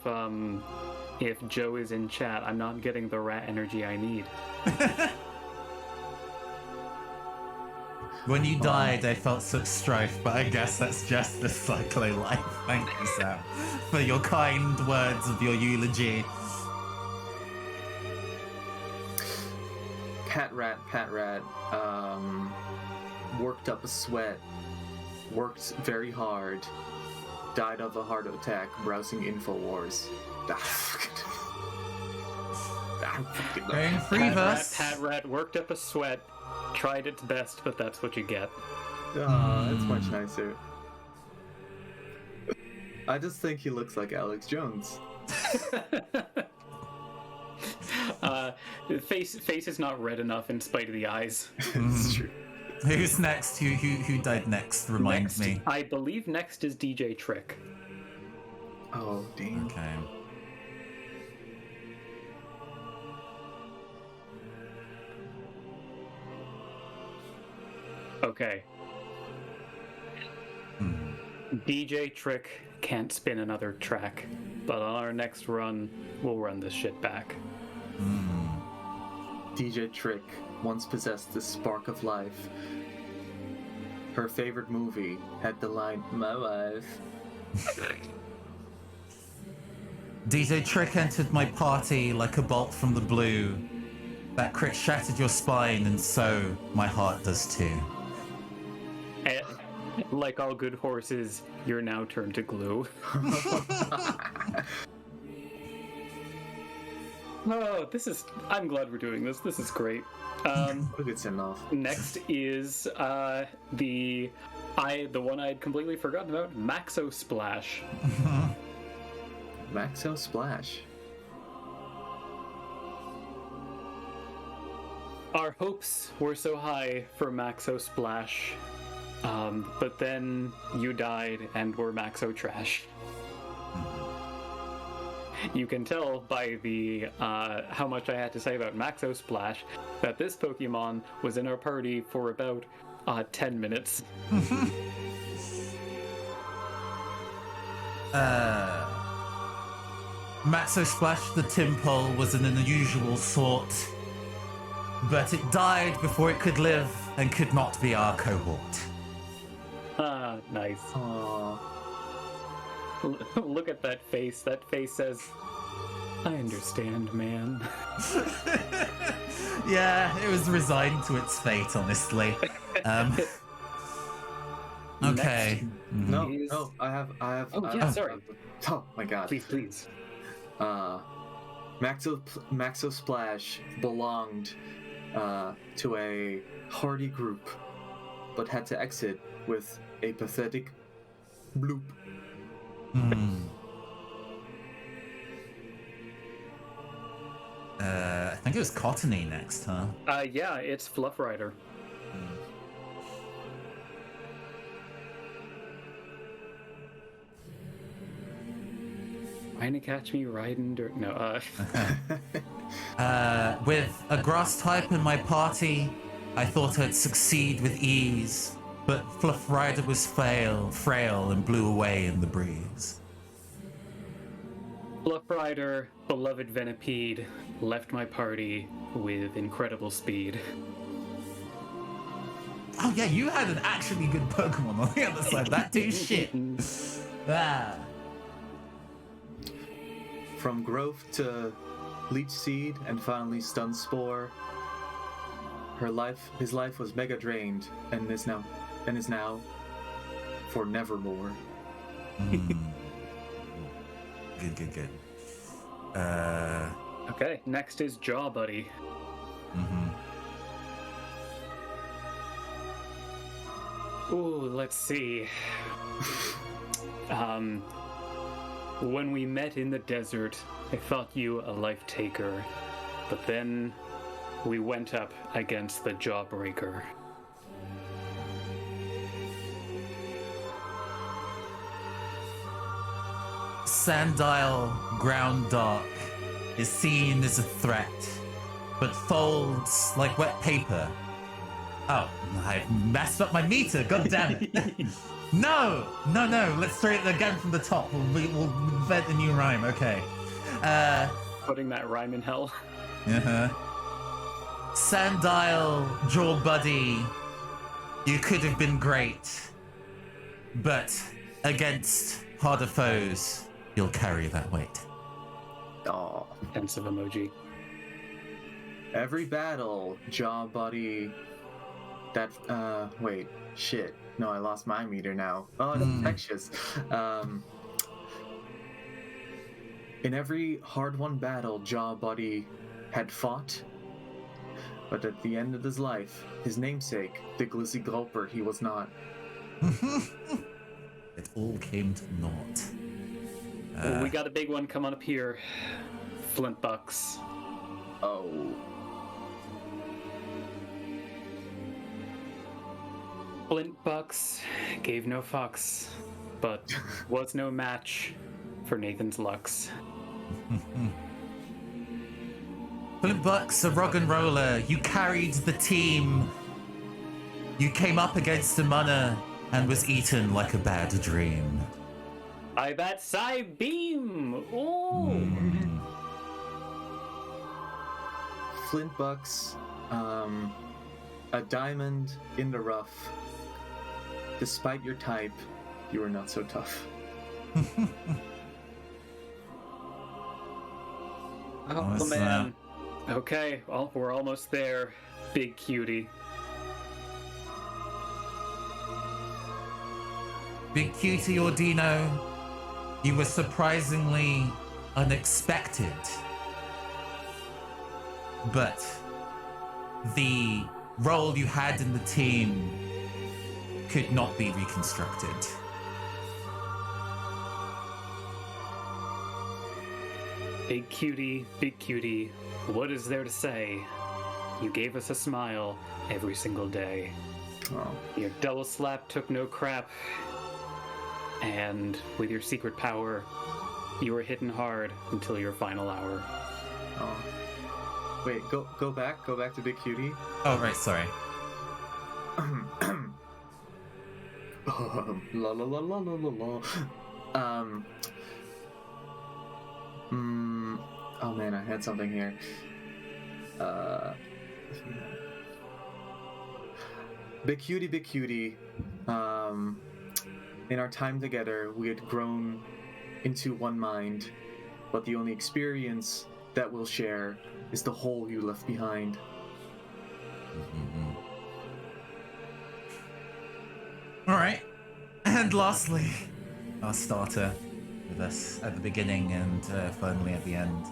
Joe is in chat. I'm not getting the rat energy I need. When you died, I felt such strife, but I guess that's just the Cyclo life. Thank you, Sam, for your kind words of your eulogy. Pat Rat, worked up a sweat, worked very hard, died of a heart attack browsing InfoWars. Going free verse. Pat Rat worked up a sweat, tried its best, but that's what you get. It's much nicer. I just think he looks like Alex Jones. Face is not red enough in spite of the eyes. It's true. Who's next? Who died next? Remind Next, me. I believe next is DJ Trick. Oh, dang. Okay. Okay. DJ Trick can't spin another track, but on our next run, we'll run this shit back. DJ Trick once possessed the spark of life. Her favorite movie had the line, "My wife." DJ Trick entered my party like a bolt from the blue. That crit shattered your spine, and so my heart does too. And, like all good horses, you're now turned to glue. Oh, I'm glad we're doing this. This is great. What a good send-off. Next is the one I had completely forgotten about, Maxo Splash. Maxo Splash. our hopes were so high for Maxo Splash, but then you died and were Maxo Trash. You can tell by the how much I had to say about Maxo Splash that this Pokemon was in our party for about 10 minutes. Maxo Splash the Timpole was an unusual sort, but it died before it could live and could not be our cohort. Ah, nice. Aww. Look at that face. That face says, I understand, man. Yeah, it was resigned to its fate, honestly. Okay. No, I have. Oh, yeah, sorry. Oh my god. Please. Maxo Splash belonged to a hardy group, but had to exit with a pathetic bloop. I think it was Cottony next, huh? Yeah, it's Fluff Rider. Trying to catch me riding dirt. No, With a grass type in my party, I thought I'd succeed with ease, but Fluff Rider was frail and blew away in the breeze. Fluff Rider, beloved Venipede, left my party with incredible speed. Oh yeah, you had an actually good Pokemon on the other side. That do shit. Ah. From growth to Leech Seed and finally Stun Spore, his life was mega drained and is now for nevermore. Good. Okay, next is Jaw Buddy. Ooh, let's see. When we met in the desert, I thought you a life taker, but then we went up against the Jawbreaker. Sandile Ground Dark is seen as a threat, but folds like wet paper. Oh, I've messed up my meter, god damn it. No, let's start it again from the top. We'll invent a new rhyme, okay. Putting that rhyme in hell. Sandile, Jaw Buddy, you could have been great, but against harder foes, you'll carry that weight. Aw. Pensive emoji. Every battle, Jaw Buddy. That wait, shit. No, I lost my meter now. Oh, it's infectious. In every hard-won battle, Jaw Buddy had fought, but at the end of his life, his namesake, the Glizzy Gulper, he was not. It all came to naught. Well, we got a big one coming up here. Flintbucks. Oh. Flintbucks gave no fucks, but was no match for Nathan's Lux. Flintbucks, a rock and roller, you carried the team. You came up against a Munna and was eaten like a bad dream. I bet side beam! Ooh! Flintbucks, a diamond in the rough. Despite your type, you are not so tough. Oh, man. Okay, well, we're almost there. Big cutie. Big Cutie Ordino, you were surprisingly unexpected. But the role you had in the team could not be reconstructed. Big cutie, what is there to say? you gave us a smile every single day. Oh. Your double slap took no crap. And with your secret power, you were hitting hard until your final hour. Oh. Wait, go back to Big Cutie. Oh, right, sorry. La la la la la la la. Oh man, I had something here. Big Cutie. In our time together, we had grown into one mind, but the only experience that we'll share is the hole you left behind. All right. And lastly, our starter with us at the beginning and finally at the end.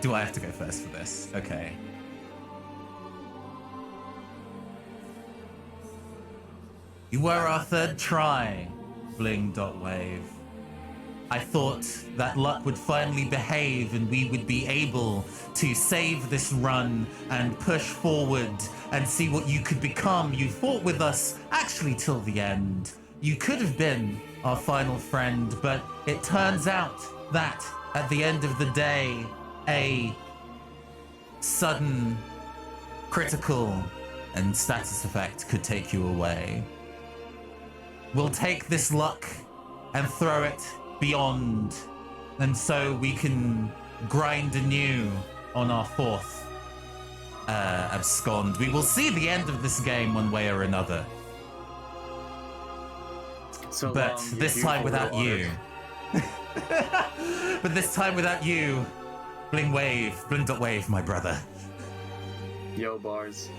Do I have to go first for this? Okay. You were our third try, Bling.Wave. I thought that luck would finally behave and we would be able to save this run and push forward and see what you could become. You fought with us actually till the end. You could have been our final friend, but it turns out that at the end of the day, a sudden critical and status effect could take you away. We'll take this luck and throw it beyond, and so we can grind anew on our fourth abscond. We will see the end of this game one way or another. So but long, this time without you. But this time without you, Bling.Wave, my brother. Yo, bars.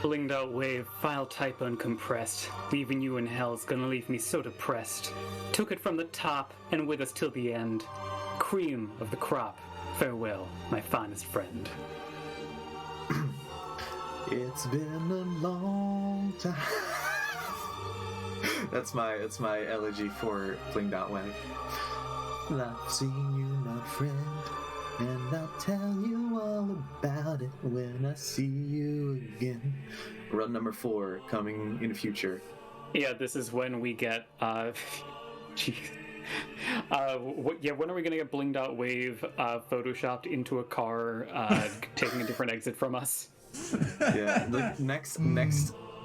Bling.Wave, file type uncompressed. Leaving you in hell's gonna leave me so depressed. Took it from the top and with us till the end. Cream of the crop. Farewell, my finest friend. It's been a long time. That's my elegy for Bling.Wave. I've seen you, my friend, and I'll tell you all about it when I see you again. Run number 4 coming in the future. Yeah, this is when we get geez. When are we gonna get Bling.Wave photoshopped into a car, taking a different exit from us? Yeah, the next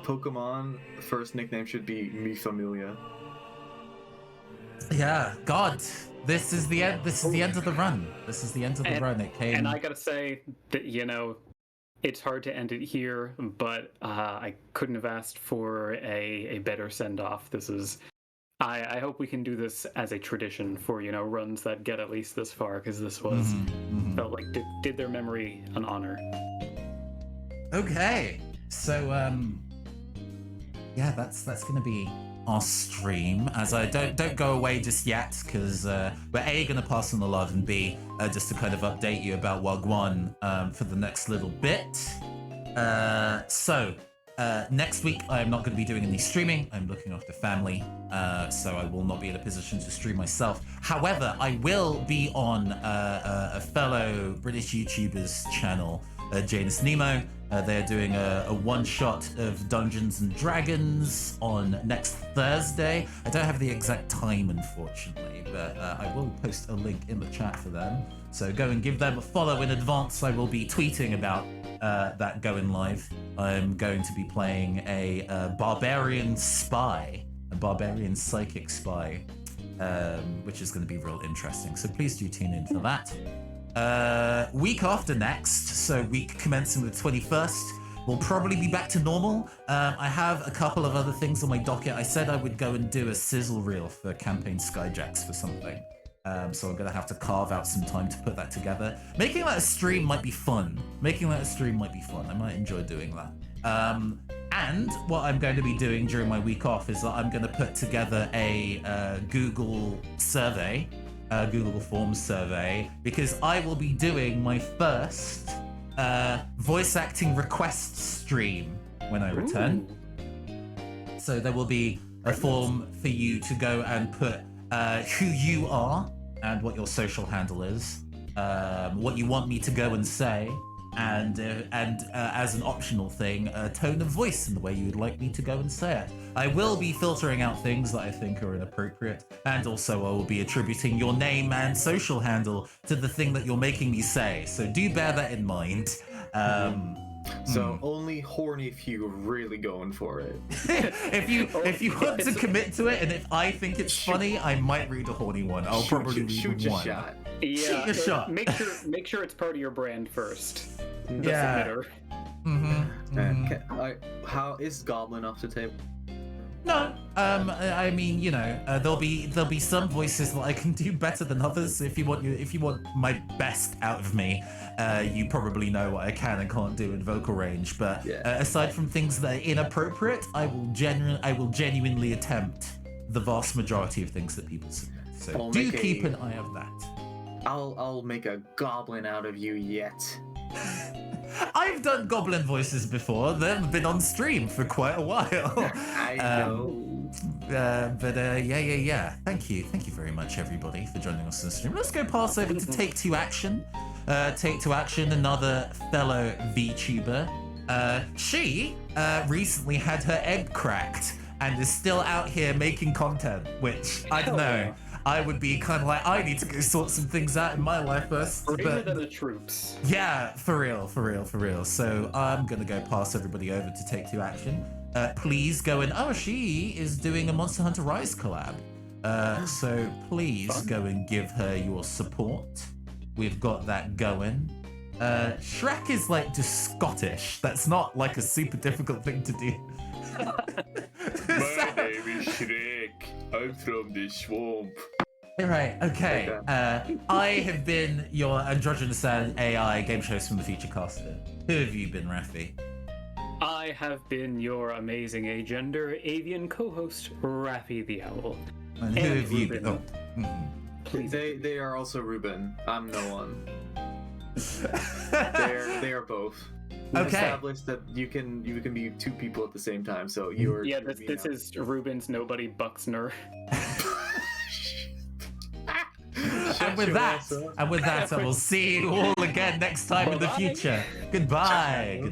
Pokemon first nickname should be Mi Familia. Yeah, God, this is the end. This is the end of the run. This is the end of the run. It came. And I gotta say that it's hard to end it here, but I couldn't have asked for a better send off. This is. I hope we can do this as a tradition for runs that get at least this far, because this was felt like did their memory an honor. Okay, so yeah, that's gonna be our stream. As I don't go away just yet, because we're A, gonna pass on the love, and B, just to kind of update you about Wagwan for the next little bit. So next week I'm not going to be doing any streaming. I'm looking after family, so I will not be in a position to stream myself. However, I will be on a fellow British YouTuber's channel, Janus Nemo. They're doing a one-shot of Dungeons and Dragons on next Thursday. I don't have the exact time, unfortunately, but I will post a link in the chat for them. So go and give them a follow in advance. I will be tweeting about that going live. I'm going to be playing a barbarian spy, a barbarian psychic spy, which is going to be real interesting. So please do tune in for that. Week after next, so week commencing the 21st, we'll probably be back to normal. I have a couple of other things on my docket. I said I would go and do a sizzle reel for Campaign Skyjacks for something. So I'm going to have to carve out some time to put that together. Making that a stream might be fun. I might enjoy doing that. And what I'm going to be doing during my week off is that I'm going to put together a Google survey, Google Forms survey, because I will be doing my first voice acting request stream when I return. Ooh. So there will be a form for you to go and put who you are and what your social handle is. what you want me to go and say, and as an optional thing, a tone of voice in the way you would like me to go and say it. I will be filtering out things that I think are inappropriate, and also I will be attributing your name and social handle to the thing that you're making me say. So do bear that in mind. So only horny if you're really going for it. if you want to commit to it, and if I think it's funny, I might read a horny one. I'll probably read shoot your one. shot. Yeah, Shoot your shot. Make sure it's part of your brand first. The Yeah. submitter. How is Goblin off the table? No, I mean, you know, there'll be some voices that I can do better than others. If you want my best out of me, you probably know what I can and can't do in vocal range. But aside from things that are inappropriate, I will genuinely attempt the vast majority of things that people submit. So do keep an eye on that. I'll make a goblin out of you yet. I've done goblin voices before. They've been on stream for quite a while. I know. Yeah. Thank you very much, everybody, for joining us on the stream. Let's go pass over to Take Two Action. Take Two Action, another fellow VTuber. She recently had her egg cracked and is still out here making content, which I don't know. I would be kind of like, I need to go sort some things out in my life first. Braver than the troops. Yeah, for real. So I'm gonna go pass everybody over to Take Two Action. Please go and she is doing a Monster Hunter Rise collab. So please go and give her your support. We've got that going. Shrek is like just Scottish. That's not like a super difficult thing to do. My name is Shrek. I'm from the swamp. Right, okay. I have been your androgynous AI game shows from the Future Caster. Who have you been, Raffi? I have been your amazing agender avian co-host, Raffi the Owl. And who have you been? Ruben. Please. They are also Ruben. I'm no one. they are both. We've established that you can be two people at the same time. So you're. Yeah, this is Ruben's nobody Buxner. And with that, I will see you all again next time in the future. Goodbye.